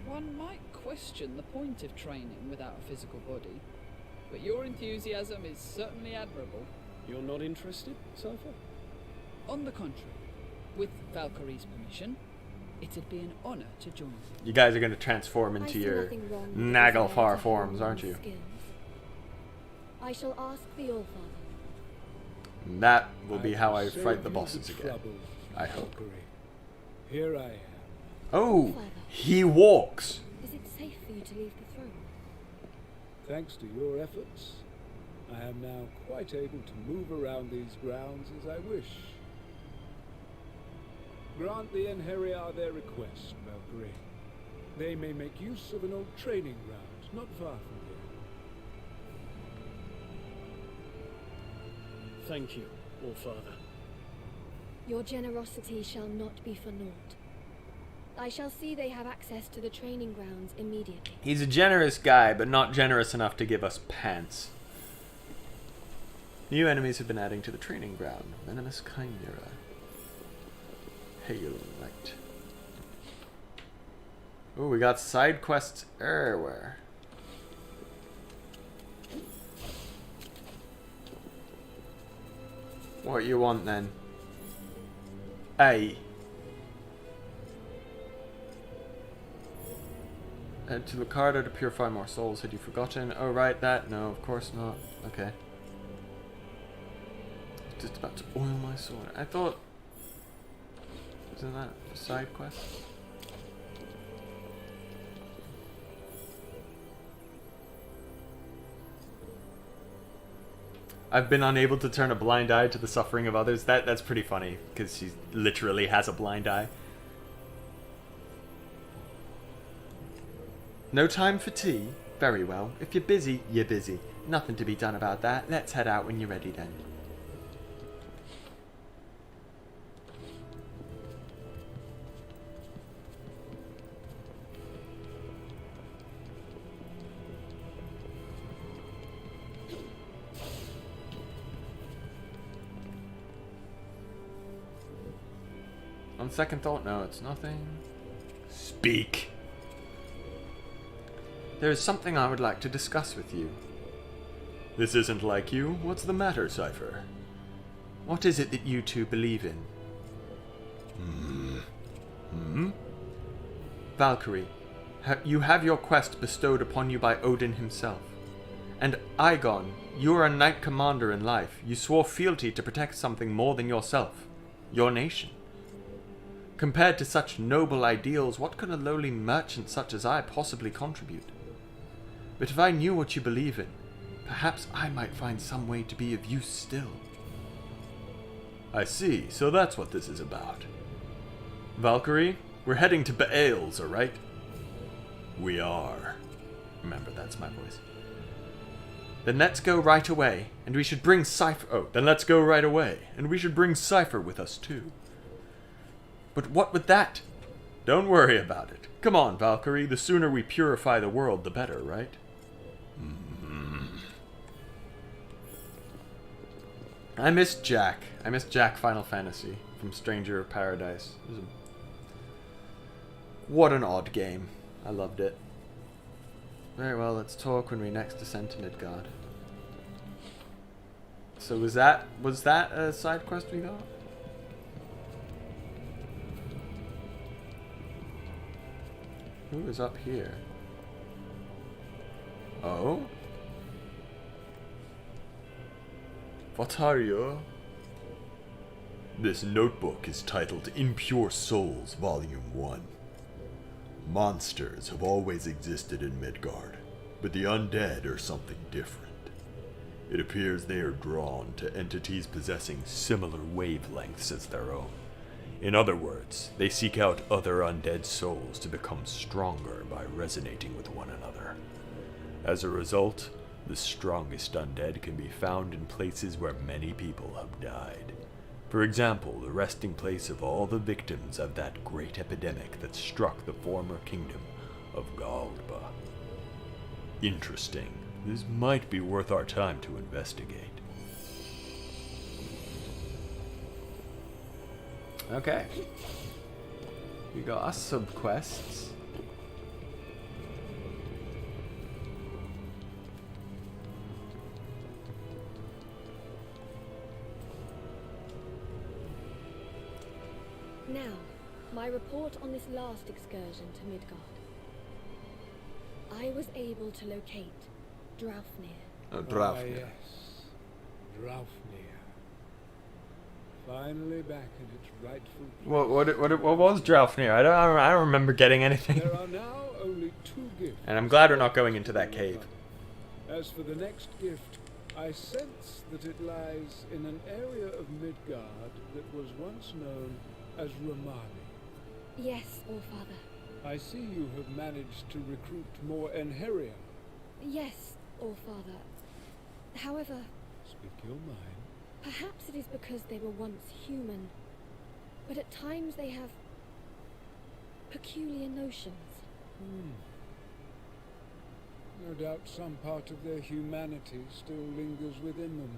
One might question the point of training without a physical body, but your enthusiasm is certainly admirable. You're not interested, Cypher? On the contrary, with Valkyrie's permission, it'd be an honor to join you. You guys are going to transform into your Naglfar forms, aren't you? I shall ask the Allfather. That will be how I fight the bosses again. I hope. Here I am. Oh, he walks. Is it safe for you to leave the throne? Thanks to your efforts, I am now quite able to move around these grounds as I wish. Grant the Enheriar their request, Valkyrie. They may make use of an old training ground not far from here. Thank you, Allfather. Your generosity shall not be for naught. I shall see they have access to the training grounds immediately. He's a generous guy, but not generous enough to give us pants. New enemies have been adding to the training ground. Venomous Chimera. Hail Light. Oh, we got side quests everywhere. What you want then? Hey. Head to Lucardo to purify more souls. Had you forgotten? Oh, right, that. No, of course not. Okay. Just about to oil my sword. I thought... Isn't that a side quest? I've been unable to turn a blind eye to the suffering of others. That's pretty funny, because she literally has a blind eye. No time for tea? Very well. If you're busy, you're busy. Nothing to be done about that. Let's head out when you're ready then. On second thought, no, it's nothing. Speak! There is something I would like to discuss with you. This isn't like you. What's the matter, Cypher? What is it that you two believe in? Valkyrie, you have your quest bestowed upon you by Odin himself. And Egon, you are a knight commander in life. You swore fealty to protect something more than yourself. Your nation. Compared to such noble ideals, what could a lowly merchant such as I possibly contribute? But if I knew what you believe in, perhaps I might find some way to be of use still. I see, so that's what this is about. Valkyrie, we're heading to Baal's, alright? We are. Remember, that's my voice. Then let's go right away, and we should bring Cypher... Oh, then let's go right away, and we should bring Cypher with us too. But what with that? Don't worry about it. Come on, Valkyrie. The sooner we purify the world, the better, right? I miss Jack. I miss Jack Final Fantasy from Stranger of Paradise. What an odd game. I loved it. Very well, let's talk when we next descend to Midgard. So was that a side quest we got? Who is up here? Oh? What are you? This notebook is titled Impure Souls, Volume 1. Monsters have always existed in Midgard, but the undead are something different. It appears they are drawn to entities possessing similar wavelengths as their own. In other words, they seek out other undead souls to become stronger by resonating with one another. As a result, the strongest undead can be found in places where many people have died. For example, the resting place of all the victims of that great epidemic that struck the former kingdom of Galdba. Interesting. This might be worth our time to investigate. Okay. We got our sub-quests. Now, my report on this last excursion to Midgard. I was able to locate Draupnir. Oh, Draupnir. Yes. Draupnir. Finally back in its rightful place. What was Draupnir? I don't remember getting anything. There are now only 2 gifts. And I'm glad we're not going into that cave. As for the next gift, I sense that it lies in an area of Midgard that was once known as Romani. Yes, Allfather. I see you have managed to recruit more Enheria. Yes, Allfather. However, Speak your mind. perhaps it is because they were once human, but at times they have peculiar notions. No doubt some part of their humanity still lingers within them.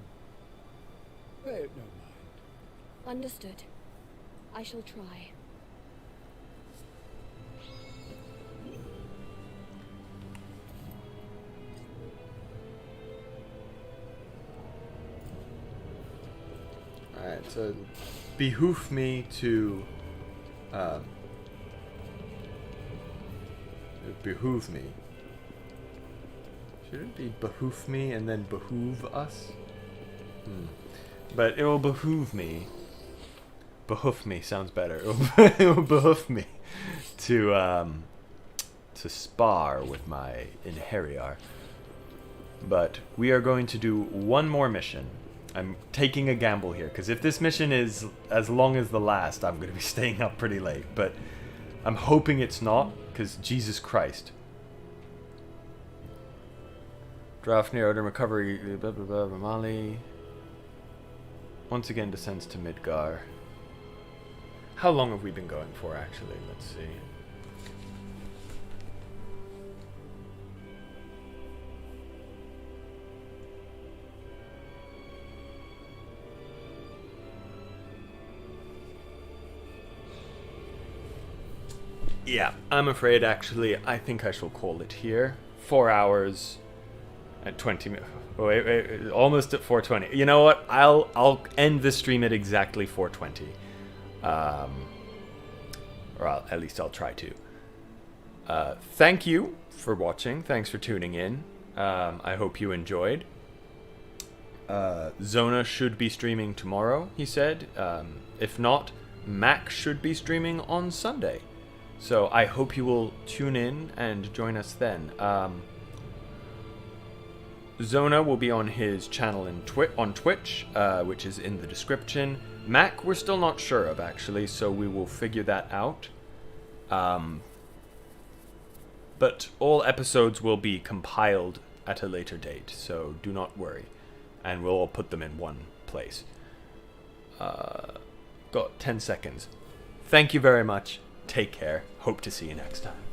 Pay it no mind. Understood. I shall try. Alright, so behoof me to behoove me. Should it be behoof me and then behoove us? But it will behoove me. Behoof me sounds better. It will behoof me to spar with my Inheriar. But we are going to do one more mission. I'm taking a gamble here, because if this mission is as long as the last, I'm going to be staying up pretty late. But I'm hoping it's not, because Jesus Christ. Draupnir, Odin recovery, blah blah blah, Romali. Once again descends to Midgar. How long have we been going for, actually? Let's see. Yeah, I'm afraid, actually, I think I shall call it here. 4 hours at 20 minutes. Wait, almost at 4:20. You know what? I'll end the stream at exactly 4:20. Or at least I'll try to. Thank you for watching. Thanks for tuning in. I hope you enjoyed. Zona should be streaming tomorrow, he said. If not, Mac should be streaming on Sunday. So I hope you will tune in and join us then. Zona will be on his channel on Twitch, which is in the description. Mac, we're still not sure of, actually, so we will figure that out. But all episodes will be compiled at a later date, so do not worry. And we'll all put them in one place. Got 10 seconds. Thank you very much. take care. Hope to see you next time.